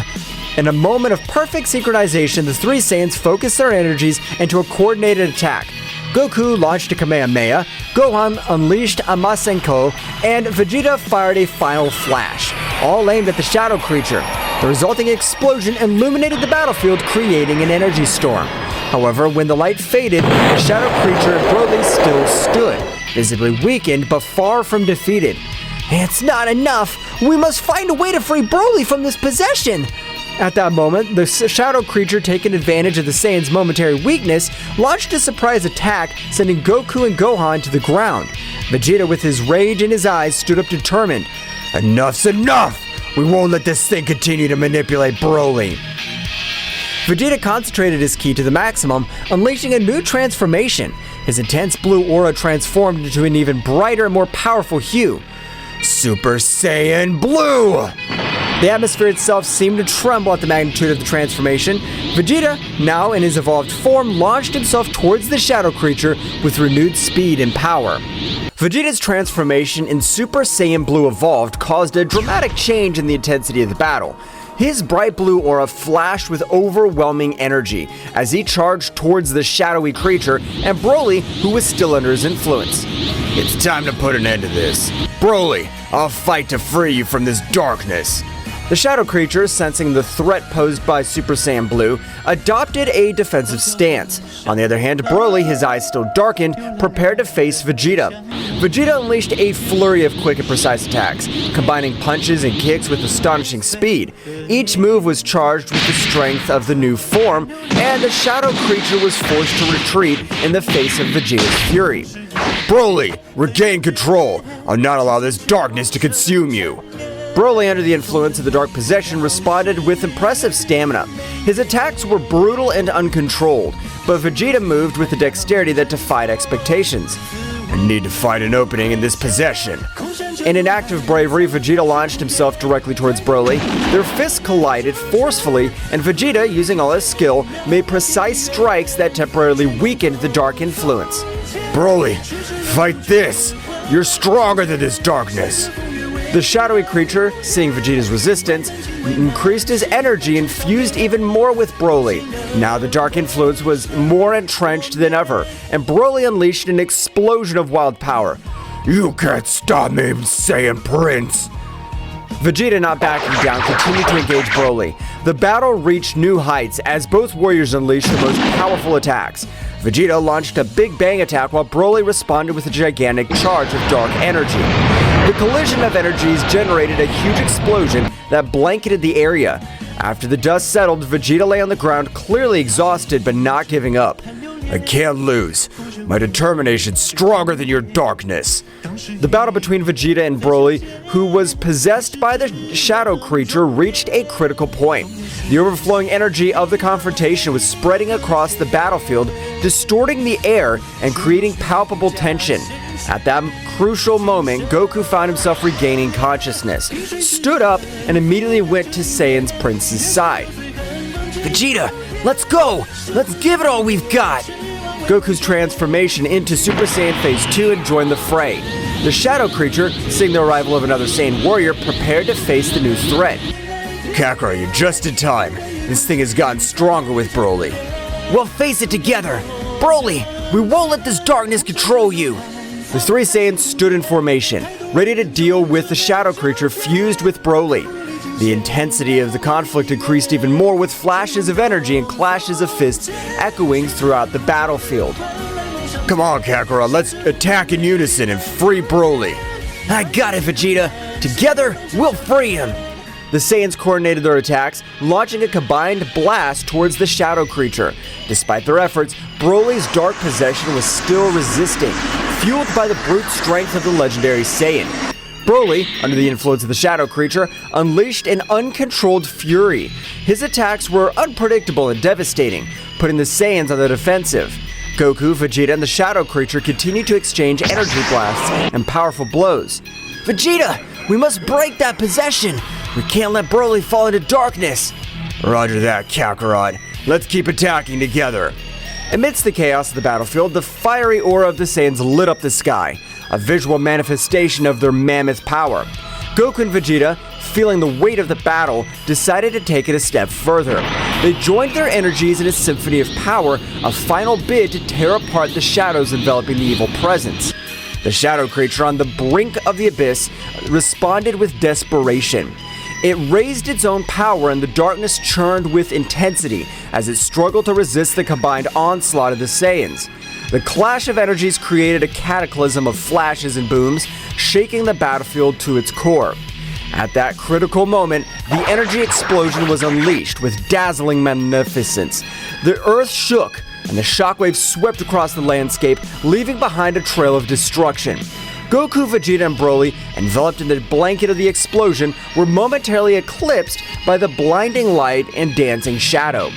In a moment of perfect synchronization, the three Saiyans focused their energies into a coordinated attack. Goku launched a Kamehameha, Gohan unleashed a Masenko, and Vegeta fired a final flash, all aimed at the shadow creature. The resulting explosion illuminated the battlefield, creating an energy storm. However, when the light faded, the shadow creature and Broly still stood, visibly weakened but far from defeated. It's not enough! We must find a way to free Broly from this possession! At that moment, the shadow creature, taking advantage of the Saiyans' momentary weakness, launched a surprise attack, sending Goku and Gohan to the ground. Vegeta, with his rage in his eyes, stood up determined. Enough's enough! We won't let this thing continue to manipulate Broly. Vegeta concentrated his ki to the maximum, unleashing a new transformation. His intense blue aura transformed into an even brighter and more powerful hue. Super Saiyan Blue! The atmosphere itself seemed to tremble at the magnitude of the transformation. Vegeta, now in his evolved form, launched himself towards the shadow creature with renewed speed and power. Vegeta's transformation in Super Saiyan Blue Evolved caused a dramatic change in the intensity of the battle. His bright blue aura flashed with overwhelming energy as he charged towards the shadowy creature and Broly, who was still under his influence. It's time to put an end to this. Broly, I'll fight to free you from this darkness. The shadow creature, sensing the threat posed by Super Saiyan Blue, adopted a defensive stance. On the other hand, Broly, his eyes still darkened, prepared to face Vegeta. Vegeta unleashed a flurry of quick and precise attacks, combining punches and kicks with astonishing speed. Each move was charged with the strength of the new form, and the shadow creature was forced to retreat in the face of Vegeta's fury. Broly, regain control. I'll not allow this darkness to consume you. Broly, under the influence of the Dark Possession, responded with impressive stamina. His attacks were brutal and uncontrolled, but Vegeta moved with a dexterity that defied expectations. I need to find an opening in this possession. In an act of bravery, Vegeta launched himself directly towards Broly. Their fists collided forcefully, and Vegeta, using all his skill, made precise strikes that temporarily weakened the dark influence. Broly, fight this! You're stronger than this darkness! The shadowy creature, seeing Vegeta's resistance, increased his energy and fused even more with Broly. Now the dark influence was more entrenched than ever, and Broly unleashed an explosion of wild power. You can't stop me, Saiyan Prince! Vegeta, not backing down, continued to engage Broly. The battle reached new heights as both warriors unleashed their most powerful attacks. Vegeta launched a Big Bang attack while Broly responded with a gigantic charge of dark energy. The collision of energies generated a huge explosion that blanketed the area. After the dust settled, Vegeta lay on the ground, clearly exhausted but not giving up. I can't lose. My determination's stronger than your darkness. The battle between Vegeta and Broly, who was possessed by the shadow creature, reached a critical point. The overflowing energy of the confrontation was spreading across the battlefield, distorting the air and creating palpable tension. At that crucial moment, Goku found himself regaining consciousness, stood up, and immediately went to Saiyan Prince's side. Vegeta, let's go! Let's give it all we've got! Goku's transformation into Super Saiyan Phase 2 and joined the fray. The shadow creature, seeing the arrival of another Saiyan warrior, prepared to face the new threat. Kakarot, you're just in time. This thing has gotten stronger with Broly. We'll face it together! Broly, we won't let this darkness control you! The three Saiyans stood in formation, ready to deal with the shadow creature fused with Broly. The intensity of the conflict increased even more, with flashes of energy and clashes of fists echoing throughout the battlefield. Come on, Kakarot, let's attack in unison and free Broly. I got it, Vegeta! Together, we'll free him! The Saiyans coordinated their attacks, launching a combined blast towards the shadow creature. Despite their efforts, Broly's dark possession was still resisting, fueled by the brute strength of the legendary Saiyan. Broly, under the influence of the shadow creature, unleashed an uncontrolled fury. His attacks were unpredictable and devastating, putting the Saiyans on the defensive. Goku, Vegeta, and the shadow creature continued to exchange energy blasts and powerful blows. Vegeta, we must break that possession! We can't let Broly fall into darkness! Roger that, Kakarot. Let's keep attacking together. Amidst the chaos of the battlefield, the fiery aura of the Saiyans lit up the sky, a visual manifestation of their mammoth power. Goku and Vegeta, feeling the weight of the battle, decided to take it a step further. They joined their energies in a symphony of power, a final bid to tear apart the shadows enveloping the evil presence. The shadow creature on the brink of the abyss responded with desperation. It raised its own power, and the darkness churned with intensity as it struggled to resist the combined onslaught of the Saiyans. The clash of energies created a cataclysm of flashes and booms, shaking the battlefield to its core. At that critical moment, the energy explosion was unleashed with dazzling magnificence. The earth shook, and the shockwaves swept across the landscape, leaving behind a trail of destruction. Goku, Vegeta, and Broly, enveloped in the blanket of the explosion, were momentarily eclipsed by the blinding light and dancing shadow.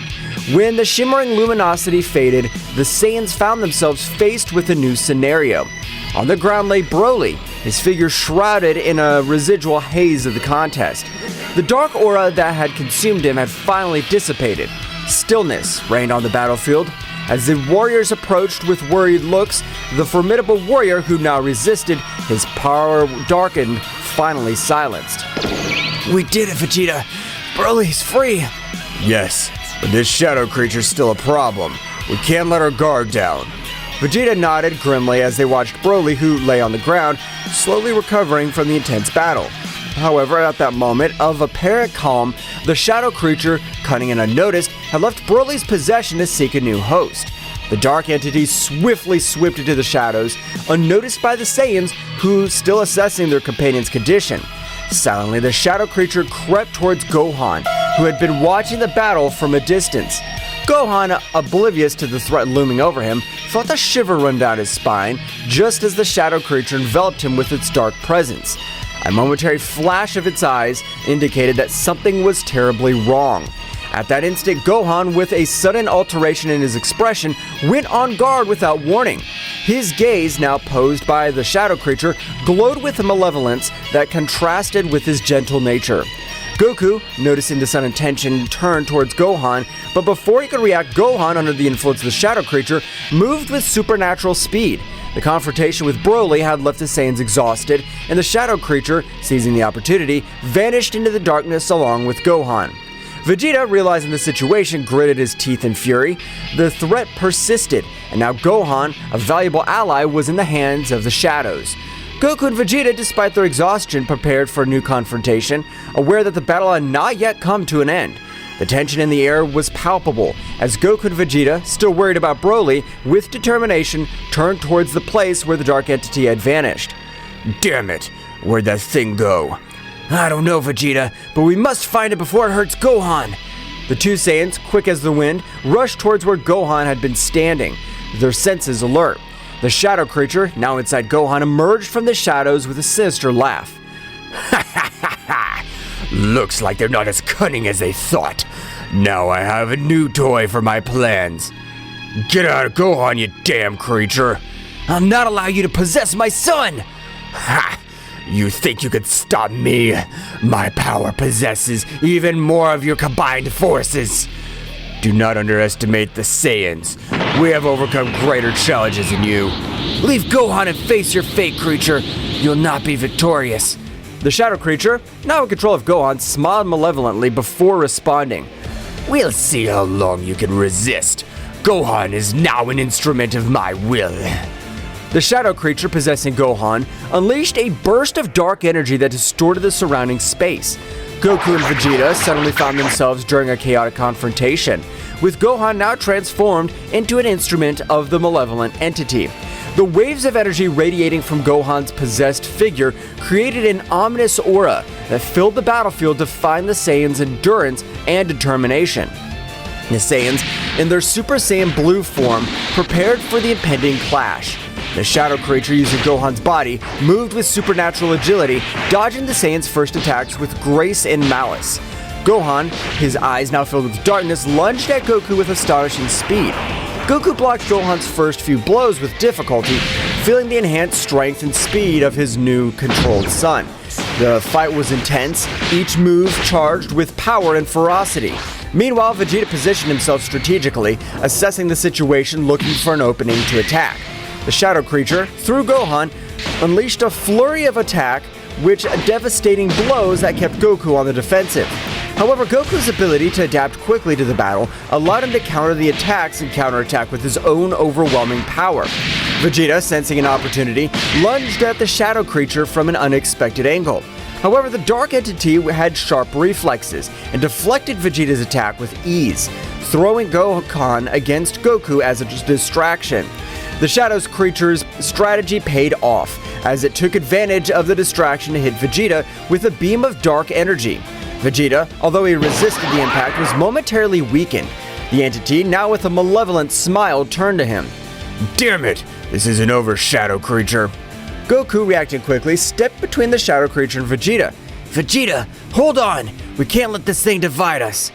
When the shimmering luminosity faded, the Saiyans found themselves faced with a new scenario. On the ground lay Broly, his figure shrouded in a residual haze of the contest. The dark aura that had consumed him had finally dissipated. Stillness reigned on the battlefield. As the warriors approached with worried looks, the formidable warrior who now resisted, his power darkened, finally silenced. We did it, Vegeta! Broly's free! Yes, but this shadow creature's still a problem. We can't let our guard down. Vegeta nodded grimly as they watched Broly, who lay on the ground, slowly recovering from the intense battle. However, at that moment of apparent calm, the shadow creature, cunning and unnoticed, had left Broly's possession to seek a new host. The dark entity swiftly swept into the shadows, unnoticed by the Saiyans, who still assessing their companion's condition. Silently, the shadow creature crept towards Gohan, who had been watching the battle from a distance. Gohan, oblivious to the threat looming over him, felt a shiver run down his spine just as the shadow creature enveloped him with its dark presence. A momentary flash of its eyes indicated that something was terribly wrong. At that instant, Gohan, with a sudden alteration in his expression, went on guard without warning. His gaze, now posed by the shadow creature, glowed with a malevolence that contrasted with his gentle nature. Goku, noticing the sudden tension, turned towards Gohan, but before he could react, Gohan, under the influence of the shadow creature, moved with supernatural speed. The confrontation with Broly had left the Saiyans exhausted, and the shadow creature, seizing the opportunity, vanished into the darkness along with Gohan. Vegeta, realizing the situation, gritted his teeth in fury. The threat persisted, and now Gohan, a valuable ally, was in the hands of the shadows. Goku and Vegeta, despite their exhaustion, prepared for a new confrontation, aware that the battle had not yet come to an end. The tension in the air was palpable, as Goku and Vegeta, still worried about Broly, with determination, turned towards the place where the dark entity had vanished. Damn it, where'd that thing go? I don't know, Vegeta, but we must find it before it hurts Gohan. The two Saiyans, quick as the wind, rushed towards where Gohan had been standing, their senses alert. The shadow creature, now inside Gohan, emerged from the shadows with a sinister laugh. Looks like they're not as cunning as they thought. Now I have a new toy for my plans. Get out of Gohan, you damn creature. I'll not allow you to possess my son! Ha! You think you could stop me? My power possesses even more of your combined forces. Do not underestimate the Saiyans. We have overcome greater challenges than you. Leave Gohan and face your fate, creature. You'll not be victorious. The shadow creature, now in control of Gohan, smiled malevolently before responding. We'll see how long you can resist. Gohan is now an instrument of my will. The shadow creature possessing Gohan unleashed a burst of dark energy that distorted the surrounding space. Goku and Vegeta suddenly found themselves during a chaotic confrontation, with Gohan now transformed into an instrument of the malevolent entity. The waves of energy radiating from Gohan's possessed figure created an ominous aura that filled the battlefield, defying the Saiyans' endurance and determination. The Saiyans, in their Super Saiyan Blue form, prepared for the impending clash. The shadow creature, using Gohan's body, moved with supernatural agility, dodging the Saiyans' first attacks with grace and malice. Gohan, his eyes now filled with darkness, lunged at Goku with astonishing speed. Goku blocked Gohan's first few blows with difficulty, feeling the enhanced strength and speed of his new controlled son. The fight was intense, each move charged with power and ferocity. Meanwhile, Vegeta positioned himself strategically, assessing the situation, looking for an opening to attack. The shadow creature, through Gohan, unleashed a flurry of attack, which devastating blows that kept Goku on the defensive. However, Goku's ability to adapt quickly to the battle allowed him to counter the attacks and counterattack with his own overwhelming power. Vegeta, sensing an opportunity, lunged at the shadow creature from an unexpected angle. However, the dark entity had sharp reflexes and deflected Vegeta's attack with ease, throwing Gohan against Goku as a distraction. The shadow creature's strategy paid off, as it took advantage of the distraction to hit Vegeta with a beam of dark energy. Vegeta, although he resisted the impact, was momentarily weakened. The entity, now with a malevolent smile, turned to him. Damn it! This isn't over, shadow creature. Goku, reacting quickly, stepped between the shadow creature and Vegeta. Vegeta, hold on! We can't let this thing divide us!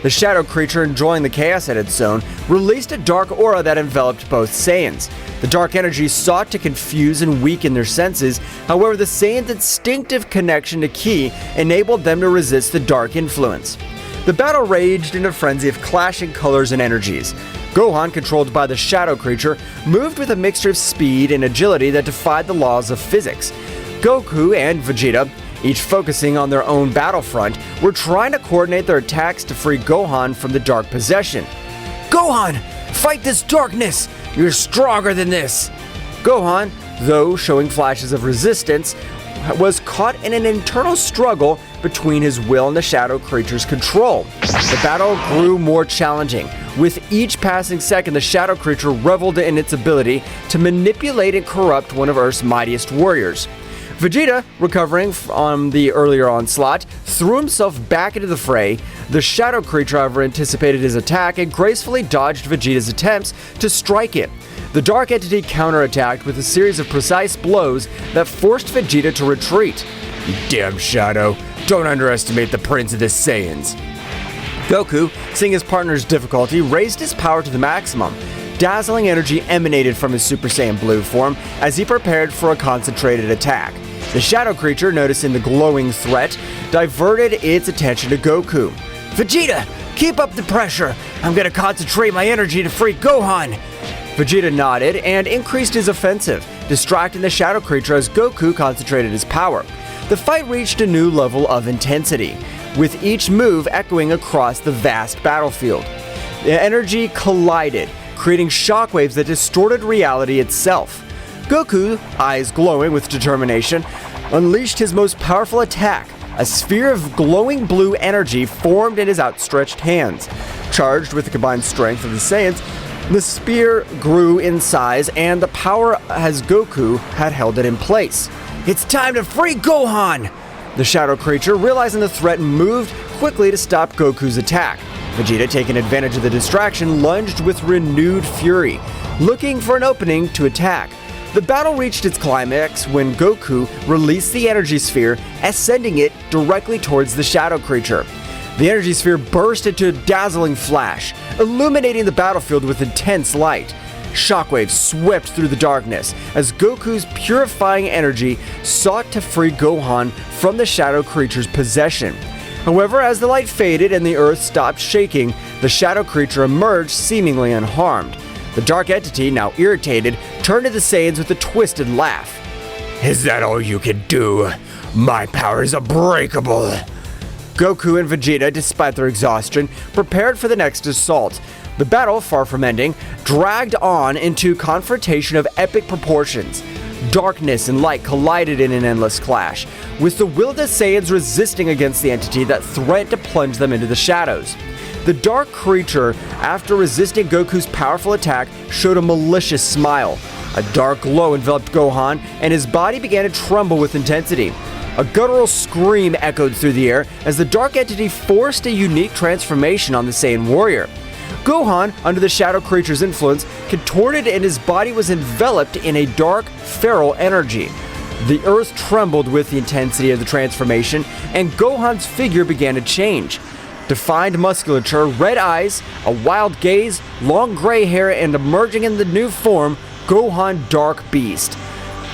The shadow creature, enjoying the chaos it had sown, released a dark aura that enveloped both Saiyans. The dark energy sought to confuse and weaken their senses, however the Saiyans' instinctive connection to Ki enabled them to resist the dark influence. The battle raged in a frenzy of clashing colors and energies. Gohan, controlled by the shadow creature, moved with a mixture of speed and agility that defied the laws of physics. Goku and Vegeta, each focusing on their own battlefront, were trying to coordinate their attacks to free Gohan from the dark possession. Gohan, fight this darkness! You're stronger than this! Gohan, though showing flashes of resistance, was caught in an internal struggle between his will and the Shadow Creature's control. The battle grew more challenging. With each passing second, the Shadow Creature reveled in its ability to manipulate and corrupt one of Earth's mightiest warriors. Vegeta, recovering from the earlier onslaught, threw himself back into the fray. The Shadow Creature, however, anticipated his attack and gracefully dodged Vegeta's attempts to strike it. The Dark Entity counterattacked with a series of precise blows that forced Vegeta to retreat. Damn Shadow, don't underestimate the Prince of the Saiyans. Goku, seeing his partner's difficulty, raised his power to the maximum. Dazzling energy emanated from his Super Saiyan Blue form as he prepared for a concentrated attack. The Shadow Creature, noticing the glowing threat, diverted its attention to Goku. Vegeta, keep up the pressure. I'm gonna concentrate my energy to free Gohan. Vegeta nodded and increased his offensive, distracting the Shadow Creature as Goku concentrated his power. The fight reached a new level of intensity, with each move echoing across the vast battlefield. The energy collided, creating shockwaves that distorted reality itself. Goku, eyes glowing with determination, unleashed his most powerful attack. A sphere of glowing blue energy formed in his outstretched hands. Charged with the combined strength of the Saiyans, the spear grew in size and the power as Goku had held it in place. It's time to free Gohan! The Shadow Creature, realizing the threat, moved quickly to stop Goku's attack. Vegeta, taking advantage of the distraction, lunged with renewed fury, looking for an opening to attack. The battle reached its climax when Goku released the energy sphere, ascending it directly towards the Shadow Creature. The energy sphere burst into a dazzling flash, illuminating the battlefield with intense light. Shockwaves swept through the darkness as Goku's purifying energy sought to free Gohan from the Shadow Creature's possession. However, as the light faded and the earth stopped shaking, the Shadow Creature emerged seemingly unharmed. The Dark Entity, now irritated, turned to the Saiyans with a twisted laugh. Is that all you can do? My power is unbreakable. Goku and Vegeta, despite their exhaustion, prepared for the next assault. The battle, far from ending, dragged on into confrontation of epic proportions. Darkness and light collided in an endless clash, with the will of the Saiyans resisting against the entity that threatened to plunge them into the shadows. The Dark Creature, after resisting Goku's powerful attack, showed a malicious smile. A dark glow enveloped Gohan, and his body began to tremble with intensity. A guttural scream echoed through the air as the Dark Entity forced a unique transformation on the Saiyan warrior. Gohan, under the Shadow Creature's influence, contorted and his body was enveloped in a dark, feral energy. The earth trembled with the intensity of the transformation, and Gohan's figure began to change. Defined musculature, red eyes, a wild gaze, long gray hair, and emerging in the new form, Gohan Dark Beast.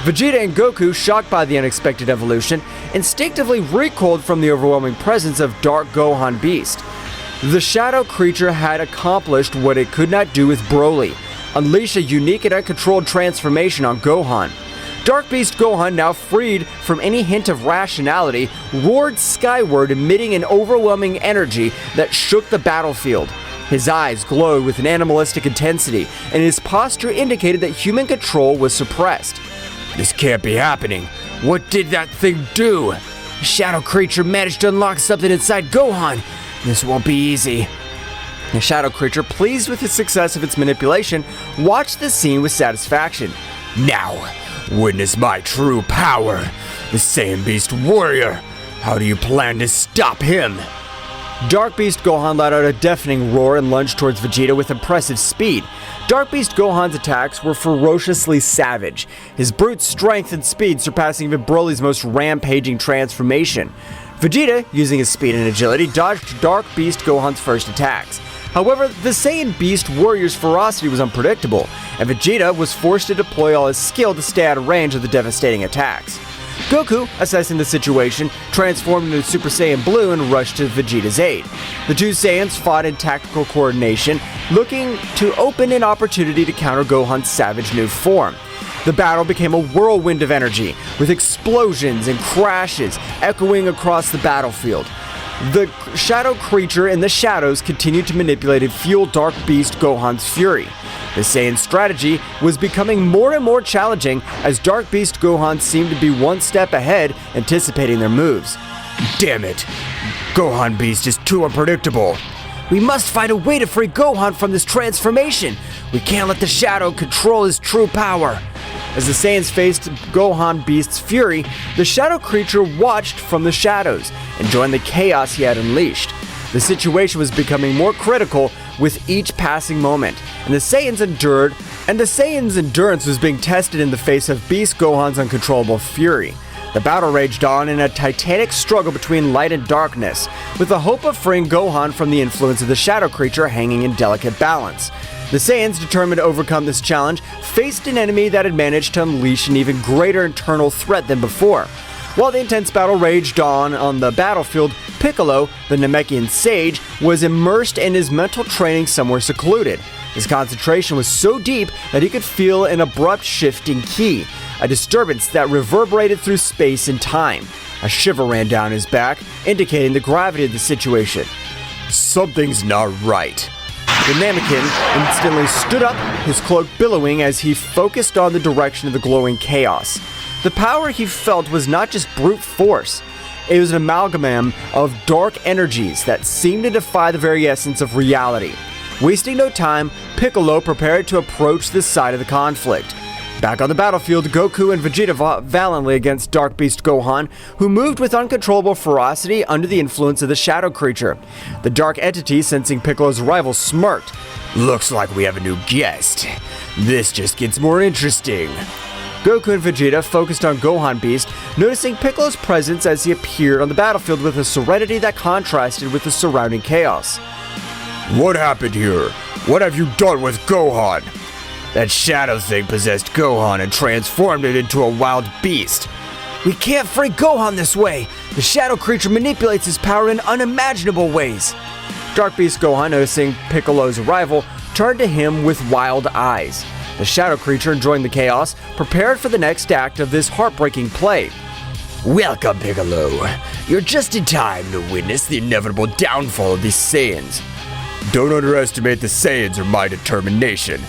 Vegeta and Goku, shocked by the unexpected evolution, instinctively recoiled from the overwhelming presence of Dark Gohan Beast. The Shadow Creature had accomplished what it could not do with Broly, unleash a unique and uncontrolled transformation on Gohan. Dark Beast Gohan, now freed from any hint of rationality, roared skyward, emitting an overwhelming energy that shook the battlefield. His eyes glowed with an animalistic intensity, and his posture indicated that human control was suppressed. This can't be happening. What did that thing do? The Shadow Creature managed to unlock something inside Gohan. This won't be easy. The Shadow Creature, pleased with the success of its manipulation, watched the scene with satisfaction. Now, witness my true power. The Saiyan Beast Warrior. How do you plan to stop him? Dark Beast Gohan let out a deafening roar and lunged towards Vegeta with impressive speed. Dark Beast Gohan's attacks were ferociously savage, his brute strength and speed surpassing even Broly's most rampaging transformation. Vegeta, using his speed and agility, dodged Dark Beast Gohan's first attacks. However, the Saiyan Beast Warrior's ferocity was unpredictable, and Vegeta was forced to deploy all his skill to stay out of range of the devastating attacks. Goku, assessing the situation, transformed into Super Saiyan Blue and rushed to Vegeta's aid. The two Saiyans fought in tactical coordination, looking to open an opportunity to counter Gohan's savage new form. The battle became a whirlwind of energy, with explosions and crashes echoing across the battlefield. The Shadow Creature in the shadows continued to manipulate and fuel Dark Beast Gohan's fury. The Saiyan strategy was becoming more and more challenging as Dark Beast Gohan seemed to be one step ahead, anticipating their moves. Damn it! Gohan Beast is too unpredictable. We must find a way to free Gohan from this transformation. We can't let the Shadow control his true power. As the Saiyans faced Gohan Beast's fury, the Shadow creature watched from the shadows, enjoying the chaos he had unleashed. The situation was becoming more critical with each passing moment, and the Saiyans' endurance was being tested in the face of Beast Gohan's uncontrollable fury. The battle raged on in a titanic struggle between light and darkness, with the hope of freeing Gohan from the influence of the Shadow creature hanging in delicate balance. The Saiyans, determined to overcome this challenge, faced an enemy that had managed to unleash an even greater internal threat than before. While the intense battle raged on the battlefield, Piccolo, the Namekian sage, was immersed in his mental training somewhere secluded. His concentration was so deep that he could feel an abrupt shift in ki, a disturbance that reverberated through space and time. A shiver ran down his back, indicating the gravity of the situation. Something's not right. The Namekian instantly stood up, his cloak billowing as he focused on the direction of the glowing chaos. The power he felt was not just brute force. It was an amalgam of dark energies that seemed to defy the very essence of reality. Wasting no time, Piccolo prepared to approach this side of the conflict. Back on the battlefield, Goku and Vegeta fought valiantly against Dark Beast Gohan, who moved with uncontrollable ferocity under the influence of the Shadow creature. The Dark Entity, sensing Piccolo's arrival, smirked. Looks like we have a new guest. This just gets more interesting. Goku and Vegeta focused on Gohan Beast, noticing Piccolo's presence as he appeared on the battlefield with a serenity that contrasted with the surrounding chaos. What happened here? What have you done with Gohan? That shadow thing possessed Gohan and transformed it into a wild beast. We can't free Gohan this way. The Shadow creature manipulates his power in unimaginable ways. Dark Beast Gohan, noticing Piccolo's arrival, turned to him with wild eyes. The Shadow creature, enjoying the chaos, prepared for the next act of this heartbreaking play. Welcome, Piccolo. You're just in time to witness the inevitable downfall of these Saiyans. Don't underestimate the Saiyans or my determination.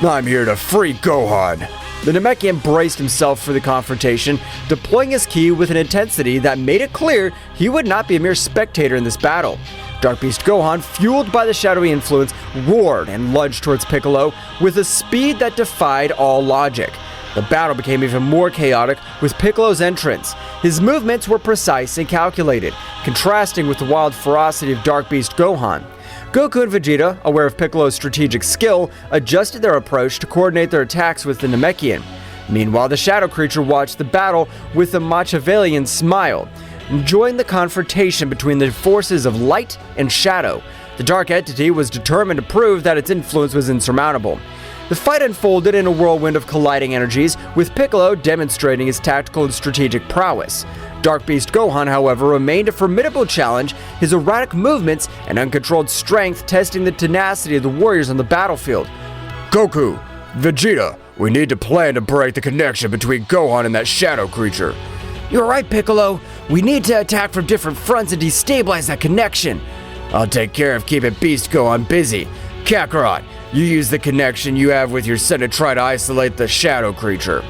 I'm here to free Gohan. The Namekian braced himself for the confrontation, deploying his ki with an intensity that made it clear he would not be a mere spectator in this battle. Dark Beast Gohan, fueled by the shadowy influence, roared and lunged towards Piccolo with a speed that defied all logic. The battle became even more chaotic with Piccolo's entrance. His movements were precise and calculated, contrasting with the wild ferocity of Dark Beast Gohan. Goku and Vegeta, aware of Piccolo's strategic skill, adjusted their approach to coordinate their attacks with the Namekian. Meanwhile, the Shadow creature watched the battle with a Machiavellian smile, enjoying the confrontation between the forces of light and shadow. The Dark Entity was determined to prove that its influence was insurmountable. The fight unfolded in a whirlwind of colliding energies, with Piccolo demonstrating his tactical and strategic prowess. Dark Beast Gohan, however, remained a formidable challenge, his erratic movements and uncontrolled strength testing the tenacity of the warriors on the battlefield. Goku, Vegeta, we need to plan to break the connection between Gohan and that Shadow creature. You're right, Piccolo. We need to attack from different fronts and destabilize that connection. I'll take care of keeping Beast Gohan busy. Kakarot, you use the connection you have with your son to try to isolate the Shadow creature.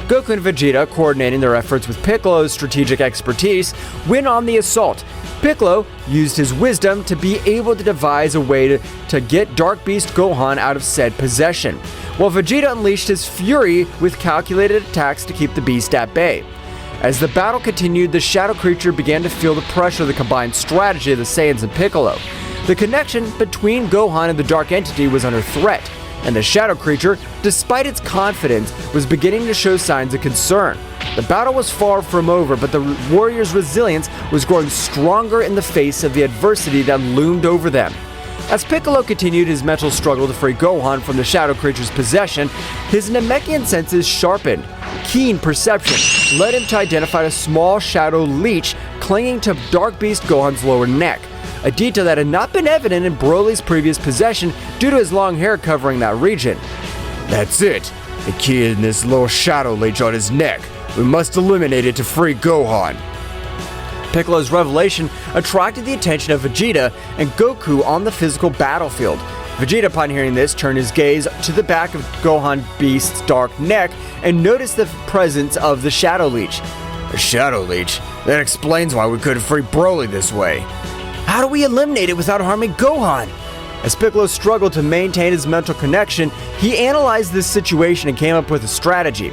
Goku and Vegeta, coordinating their efforts with Piccolo's strategic expertise, went on the assault. Piccolo used his wisdom to be able to devise a way to get Dark Beast Gohan out of said possession, while Vegeta unleashed his fury with calculated attacks to keep the beast at bay. As the battle continued, the Shadow creature began to feel the pressure of the combined strategy of the Saiyans and Piccolo. The connection between Gohan and the Dark Entity was under threat, and the Shadow creature, despite its confidence, was beginning to show signs of concern. The battle was far from over, but the warriors' resilience was growing stronger in the face of the adversity that loomed over them. As Piccolo continued his mental struggle to free Gohan from the Shadow creature's possession, his Namekian senses sharpened. Keen perception led him to identify a small shadow leech clinging to Dark Beast Gohan's lower neck, a detail that had not been evident in Broly's previous possession due to his long hair covering that region. That's it. The key in this little shadow leech on his neck. We must eliminate it to free Gohan. Piccolo's revelation attracted the attention of Vegeta and Goku on the physical battlefield. Vegeta, upon hearing this, turned his gaze to the back of Gohan Beast's dark neck and noticed the presence of the Shadow Leech. A Shadow Leech? That explains why we couldn't free Broly this way. How do we eliminate it without harming Gohan? As Piccolo struggled to maintain his mental connection, he analyzed this situation and came up with a strategy.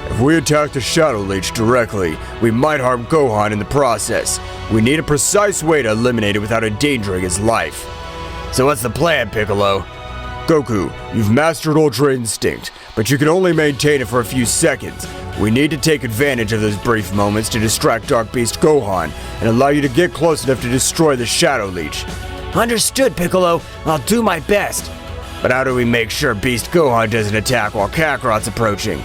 If we attack the Shadow Leech directly, we might harm Gohan in the process. We need a precise way to eliminate it without endangering his life. So what's the plan, Piccolo? Goku, you've mastered Ultra Instinct, but you can only maintain it for a few seconds. We need to take advantage of those brief moments to distract Dark Beast Gohan and allow you to get close enough to destroy the Shadow Leech. Understood, Piccolo. I'll do my best. But how do we make sure Beast Gohan doesn't attack while Kakarot's approaching?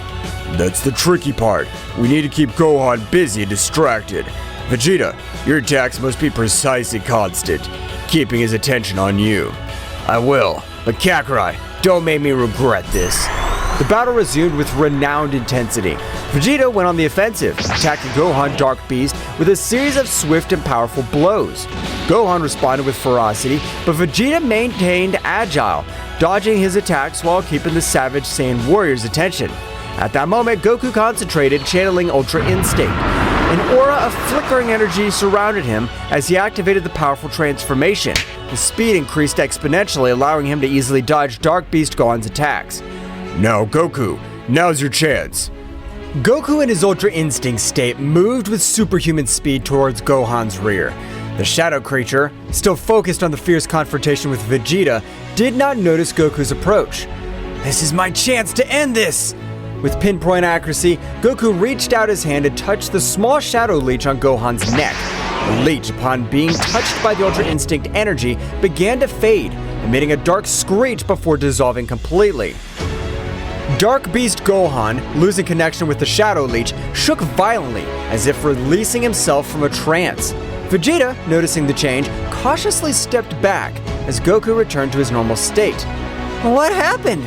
That's the tricky part. We need to keep Gohan busy and distracted. Vegeta, your attacks must be precise and constant, keeping his attention on you. I will, but Kakarot, don't make me regret this. The battle resumed with renowned intensity. Vegeta went on the offensive, attacking Gohan Dark Beast with a series of swift and powerful blows. Gohan responded with ferocity, but Vegeta maintained agile, dodging his attacks while keeping the Savage Saiyan warrior's attention. At that moment, Goku concentrated, channeling Ultra Instinct. An aura of flickering energy surrounded him as he activated the powerful transformation. His speed increased exponentially, allowing him to easily dodge Dark Beast Gohan's attacks. Now, Goku, now's your chance. Goku in his Ultra Instinct state moved with superhuman speed towards Gohan's rear. The shadow creature, still focused on the fierce confrontation with Vegeta, did not notice Goku's approach. This is my chance to end this! With pinpoint accuracy, Goku reached out his hand and touched the small Shadow Leech on Gohan's neck. The leech, upon being touched by the Ultra Instinct energy, began to fade, emitting a dark screech before dissolving completely. Dark Beast Gohan, losing connection with the Shadow Leech, shook violently, as if releasing himself from a trance. Vegeta, noticing the change, cautiously stepped back as Goku returned to his normal state. What happened?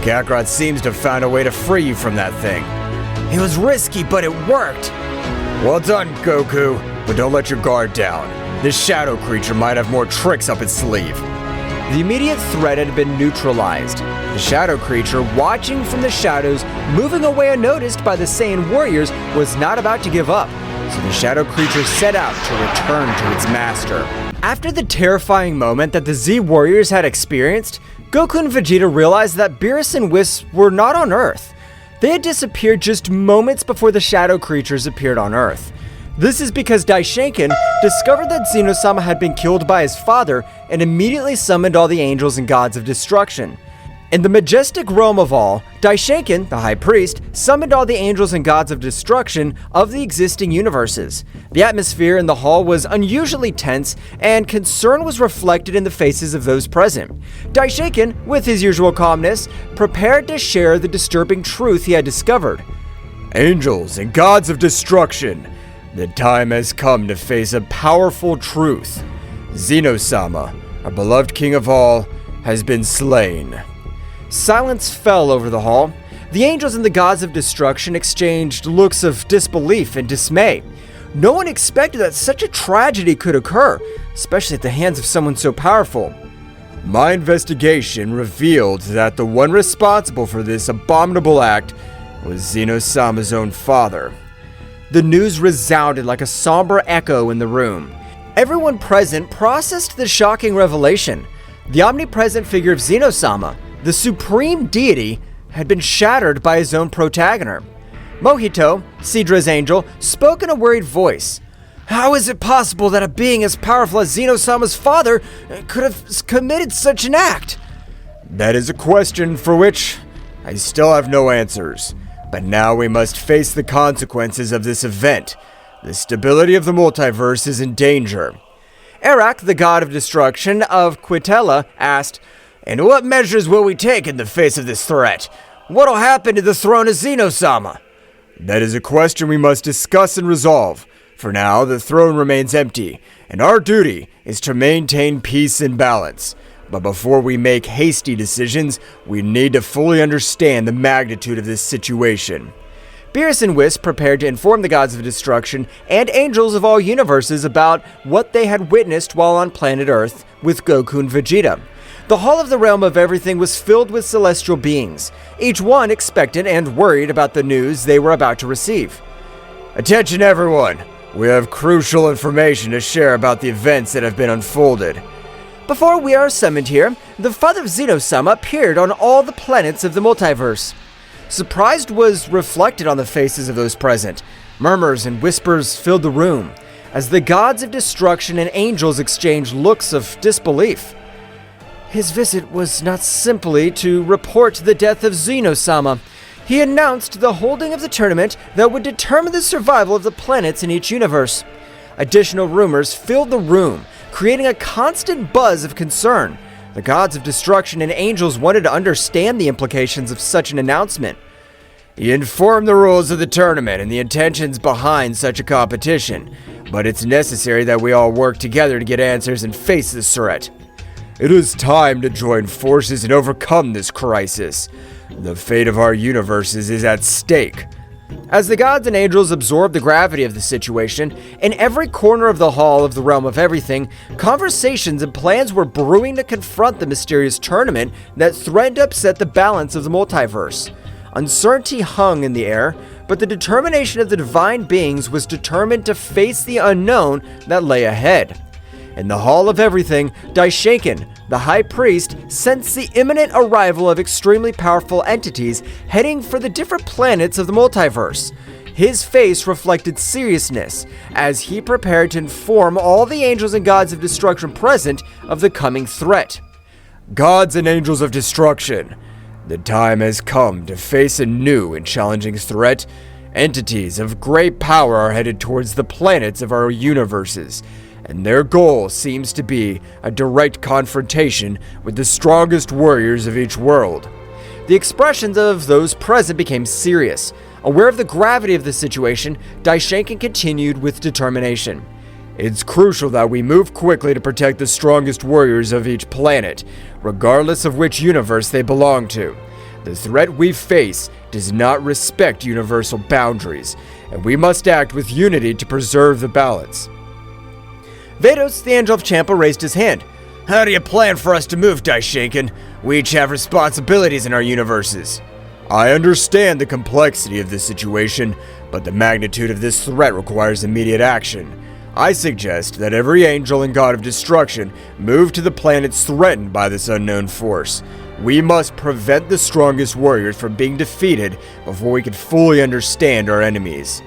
Kakarot seems to have found a way to free you from that thing. It was risky, but it worked. Well done, Goku, but don't let your guard down. This shadow creature might have more tricks up its sleeve. The immediate threat had been neutralized. The shadow creature, watching from the shadows, moving away unnoticed by the Saiyan warriors, was not about to give up. So the shadow creature set out to return to its master. After the terrifying moment that the Z warriors had experienced, Goku and Vegeta realized that Beerus and Whis were not on Earth. They had disappeared just moments before the shadow creatures appeared on Earth. This is because Daishinkan discovered that Zeno-sama had been killed by his father and immediately summoned all the angels and gods of destruction. In the majestic realm of all, Daishinkan, the high priest, summoned all the angels and gods of destruction of the existing universes. The atmosphere in the hall was unusually tense, and concern was reflected in the faces of those present. Daishinkan, with his usual calmness, prepared to share the disturbing truth he had discovered. Angels and gods of destruction, the time has come to face a powerful truth. Zeno-sama, our beloved king of all, has been slain. Silence fell over the hall. The angels and the gods of destruction exchanged looks of disbelief and dismay. No one expected that such a tragedy could occur, especially at the hands of someone so powerful. My investigation revealed that the one responsible for this abominable act was Zeno-sama's own father. The news resounded like a somber echo in the room. Everyone present processed the shocking revelation. The omnipresent figure of Zeno-sama, the supreme deity, had been shattered by his own protagonist. Mohito, Sidra's angel, spoke in a worried voice. How is it possible that a being as powerful as Zeno-sama's father could have committed such an act? That is a question for which I still have no answers. But now we must face the consequences of this event. The stability of the multiverse is in danger. Arak, the god of destruction of Quitella, asked, "And what measures will we take in the face of this threat? What'll happen to the throne of Zeno-sama?" That is a question we must discuss and resolve. For now, the throne remains empty, and our duty is to maintain peace and balance. But before we make hasty decisions, we need to fully understand the magnitude of this situation. Beerus and Whis prepared to inform the gods of destruction and angels of all universes about what they had witnessed while on planet Earth with Goku and Vegeta. The Hall of the Realm of Everything was filled with celestial beings, each one expectant and worried about the news they were about to receive. Attention everyone! We have crucial information to share about the events that have been unfolded. Before we are summoned here, the father of Zeno-sama appeared on all the planets of the multiverse. Surprise was reflected on the faces of those present. Murmurs and whispers filled the room, as the gods of destruction and angels exchanged looks of disbelief. His visit was not simply to report the death of Zeno-sama. He announced the holding of the tournament that would determine the survival of the planets in each universe. Additional rumors filled the room, creating a constant buzz of concern. The gods of destruction and angels wanted to understand the implications of such an announcement. He informed the rules of the tournament and the intentions behind such a competition, but it's necessary that we all work together to get answers and face this threat. It is time to join forces and overcome this crisis. The fate of our universes is at stake. As the gods and angels absorbed the gravity of the situation, in every corner of the Hall of the Realm of Everything, conversations and plans were brewing to confront the mysterious tournament that threatened to upset the balance of the multiverse. Uncertainty hung in the air, but the determination of the divine beings was determined to face the unknown that lay ahead. In the Hall of Everything, Daishinkan, the High Priest, sensed the imminent arrival of extremely powerful entities heading for the different planets of the multiverse. His face reflected seriousness as he prepared to inform all the angels and gods of destruction present of the coming threat. Gods and angels of destruction, the time has come to face a new and challenging threat. Entities of great power are headed towards the planets of our universes, and their goal seems to be a direct confrontation with the strongest warriors of each world. The expressions of those present became serious. Aware of the gravity of the situation, Daishinkan continued with determination. It's crucial that we move quickly to protect the strongest warriors of each planet, regardless of which universe they belong to. The threat we face does not respect universal boundaries, and we must act with unity to preserve the balance. Vados, the Angel of Champa, raised his hand. How do you plan for us to move, Daishinkan? We each have responsibilities in our universes. I understand the complexity of this situation, but the magnitude of this threat requires immediate action. I suggest that every angel and god of destruction move to the planets threatened by this unknown force. We must prevent the strongest warriors from being defeated before we can fully understand our enemies.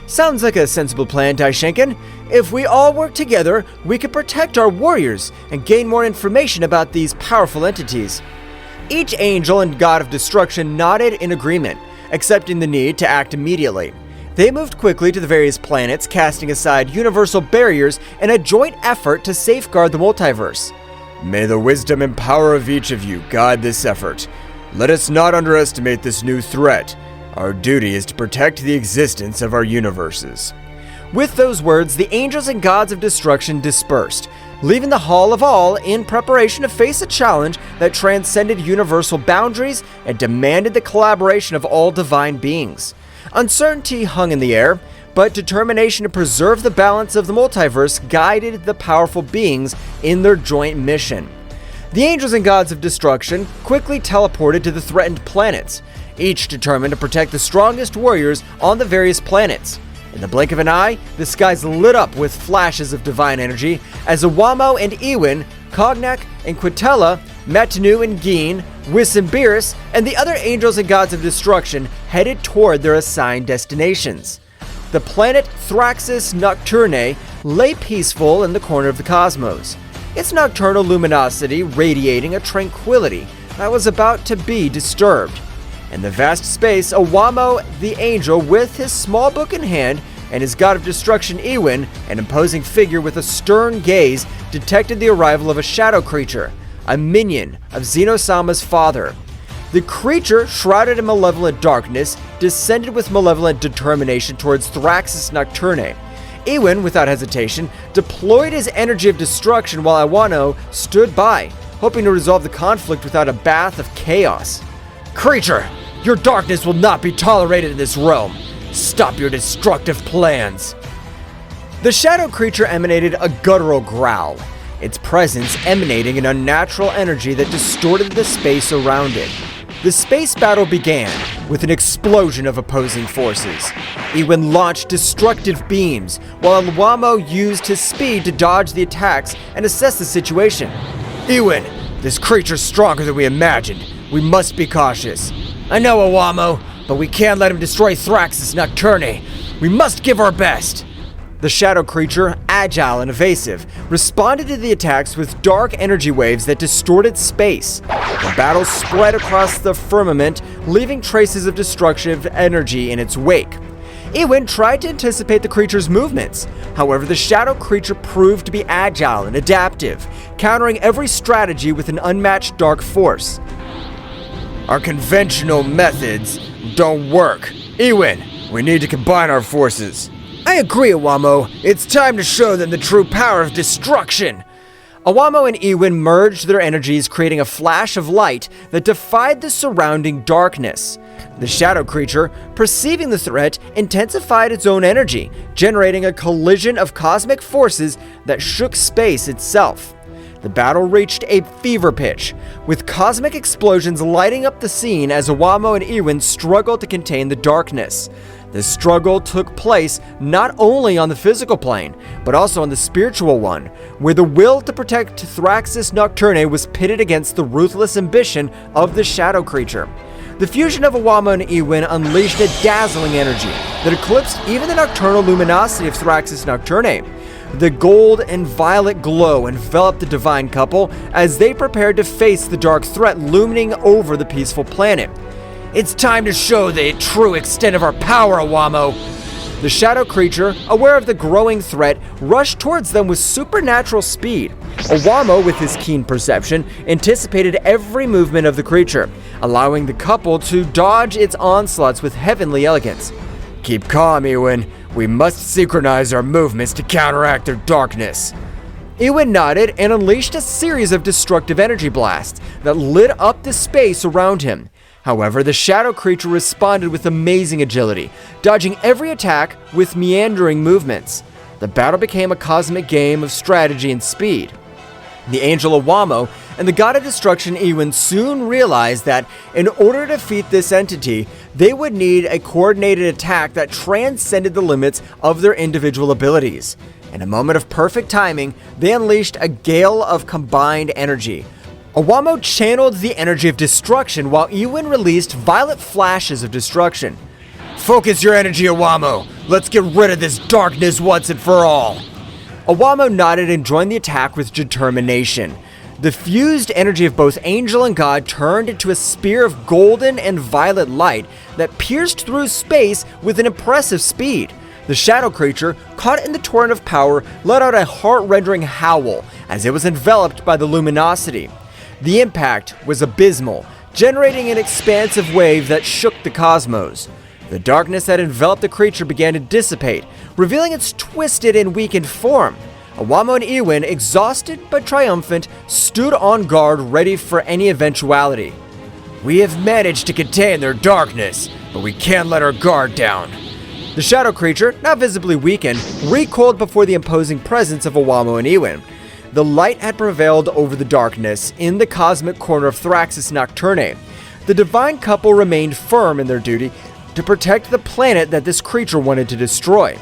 Sounds like a sensible plan, Daishinkan. If we all work together, we can protect our warriors and gain more information about these powerful entities. Each angel and god of destruction nodded in agreement, accepting the need to act immediately. They moved quickly to the various planets, casting aside universal barriers in a joint effort to safeguard the multiverse. May the wisdom and power of each of you guide this effort. Let us not underestimate this new threat. Our duty is to protect the existence of our universes. With those words, the angels and gods of destruction dispersed, leaving the Hall of All in preparation to face a challenge that transcended universal boundaries and demanded the collaboration of all divine beings. Uncertainty hung in the air, but determination to preserve the balance of the multiverse guided the powerful beings in their joint mission. The angels and gods of destruction quickly teleported to the threatened planets, each determined to protect the strongest warriors on the various planets. In the blink of an eye, the skies lit up with flashes of divine energy as Awamo and Ewin, Cognac and Quintella, Matanu and Geen, Wissambiris, and the other angels and gods of destruction headed toward their assigned destinations. The planet Thraxis Nocturnae lay peaceful in the corner of the cosmos, its nocturnal luminosity radiating a tranquility that was about to be disturbed. In the vast space, Awamo the angel, with his small book in hand, and his god of destruction Ewin, an imposing figure with a stern gaze, detected the arrival of a shadow creature, a minion of Zeno-sama's father. The creature, shrouded in malevolent darkness, descended with malevolent determination towards Thraxis Nocturnae. Ewin, without hesitation, deployed his energy of destruction while Awano stood by, hoping to resolve the conflict without a bath of chaos. Creature, your darkness will not be tolerated in this realm. Stop your destructive plans. The shadow creature emanated a guttural growl. its presence emanating an unnatural energy that distorted the space around it. The space battle began with an explosion of opposing forces. Iwin launched destructive beams, while Iwamo used his speed to dodge the attacks and assess the situation. Iwin, this creature's stronger than we imagined. We must be cautious. I know, Iwamo, but we can't let him destroy Thraxus Nocturne. We must give our best. The shadow creature, agile and evasive, responded to the attacks with dark energy waves that distorted space. The battle spread across the firmament, leaving traces of destructive energy in its wake. Iwin tried to anticipate the creature's movements. However, the shadow creature proved to be agile and adaptive, countering every strategy with an unmatched dark force. Our conventional methods don't work. Iwin, we need to combine our forces. I agree, Iwamo. It's time to show them the true power of destruction. Iwamo and Iwin merged their energies, creating a flash of light that defied the surrounding darkness. The shadow creature, perceiving the threat, intensified its own energy, generating a collision of cosmic forces that shook space itself. The battle reached a fever pitch, with cosmic explosions lighting up the scene as Iwamo and Iwin struggled to contain the darkness. The struggle took place not only on the physical plane, but also on the spiritual one, where the will to protect Thraxus Nocturne was pitted against the ruthless ambition of the shadow creature. The fusion of Iwamo and Iwin unleashed a dazzling energy that eclipsed even the nocturnal luminosity of Thraxus Nocturne. The gold and violet glow enveloped the divine couple as they prepared to face the dark threat looming over the peaceful planet. It's time to show the true extent of our power, Iwamo. The shadow creature, aware of the growing threat, rushed towards them with supernatural speed. Iwamo, with his keen perception, anticipated every movement of the creature, allowing the couple to dodge its onslaughts with heavenly elegance. Keep calm, Iwin. We must synchronize our movements to counteract their darkness. Iwin nodded and unleashed a series of destructive energy blasts that lit up the space around him. However, the shadow creature responded with amazing agility, dodging every attack with meandering movements. The battle became a cosmic game of strategy and speed. The angel Iwamo and the god of destruction Iwin soon realized that in order to defeat this entity, they would need a coordinated attack that transcended the limits of their individual abilities. In a moment of perfect timing, they unleashed a gale of combined energy. Iwamo channeled the energy of destruction while Iwin released violet flashes of destruction. Focus your energy, Iwamo. Let's get rid of this darkness once and for all. Iwamo nodded and joined the attack with determination. The fused energy of both angel and god turned into a spear of golden and violet light that pierced through space with an impressive speed. The shadow creature, caught in the torrent of power, let out a heart-rending howl as it was enveloped by the luminosity. The impact was abysmal, generating an expansive wave that shook the cosmos. The darkness that enveloped the creature began to dissipate, revealing its twisted and weakened form. Iwamo and Iwin, exhausted but triumphant, stood on guard ready for any eventuality. We have managed to contain their darkness, but we can't let our guard down. The shadow creature, now visibly weakened, recoiled before the imposing presence of Iwamo and Iwin. The light had prevailed over the darkness in the cosmic corner of Thraxus Nocturne. The divine couple remained firm in their duty to protect the planet that this creature wanted to destroy.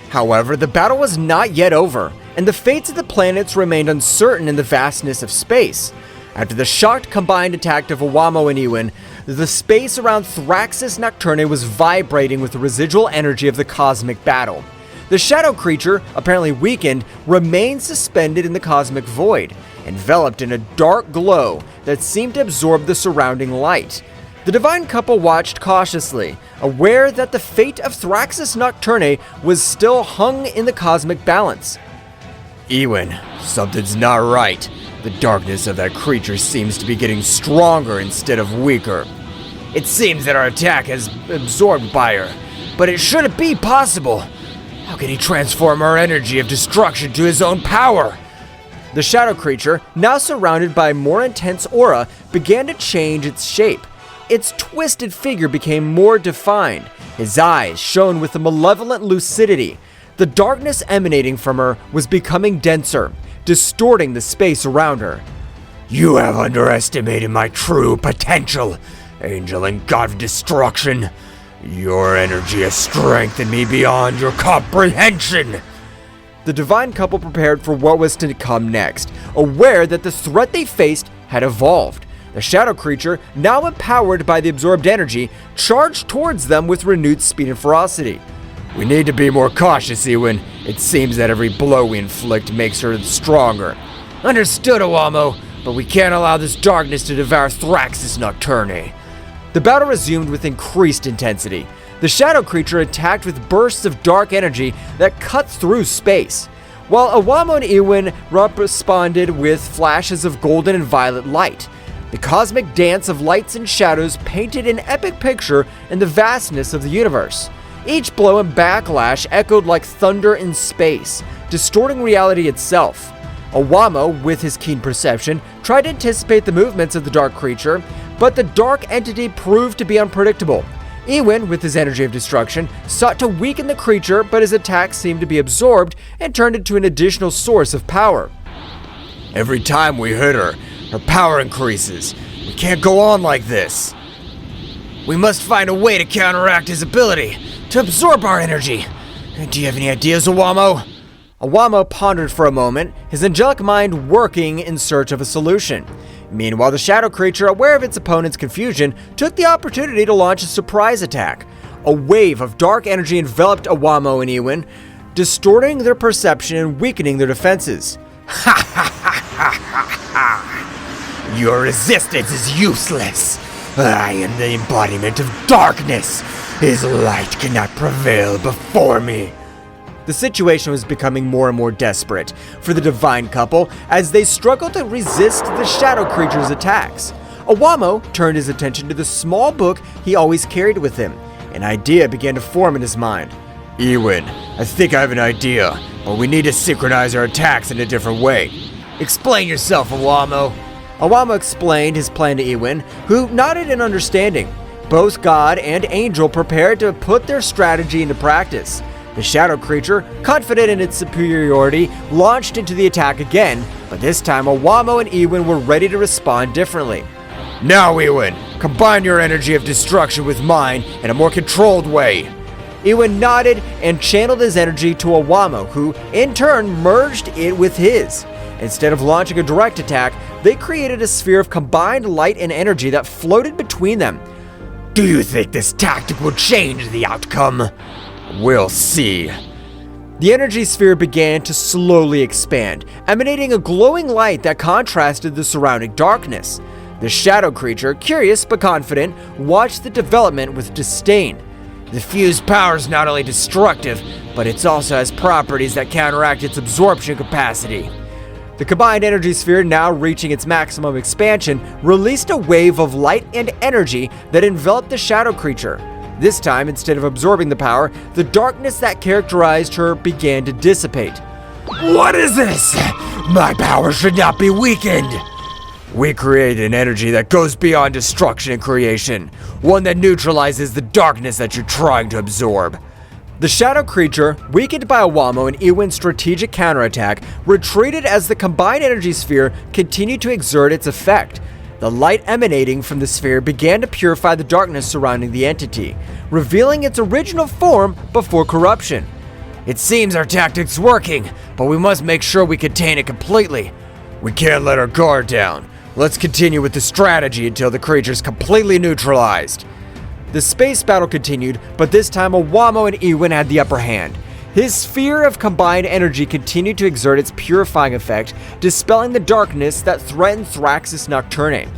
However, the battle was not yet over, and the fates of the planets remained uncertain in the vastness of space. After the shocked combined attack of Iwamo and Iwin, the space around Thraxus Nocturne was vibrating with the residual energy of the cosmic battle. The shadow creature, apparently weakened, remained suspended in the cosmic void, enveloped in a dark glow that seemed to absorb the surrounding light. The divine couple watched cautiously, aware that the fate of Thraxus Nocturne was still hung in the cosmic balance. Iwin, something's not right. The darkness of that creature seems to be getting stronger instead of weaker. It seems that our attack has absorbed by her, but it shouldn't be possible. How can he transform our energy of destruction to his own power? The shadow creature, now surrounded by a more intense aura, began to change its shape. Its twisted figure became more defined. His eyes shone with a malevolent lucidity. The darkness emanating from her was becoming denser, distorting the space around her. You have underestimated my true potential, angel and god of destruction. Your energy has strengthened me beyond your comprehension. The divine couple prepared for what was to come next, aware that the threat they faced had evolved. The shadow creature, now empowered by the absorbed energy, charged towards them with renewed speed and ferocity. We need to be more cautious, Ewan. It seems that every blow we inflict makes her stronger. Understood, Owamo, but we can't allow this darkness to devour Thraxis Nocturne. The battle resumed with increased intensity. The shadow creature attacked with bursts of dark energy that cut through space, while Owamo and Ewan responded with flashes of golden and violet light. The cosmic dance of lights and shadows painted an epic picture in the vastness of the universe. Each blow and backlash echoed like thunder in space, distorting reality itself. Owamo, with his keen perception, tried to anticipate the movements of the dark creature, but the dark entity proved to be unpredictable. Ewan, with his energy of destruction, sought to weaken the creature, but his attacks seemed to be absorbed and turned into an additional source of power. Every time we hit her, her power increases. We can't go on like this. We must find a way to counteract his ability to absorb our energy. Do you have any ideas, Owamo? Owamo pondered for a moment, his angelic mind working in search of a solution. Meanwhile, the shadow creature, aware of its opponent's confusion, took the opportunity to launch a surprise attack. A wave of dark energy enveloped Owamo and Ewan, distorting their perception and weakening their defenses. Your resistance is useless. I am the embodiment of darkness. His light cannot prevail before me. The situation was becoming more and more desperate for the divine couple as they struggled to resist the shadow creature's attacks. Owamo turned his attention to the small book he always carried with him. An idea began to form in his mind. Ewan, I think I have an idea, but we need to synchronize our attacks in a different way. Explain yourself, Owamo. Owamo explained his plan to Ewan, who nodded in understanding. Both God and Angel prepared to put their strategy into practice. The shadow creature, confident in its superiority, launched into the attack again, but this time Owamo and Ewan were ready to respond differently. Now, Ewan, combine your energy of destruction with mine in a more controlled way. Ewan nodded and channeled his energy to Owamo, who, in turn, merged it with his. Instead of launching a direct attack, they created a sphere of combined light and energy that floated between them. Do you think this tactic will change the outcome? We'll see. The energy sphere began to slowly expand, emanating a glowing light that contrasted the surrounding darkness. The shadow creature, curious but confident, watched the development with disdain. The fused power is not only destructive, but it also has properties that counteract its absorption capacity. The combined energy sphere, now reaching its maximum expansion, released a wave of light and energy that enveloped the shadow creature. This time, instead of absorbing the power, the darkness that characterized her began to dissipate. What is this? My power should not be weakened. We create an energy that goes beyond destruction and creation, one that neutralizes the darkness that you're trying to absorb. The shadow creature, weakened by Owamo and Ewan's strategic counterattack, retreated as the combined energy sphere continued to exert its effect. The light emanating from the sphere began to purify the darkness surrounding the entity, revealing its original form before corruption. It seems our tactic's working, but we must make sure we contain it completely. We can't let our guard down. Let's continue with the strategy until the creature's completely neutralized. The space battle continued, but this time Owamo and Ewan had the upper hand. His sphere of combined energy continued to exert its purifying effect, dispelling the darkness that threatened Thraxis Nocturne.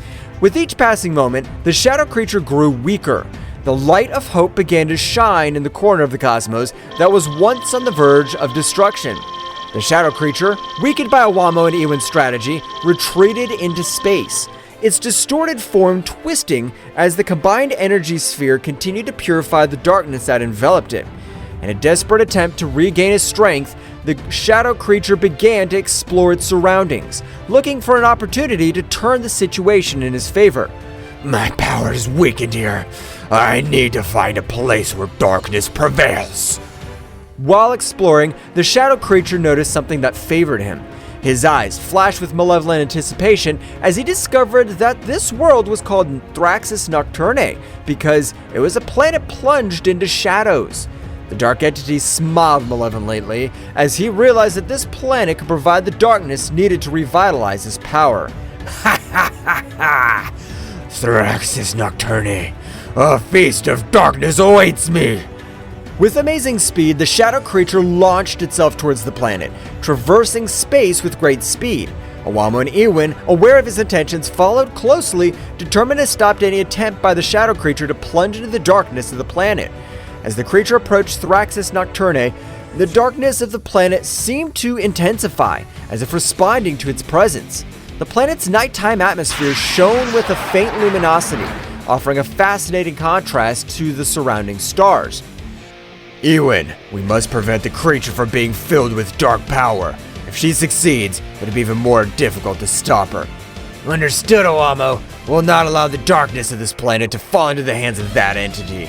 With each passing moment, the shadow creature grew weaker. The light of hope began to shine in the corner of the cosmos that was once on the verge of destruction. The shadow creature, weakened by Owamo and Ewan's strategy, retreated into space, its distorted form twisting as the combined energy sphere continued to purify the darkness that enveloped it. In a desperate attempt to regain his strength, the shadow creature began to explore its surroundings, looking for an opportunity to turn the situation in his favor. My power is weakened here. I need to find a place where darkness prevails. While exploring, the shadow creature noticed something that favored him. His eyes flashed with malevolent anticipation as he discovered that this world was called Thraxis Nocturne because it was a planet plunged into shadows. The dark entity smiled malevolently as he realized that this planet could provide the darkness needed to revitalize his power. Ha ha ha ha! Thraxis Nocturne, a feast of darkness awaits me! With amazing speed, the shadow creature launched itself towards the planet, traversing space with great speed. Owamo and Ewin, aware of his intentions, followed closely, determined to stop any attempt by the shadow creature to plunge into the darkness of the planet. As the creature approached Thraxis Nocturne, the darkness of the planet seemed to intensify, as if responding to its presence. The planet's nighttime atmosphere shone with a faint luminosity, offering a fascinating contrast to the surrounding stars. Ewin, we must prevent the creature from being filled with dark power. If she succeeds, it'll be even more difficult to stop her. Understood, Owamo. We'll not allow the darkness of this planet to fall into the hands of that entity.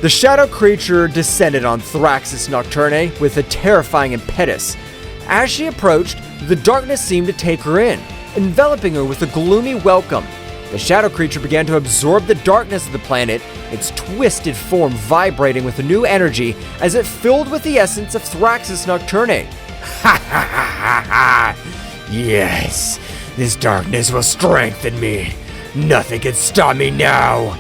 The shadow creature descended on Thraxis Nocturne with a terrifying impetus. As she approached, the darkness seemed to take her in, enveloping her with a gloomy welcome. The shadow creature began to absorb the darkness of the planet, its twisted form vibrating with a new energy as it filled with the essence of Thraxis Nocturne. Ha ha ha ha ha! Yes, this darkness will strengthen me. Nothing can stop me now.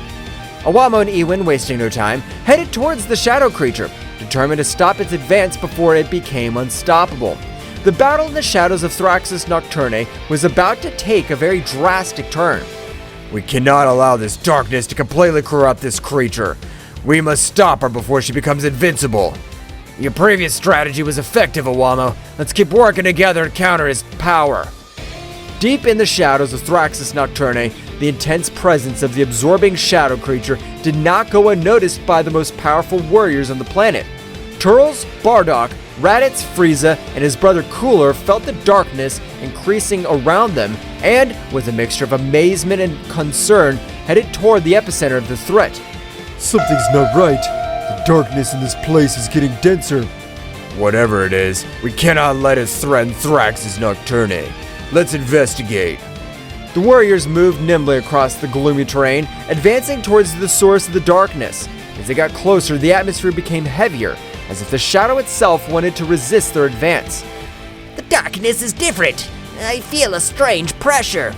Owamo and Ewin, wasting no time, headed towards the shadow creature, determined to stop its advance before it became unstoppable. The battle in the shadows of Thraxis Nocturne was about to take a very drastic turn. We cannot allow this darkness to completely corrupt this creature. We must stop her before she becomes invincible. Your previous strategy was effective, Owamo. Let's keep working together to counter his power. Deep in the shadows of Thraxis Nocturne, the intense presence of the absorbing shadow creature did not go unnoticed by the most powerful warriors on the planet. Turles, Bardock, Raditz, Frieza, and his brother Cooler felt the darkness increasing around them and, with a mixture of amazement and concern, headed toward the epicenter of the threat. Something's not right. The darkness in this place is getting denser. Whatever it is, we cannot let it threaten Thraxis Nocturne. Let's investigate. The warriors moved nimbly across the gloomy terrain, advancing towards the source of the darkness. As they got closer, the atmosphere became heavier, as if the shadow itself wanted to resist their advance. The darkness is different. I feel a strange pressure.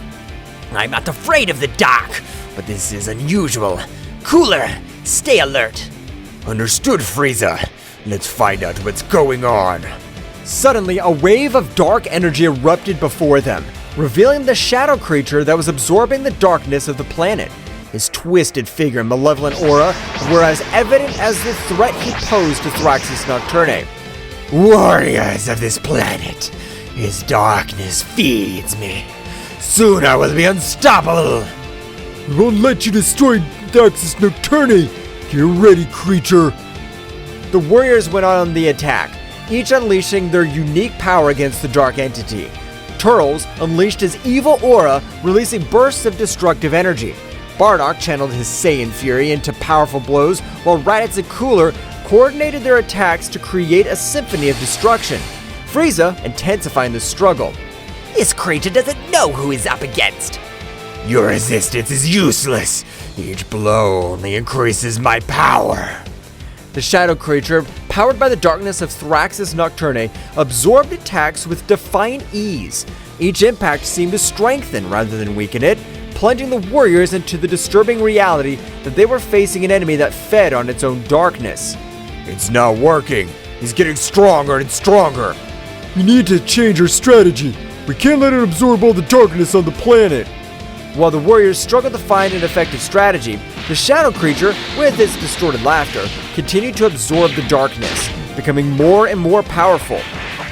I'm not afraid of the dark, but this is unusual. Cooler, stay alert. Understood, Frieza. Let's find out what's going on. Suddenly, a wave of dark energy erupted before them, revealing the shadow creature that was absorbing the darkness of the planet. His twisted figure and malevolent aura were as evident as the threat he posed to Thraxis Nocturne. Warriors of this planet, his darkness feeds me. Soon I will be unstoppable. We won't let you destroy Thraxis Nocturne. Get ready, creature. The warriors went on the attack, each unleashing their unique power against the dark entity. Turles unleashed his evil aura, releasing bursts of destructive energy. Bardock channeled his Saiyan fury into powerful blows, while Raditz and Cooler coordinated their attacks to create a symphony of destruction. Frieza intensifying the struggle. This creature doesn't know who he's up against. Your resistance is useless. Each blow only increases my power. The shadow creature, powered by the darkness of Thraxis Nocturne, absorbed attacks with defiant ease. Each impact seemed to strengthen rather than weaken it, plunging the warriors into the disturbing reality that they were facing an enemy that fed on its own darkness. It's not working. He's getting stronger and stronger. We need to change our strategy. We can't let it absorb all the darkness on the planet. While the warriors struggled to find an effective strategy, the shadow creature, with its distorted laughter, continued to absorb the darkness, becoming more and more powerful.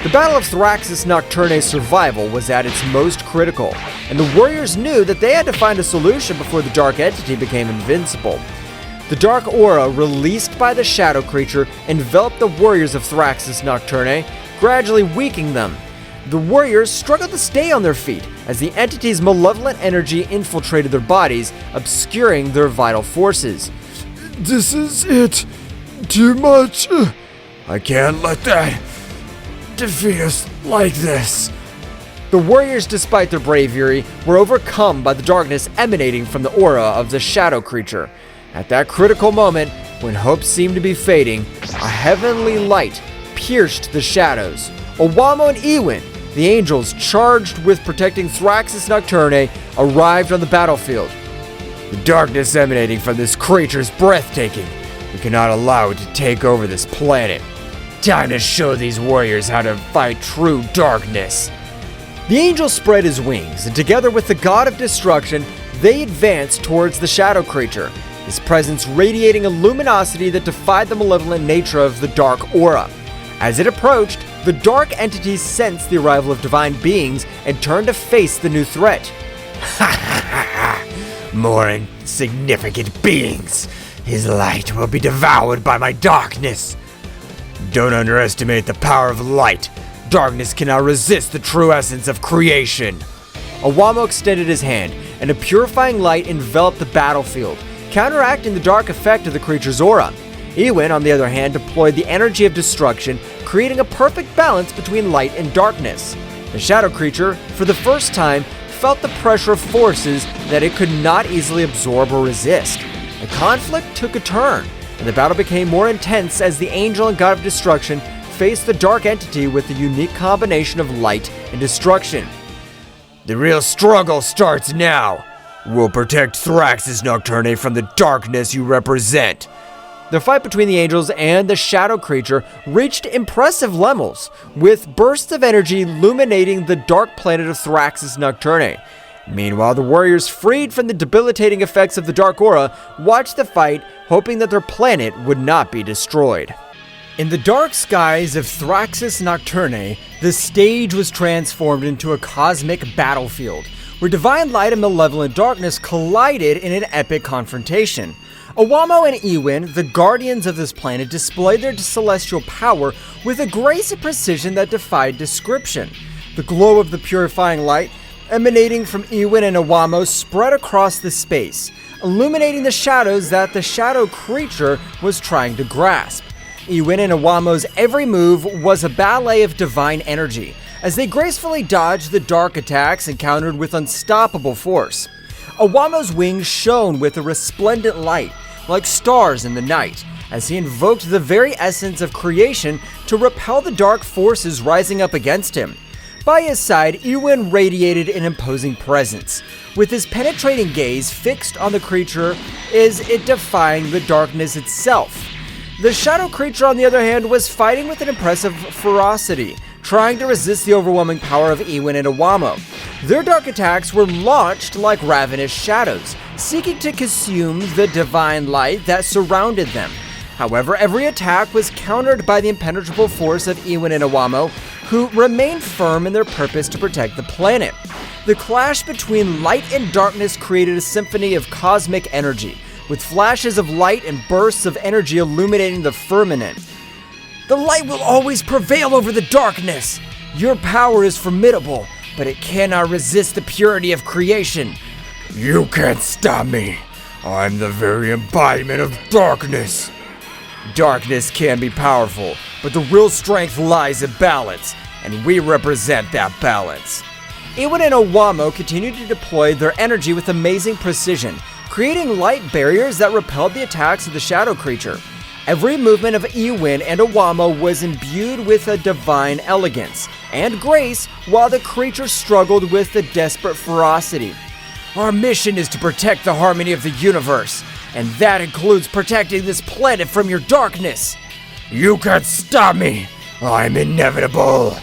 The Battle of Thraxis Nocturne's survival was at its most critical, and the warriors knew that they had to find a solution before the dark entity became invincible. The dark aura released by the shadow creature enveloped the warriors of Thraxis Nocturne, gradually weakening them. The warriors struggled to stay on their feet as the entity's malevolent energy infiltrated their bodies, obscuring their vital forces. This is it. Too much. I can't let that defeat us like this. The warriors, despite their bravery, were overcome by the darkness emanating from the aura of the shadow creature. At that critical moment, when hope seemed to be fading, a heavenly light pierced the shadows. Owamo and Ewin, the angels charged with protecting Thraxus Nocturne, arrived on the battlefield. The darkness emanating from this creature is breathtaking. We cannot allow it to take over this planet. Time to show these warriors how to fight true darkness. The angel spread his wings, and together with the god of destruction, they advanced towards the shadow creature, his presence radiating a luminosity that defied the malevolent nature of the dark aura. As it approached, the dark entities sensed the arrival of divine beings and turned to face the new threat. More insignificant beings. His light will be devoured by my darkness. Don't underestimate the power of light. Darkness cannot resist the true essence of creation. Owamo extended his hand, and a purifying light enveloped the battlefield, counteracting the dark effect of the creature's aura. Ewin, on the other hand, deployed the energy of destruction, creating a perfect balance between light and darkness. The shadow creature, for the first time, felt the pressure of forces that it could not easily absorb or resist. The conflict took a turn, and the battle became more intense as the angel and god of destruction faced the dark entity with the unique combination of light and destruction. The real struggle starts now. We'll protect Thraxus Nocturne from the darkness you represent. The fight between the angels and the shadow creature reached impressive levels, with bursts of energy illuminating the dark planet of Thraxus Nocturne. Meanwhile, the warriors, freed from the debilitating effects of the dark aura, watched the fight, hoping that their planet would not be destroyed. In the dark skies of Thraxus Nocturne, the stage was transformed into a cosmic battlefield, where divine light and malevolent darkness collided in an epic confrontation. Owamo and Ewin, the guardians of this planet, displayed their celestial power with a grace and precision that defied description. The glow of the purifying light emanating from Ewin and Owamo spread across the space, illuminating the shadows that the shadow creature was trying to grasp. Ewin and Owamo's every move was a ballet of divine energy, as they gracefully dodged the dark attacks and countered with unstoppable force. Owamo's wings shone with a resplendent light, like stars in the night, as he invoked the very essence of creation to repel the dark forces rising up against him. By his side, Ewin radiated an imposing presence, with his penetrating gaze fixed on the creature as it defying the darkness itself. The shadow creature, on the other hand, was fighting with an impressive ferocity, trying to resist the overwhelming power of Ewin and Owamo. Their dark attacks were launched like ravenous shadows, seeking to consume the divine light that surrounded them. However, every attack was countered by the impenetrable force of Ewin and Owamo, who remained firm in their purpose to protect the planet. The clash between light and darkness created a symphony of cosmic energy, with flashes of light and bursts of energy illuminating the firmament. The light will always prevail over the darkness. Your power is formidable, but it cannot resist the purity of creation. You can't stop me. I'm the very embodiment of darkness. Darkness can be powerful, but the real strength lies in balance, and we represent that balance. Ewin and Owamo continued to deploy their energy with amazing precision, creating light barriers that repelled the attacks of the shadow creature. Every movement of Ewin and Owamo was imbued with a divine elegance and grace, while the creature struggled with a desperate ferocity. Our mission is to protect the harmony of the universe, and that includes protecting this planet from your darkness. You can't stop me. I'm inevitable.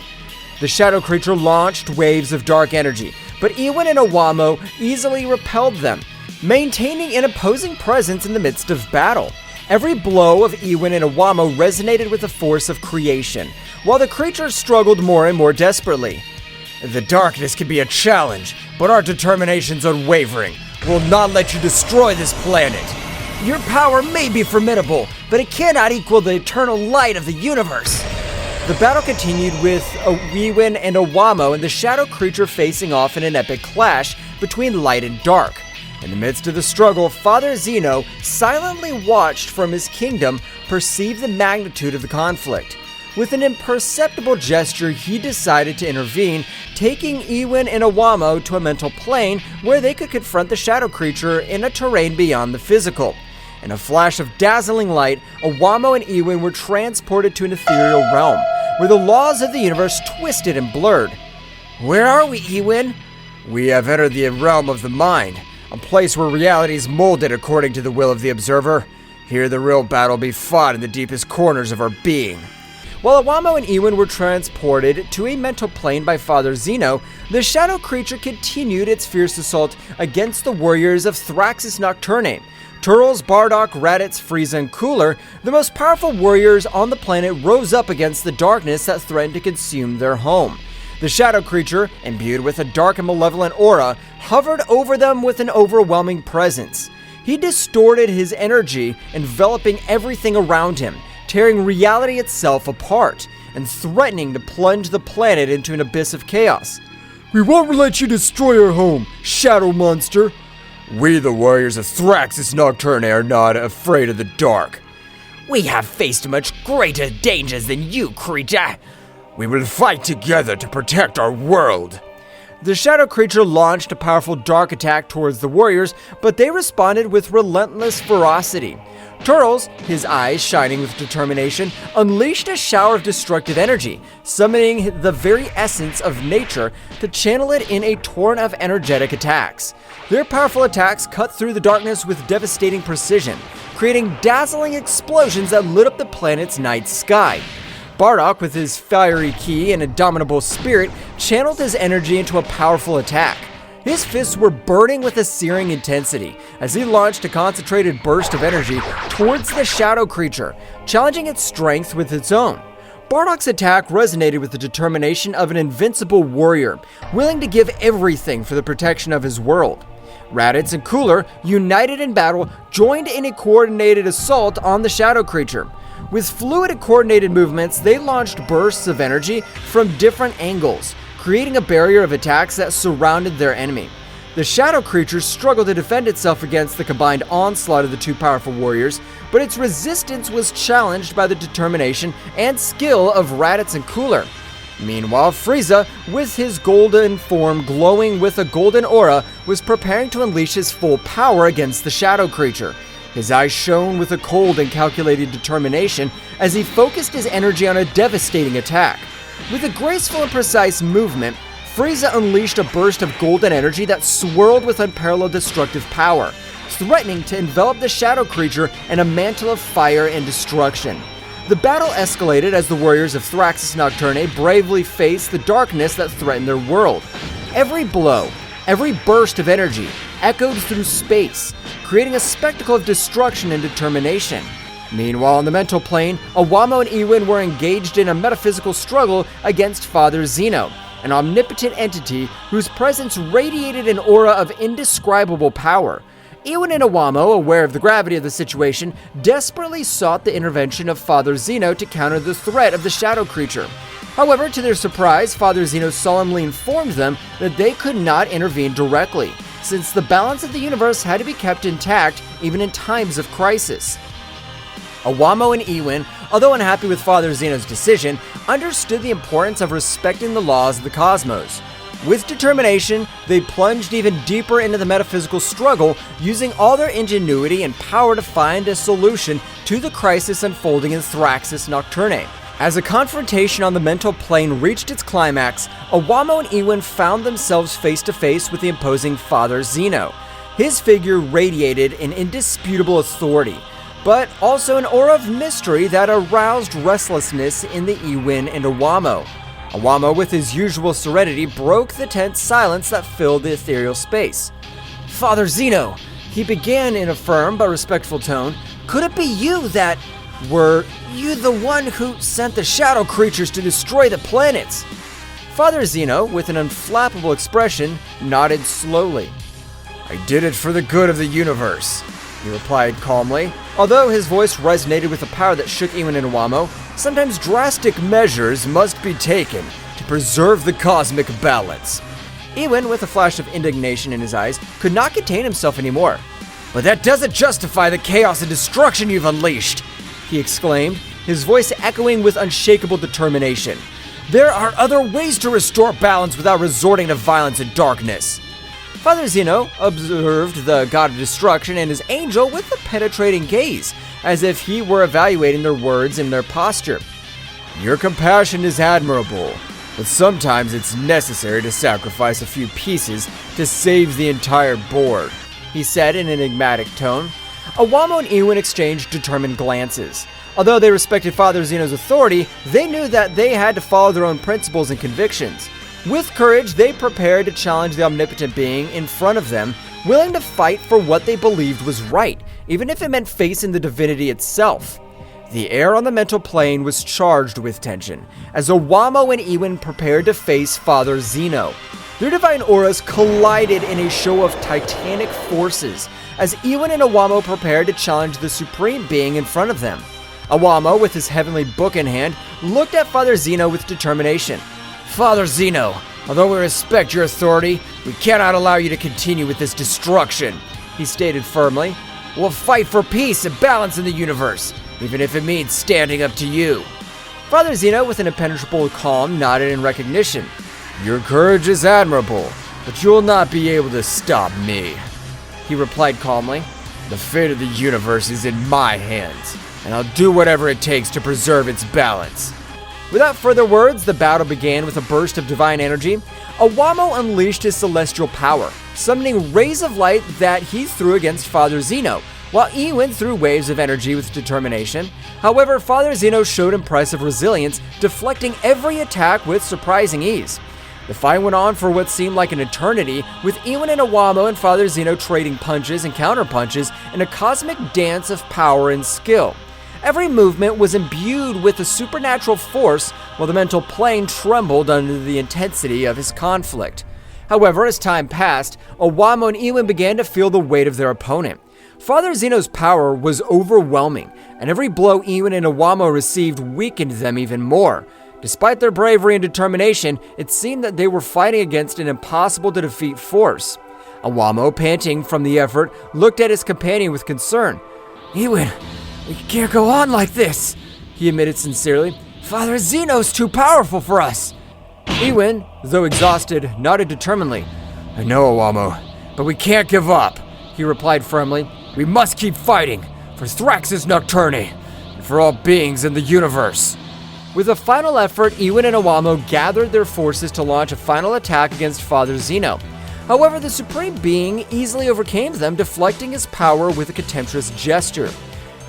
The shadow creature launched waves of dark energy, but Ewin and Owamo easily repelled them, maintaining an opposing presence in the midst of battle. Every blow of Ewin and Owamo resonated with the force of creation, while the creature struggled more and more desperately. The darkness can be a challenge, but our determination's unwavering. We'll not let you destroy this planet. Your power may be formidable, but it cannot equal the eternal light of the universe. The battle continued with Ewin and Owamo and the shadow creature facing off in an epic clash between light and dark. In the midst of the struggle, Father Zeno, silently watched from his kingdom, perceived the magnitude of the conflict. With an imperceptible gesture, he decided to intervene, taking Iwin and Iwamo to a mental plane where they could confront the shadow creature in a terrain beyond the physical. In a flash of dazzling light, Iwamo and Iwin were transported to an ethereal realm, where the laws of the universe twisted and blurred. Where are we, Iwin? We have entered the realm of the mind, a place where reality is molded according to the will of the observer. Here the real battle be fought in the deepest corners of our being. While Iwamo and Iwin were transported to a mental plane by Father Zeno, the shadow creature continued its fierce assault against the warriors of Thraxis Nocturne. Turles, Bardock, Raditz, Frieza, and Cooler, the most powerful warriors on the planet, rose up against the darkness that threatened to consume their home. The shadow creature, imbued with a dark and malevolent aura, hovered over them with an overwhelming presence. He distorted his energy, enveloping everything around him, tearing reality itself apart, and threatening to plunge the planet into an abyss of chaos. We won't let you destroy our home, shadow monster. We, the warriors of Thraxis Nocturne, are not afraid of the dark. We have faced much greater dangers than you, creature. We will fight together to protect our world. The shadow creature launched a powerful dark attack towards the warriors, but they responded with relentless ferocity. Turles, his eyes shining with determination, unleashed a shower of destructive energy, summoning the very essence of nature to channel it in a torrent of energetic attacks. Their powerful attacks cut through the darkness with devastating precision, creating dazzling explosions that lit up the planet's night sky. Bardock, with his fiery ki and indomitable spirit, channeled his energy into a powerful attack. His fists were burning with a searing intensity as he launched a concentrated burst of energy towards the shadow creature, challenging its strength with its own. Bardock's attack resonated with the determination of an invincible warrior, willing to give everything for the protection of his world. Raditz and Cooler, united in battle, joined in a coordinated assault on the shadow creature. With fluid and coordinated movements, they launched bursts of energy from different angles, creating a barrier of attacks that surrounded their enemy. The shadow creature struggled to defend itself against the combined onslaught of the two powerful warriors, but its resistance was challenged by the determination and skill of Raditz and Cooler. Meanwhile, Frieza, with his golden form glowing with a golden aura, was preparing to unleash his full power against the shadow creature. His eyes shone with a cold and calculated determination as he focused his energy on a devastating attack. With a graceful and precise movement, Frieza unleashed a burst of golden energy that swirled with unparalleled destructive power, threatening to envelop the shadow creature in a mantle of fire and destruction. The battle escalated as the warriors of Thraxis Nocturne bravely faced the darkness that threatened their world. Every blow, every burst of energy echoed through space, creating a spectacle of destruction and determination. Meanwhile, on the mental plane, Iwamo and Iwin were engaged in a metaphysical struggle against Father Zeno, an omnipotent entity whose presence radiated an aura of indescribable power. Iwin and Iwamo, aware of the gravity of the situation, desperately sought the intervention of Father Zeno to counter the threat of the shadow creature. However, to their surprise, Father Zeno solemnly informed them that they could not intervene directly, since the balance of the universe had to be kept intact even in times of crisis. Iwamo and Iwin, although unhappy with Father Zeno's decision, understood the importance of respecting the laws of the cosmos. With determination, they plunged even deeper into the metaphysical struggle, using all their ingenuity and power to find a solution to the crisis unfolding in Thraxis Nocturne. As a confrontation on the mental plane reached its climax, Iwamo and Iwin found themselves face to face with the imposing Father Zeno. His figure radiated an indisputable authority, but also an aura of mystery that aroused restlessness in the Iwin and Iwamo. Iwamo, with his usual serenity, broke the tense silence that filled the ethereal space. "Father Zeno," he began in a firm but respectful tone, "could it be you that... Were you the one who sent the shadow creatures to destroy the planets?" Father Zeno, with an unflappable expression, nodded slowly. "I did it for the good of the universe," he replied calmly. Although his voice resonated with a power that shook Iwin and Iwamo, sometimes drastic measures must be taken to preserve the cosmic balance. Iwin, with a flash of indignation in his eyes, could not contain himself anymore. "But that doesn't justify the chaos and destruction you've unleashed!" he exclaimed. his voice echoing with unshakable determination. "There are other ways to restore balance without resorting to violence and darkness." Father Zeno observed the god of destruction and his angel with a penetrating gaze, as if he were evaluating their words and their posture. "Your compassion is admirable, but sometimes it's necessary to sacrifice a few pieces to save the entire board," he said in an enigmatic tone. Awamo and Ewan exchanged determined glances. Although they respected Father Zeno's authority, they knew that they had to follow their own principles and convictions. With courage, they prepared to challenge the omnipotent being in front of them, willing to fight for what they believed was right, even if it meant facing the divinity itself. The air on the mental plane was charged with tension, as Awamo and Ewan prepared to face Father Zeno. Their divine auras collided in a show of titanic forces, as Ewan and Awamo prepared to challenge the supreme being in front of them. Awamo, with his heavenly book in hand, looked at Father Zeno with determination. "Father Zeno, although we respect your authority, we cannot allow you to continue with this destruction," he stated firmly. "We'll fight for peace and balance in the universe, even if it means standing up to you." Father Zeno, with an impenetrable calm, nodded in recognition. "Your courage is admirable, but you will not be able to stop me," he replied calmly. "The fate of the universe is in my hands, and I'll do whatever it takes to preserve its balance." Without further words, the battle began with a burst of divine energy. Awamo unleashed his celestial power, summoning rays of light that he threw against Father Zeno, while Ewan threw waves of energy with determination. However, Father Zeno showed impressive resilience, deflecting every attack with surprising ease. The fight went on for what seemed like an eternity, with Ewan and Awamo and Father Zeno trading punches and counterpunches in a cosmic dance of power and skill. Every movement was imbued with a supernatural force, while the mental plane trembled under the intensity of his conflict. However, as time passed, Awamo and Ewan began to feel the weight of their opponent. Father Zeno's power was overwhelming, and every blow Ewan and Awamo received weakened them even more. Despite their bravery and determination, it seemed that they were fighting against an impossible-to-defeat force. Awamo, panting from the effort, looked at his companion with concern. "Ewan, we can't go on like this," he admitted sincerely. "Father Zeno's too powerful for us." Ewan, though exhausted, nodded determinedly. "I know, Awamo, but we can't give up," he replied firmly. "We must keep fighting, for Thraxus Nocturne, and for all beings in the universe." With a final effort, Ewan and Awamo gathered their forces to launch a final attack against Father Zeno. However, the Supreme Being easily overcame them, deflecting his power with a contemptuous gesture.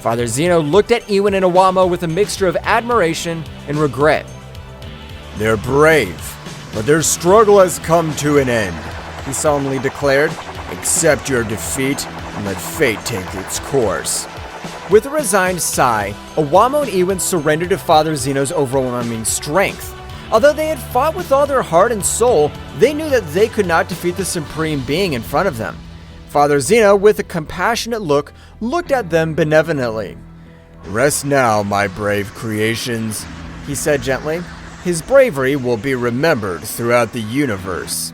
Father Zeno looked at Ewan and Awamo with a mixture of admiration and regret. "They're brave, but their struggle has come to an end," he solemnly declared. "Accept your defeat and let fate take its course." With a resigned sigh, Awamo and Ewan surrendered to Father Zeno's overwhelming strength. Although they had fought with all their heart and soul, they knew that they could not defeat the Supreme Being in front of them. Father Zeno, with a compassionate look, looked at them benevolently. "Rest now, my brave creations," he said gently. "His bravery will be remembered throughout the universe."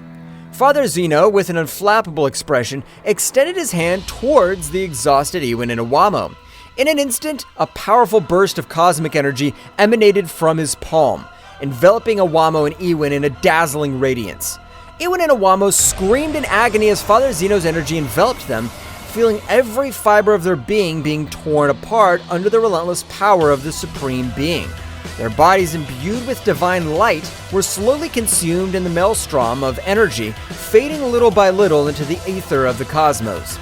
Father Zeno, with an unflappable expression, extended his hand towards the exhausted Ewan and Awamo. In an instant, a powerful burst of cosmic energy emanated from his palm, enveloping Awamo and Ewan in a dazzling radiance. Ewan and Awamo screamed in agony as Father Zeno's energy enveloped them, feeling every fiber of their being torn apart under the relentless power of the Supreme Being. Their bodies, imbued with divine light, were slowly consumed in the maelstrom of energy, fading little by little into the ether of the cosmos.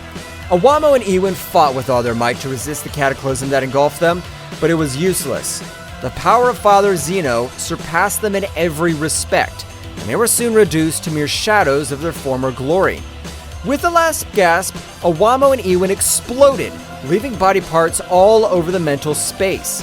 Awamo and Ewan fought with all their might to resist the cataclysm that engulfed them, but it was useless. The power of Father Zeno surpassed them in every respect, and they were soon reduced to mere shadows of their former glory. With the last gasp, Awamo and Ewan exploded, leaving body parts all over the mental space,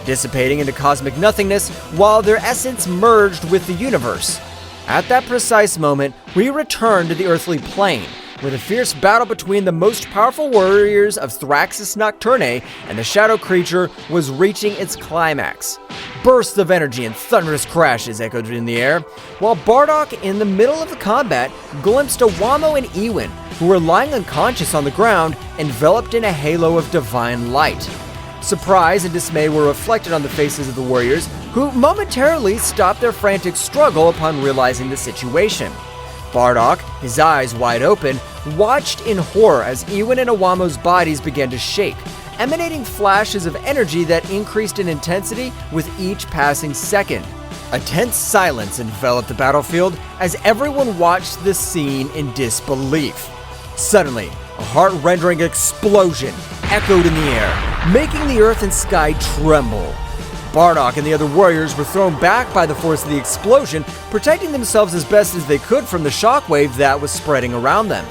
dissipating into cosmic nothingness while their essence merged with the universe. At that precise moment, we return to the earthly plane, where the fierce battle between the most powerful warriors of Thraxus Nocturne and the shadow creature was reaching its climax. Bursts of energy and thunderous crashes echoed in the air, while Bardock, in the middle of the combat, glimpsed Awamo and Ewan, who were lying unconscious on the ground, enveloped in a halo of divine light. Surprise and dismay were reflected on the faces of the warriors, who momentarily stopped their frantic struggle upon realizing the situation. Bardock, his eyes wide open, watched in horror as Iwin and Awamo's bodies began to shake, emanating flashes of energy that increased in intensity with each passing second. A tense silence enveloped the battlefield as everyone watched the scene in disbelief. Suddenly, a heart-rending explosion echoed in the air, making the earth and sky tremble. Bardock and the other warriors were thrown back by the force of the explosion, protecting themselves as best as they could from the shockwave that was spreading around them.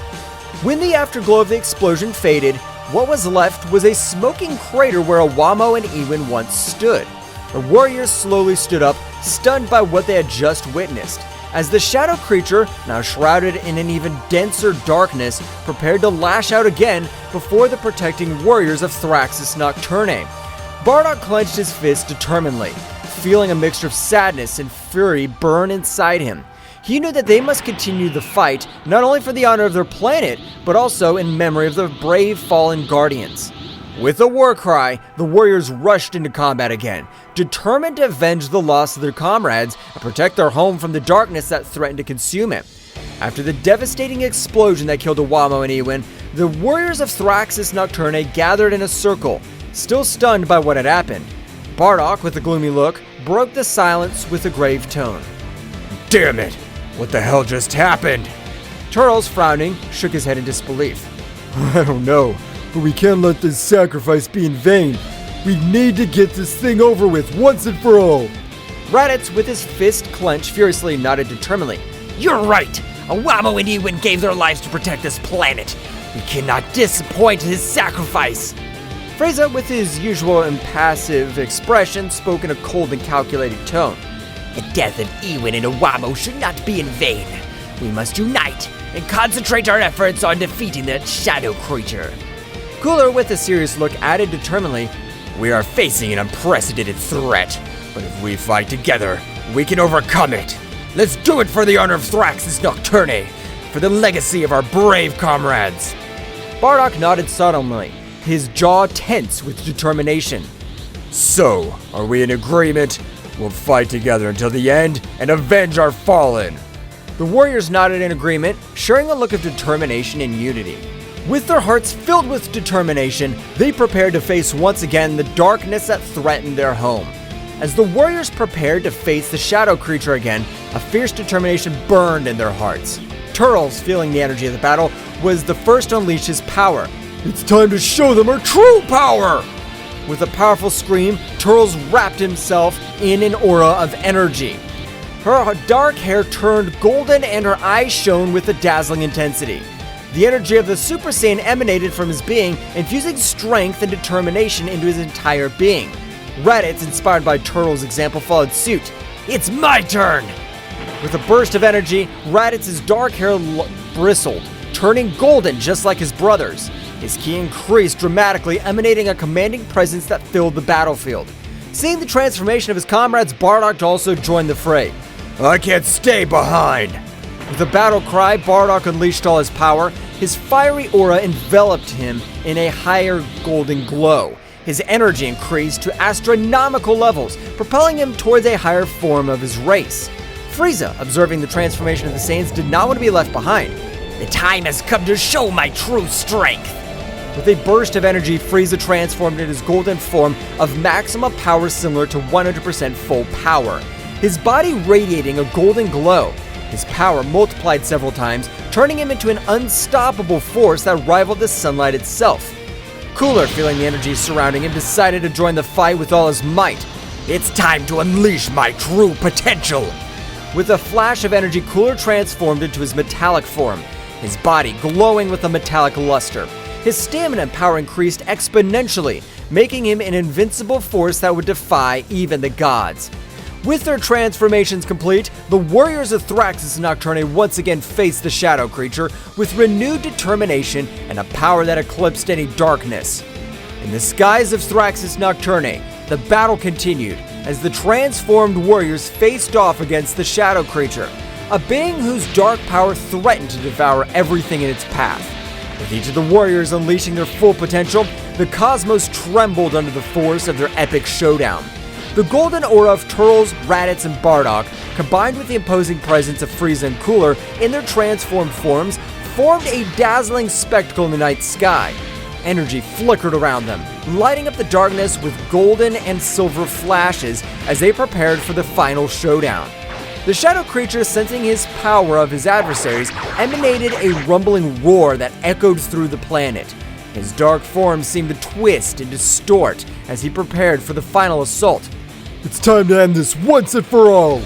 When the afterglow of the explosion faded, what was left was a smoking crater where Awamo and Iwin once stood. The warriors slowly stood up, stunned by what they had just witnessed, as the shadow creature, now shrouded in an even denser darkness, prepared to lash out again before the protecting warriors of Thraxus Nocturne. Bardock clenched his fist determinedly, feeling a mixture of sadness and fury burn inside him. He knew that they must continue the fight, not only for the honor of their planet, but also in memory of the brave fallen guardians. With a war cry, the warriors rushed into combat again, determined to avenge the loss of their comrades and protect their home from the darkness that threatened to consume it. After the devastating explosion that killed Awamo and Iwin, the warriors of Thraxus Nocturne gathered in a circle, still stunned by what had happened. Bardock, with a gloomy look, broke the silence with a grave tone. Damn it! What the hell just happened? Turles, frowning, shook his head in disbelief. I don't know, but we can't let this sacrifice be in vain. We need to get this thing over with once and for all. Raditz, with his fist clenched, furiously nodded determinedly. You're right! Awamo and Iwin gave their lives to protect this planet. We cannot disappoint his sacrifice. Frieza, with his usual impassive expression, spoke in a cold and calculated tone. The death of Iwin and Awamo should not be in vain. We must unite and concentrate our efforts on defeating that shadow creature. Cooler, with a serious look, added determinedly, We are facing an unprecedented threat, but if we fight together, we can overcome it. Let's do it for the honor of Thraxus Nocturne, for the legacy of our brave comrades. Bardock nodded solemnly, his jaw tense with determination. So, are we in agreement? We'll fight together until the end and avenge our fallen. The warriors nodded in agreement, sharing a look of determination and unity. With their hearts filled with determination, they prepared to face once again the darkness that threatened their home. As the warriors prepared to face the shadow creature again, a fierce determination burned in their hearts. Turles, feeling the energy of the battle, was the first to unleash his power. It's time to show them our true power! With a powerful scream, Turles wrapped himself in an aura of energy. Her dark hair turned golden and her eyes shone with a dazzling intensity. The energy of the Super Saiyan emanated from his being, infusing strength and determination into his entire being. Raditz, inspired by Turtle's example, followed suit. It's my turn! With a burst of energy, Raditz's dark hair bristled, turning golden just like his brother's. His ki increased dramatically, emanating a commanding presence that filled the battlefield. Seeing the transformation of his comrades, Bardock also joined the fray. I can't stay behind! With a battle cry, Bardock unleashed all his power. His fiery aura enveloped him in a higher golden glow. His energy increased to astronomical levels, propelling him towards a higher form of his race. Frieza, observing the transformation of the Saiyans, did not want to be left behind. The time has come to show my true strength. With a burst of energy, Frieza transformed into his golden form of maximum power similar to 100% full power. His body radiating a golden glow. His power multiplied several times, turning him into an unstoppable force that rivaled the sunlight itself. Cooler, feeling the energy surrounding him, decided to join the fight with all his might. It's time to unleash my true potential. With a flash of energy, Cooler transformed into his metallic form, his body glowing with a metallic luster. His stamina and power increased exponentially, making him an invincible force that would defy even the gods. With their transformations complete, the warriors of Thraxus Nocturne once again faced the shadow creature with renewed determination and a power that eclipsed any darkness. In the skies of Thraxus Nocturne, the battle continued as the transformed warriors faced off against the shadow creature, a being whose dark power threatened to devour everything in its path. With each of the warriors unleashing their full potential, The cosmos trembled under the force of their epic showdown. The golden aura of Turles, Raditz, and Bardock, combined with the imposing presence of Frieza and Cooler in their transformed forms, formed a dazzling spectacle in the night sky. Energy flickered around them, lighting up the darkness with golden and silver flashes as they prepared for the final showdown. The shadow creature, sensing his power of his adversaries, emanated a rumbling roar that echoed through the planet. His dark form seemed to twist and distort as he prepared for the final assault. It's time to end this once and for all!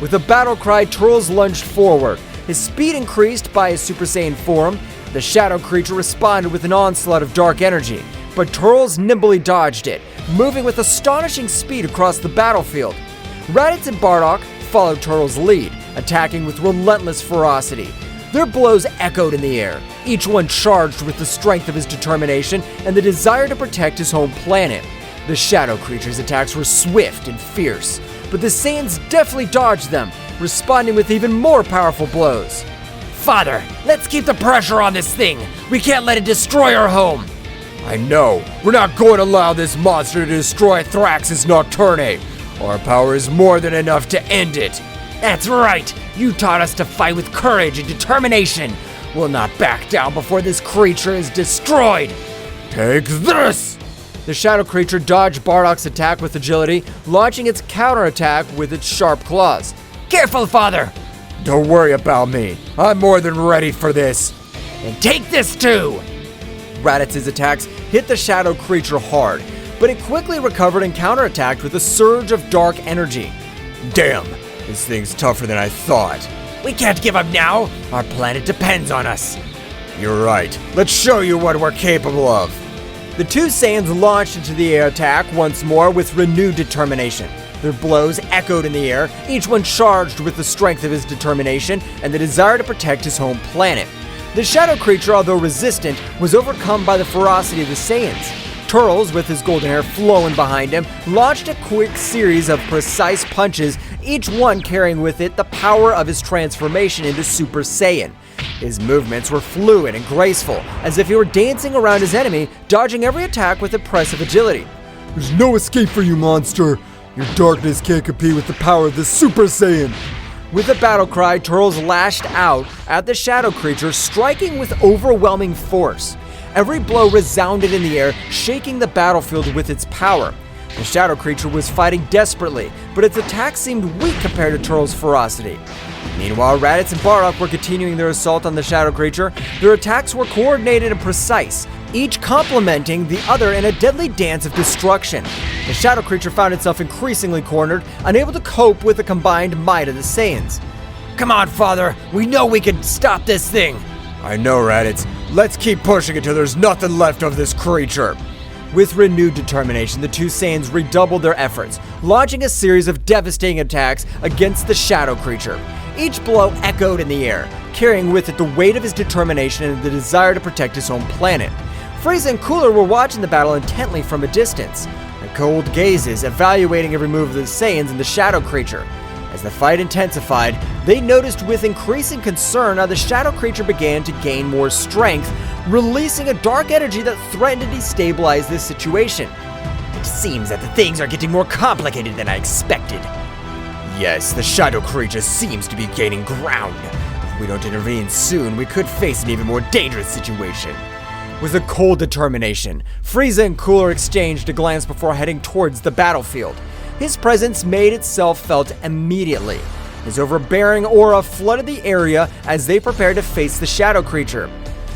With a battle cry, Turles lunged forward. His speed increased by his Super Saiyan form. The shadow creature responded with an onslaught of dark energy, but Turles nimbly dodged it, moving with astonishing speed across the battlefield. Raditz and Bardock followed Turles' lead, attacking with relentless ferocity. Their blows echoed in the air, each one charged with the strength of his determination and the desire to protect his home planet. The shadow creature's attacks were swift and fierce, but the Saiyans deftly dodged them, responding with even more powerful blows. Father, let's keep the pressure on this thing. We can't let it destroy our home. I know. We're not going to allow this monster to destroy Thrax's Nocturne. Our power is more than enough to end it. That's right. You taught us to fight with courage and determination. We'll not back down before this creature is destroyed. Take this! The shadow creature dodged Bardock's attack with agility, launching its counterattack with its sharp claws. Careful, Father. Don't worry about me. I'm more than ready for this. And take this too. Raditz's attacks hit the shadow creature hard, but it quickly recovered and counterattacked with a surge of dark energy. Damn, this thing's tougher than I thought. We can't give up now. Our planet depends on us. You're right. Let's show you what we're capable of. The two Saiyans launched into the air attack once more with renewed determination. Their blows echoed in the air, each one charged with the strength of his determination and the desire to protect his home planet. The shadow creature, although resistant, was overcome by the ferocity of the Saiyans. Turles, with his golden hair flowing behind him, launched a quick series of precise punches, each one carrying with it the power of his transformation into Super Saiyan. His movements were fluid and graceful, as if he were dancing around his enemy, dodging every attack with impressive agility. There's no escape for you, monster! Your darkness can't compete with the power of the Super Saiyan! With a battle cry, Turles lashed out at the shadow creature, striking with overwhelming force. Every blow resounded in the air, shaking the battlefield with its power. The shadow creature was fighting desperately, but its attack seemed weak compared to Turles' ferocity. Meanwhile, Raditz and Bardock were continuing their assault on the shadow creature. Their attacks were coordinated and precise, each complementing the other in a deadly dance of destruction. The shadow creature found itself increasingly cornered, unable to cope with the combined might of the Saiyans. Come on, Father. We know we can stop this thing. I know, Raditz. Let's keep pushing until there's nothing left of this creature. With renewed determination, the two Saiyans redoubled their efforts, launching a series of devastating attacks against the shadow creature. Each blow echoed in the air, carrying with it the weight of his determination and the desire to protect his home planet. Frieza and Cooler were watching the battle intently from a distance, their cold gazes evaluating every move of the Saiyans and the shadow creature. As the fight intensified, they noticed with increasing concern how the shadow creature began to gain more strength, releasing a dark energy that threatened to destabilize this situation. It seems that the things are getting more complicated than I expected. Yes, the shadow creature seems to be gaining ground. If we don't intervene soon, we could face an even more dangerous situation. With a cold determination, Frieza and Cooler exchanged a glance before heading towards the battlefield. His presence made itself felt immediately. His overbearing aura flooded the area as they prepared to face the shadow creature.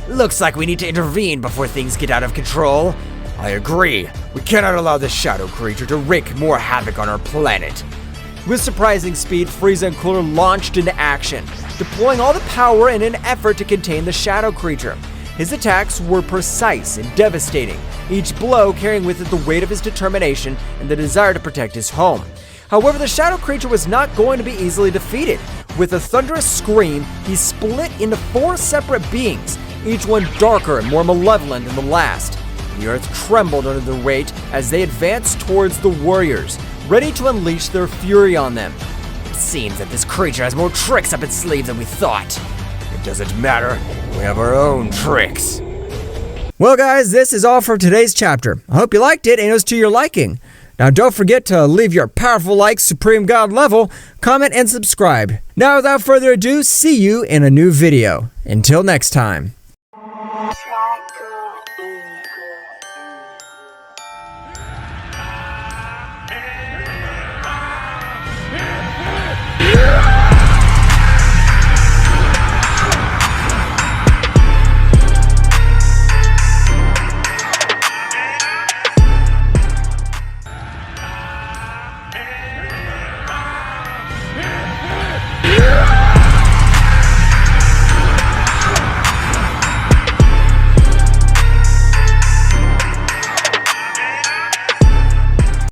Looks like we need to intervene before things get out of control. I agree. We cannot allow the shadow creature to wreak more havoc on our planet. With surprising speed, Frieza and Cooler launched into action, deploying all the power in an effort to contain the shadow creature. His attacks were precise and devastating, each blow carrying with it the weight of his determination and the desire to protect his home. However, the shadow creature was not going to be easily defeated. With a thunderous scream, he split into 4 separate beings, each one darker and more malevolent than the last. The earth trembled under their weight as they advanced towards the warriors, ready to unleash their fury on them. It seems that this creature has more tricks up its sleeve than we thought. It doesn't matter. We have our own tricks. Well, guys, this is all for today's chapter. I hope you liked it and it was to your liking. Now, don't forget to leave your powerful like, Supreme God level, comment, and subscribe. Now, without further ado, see you in a new video. Until next time.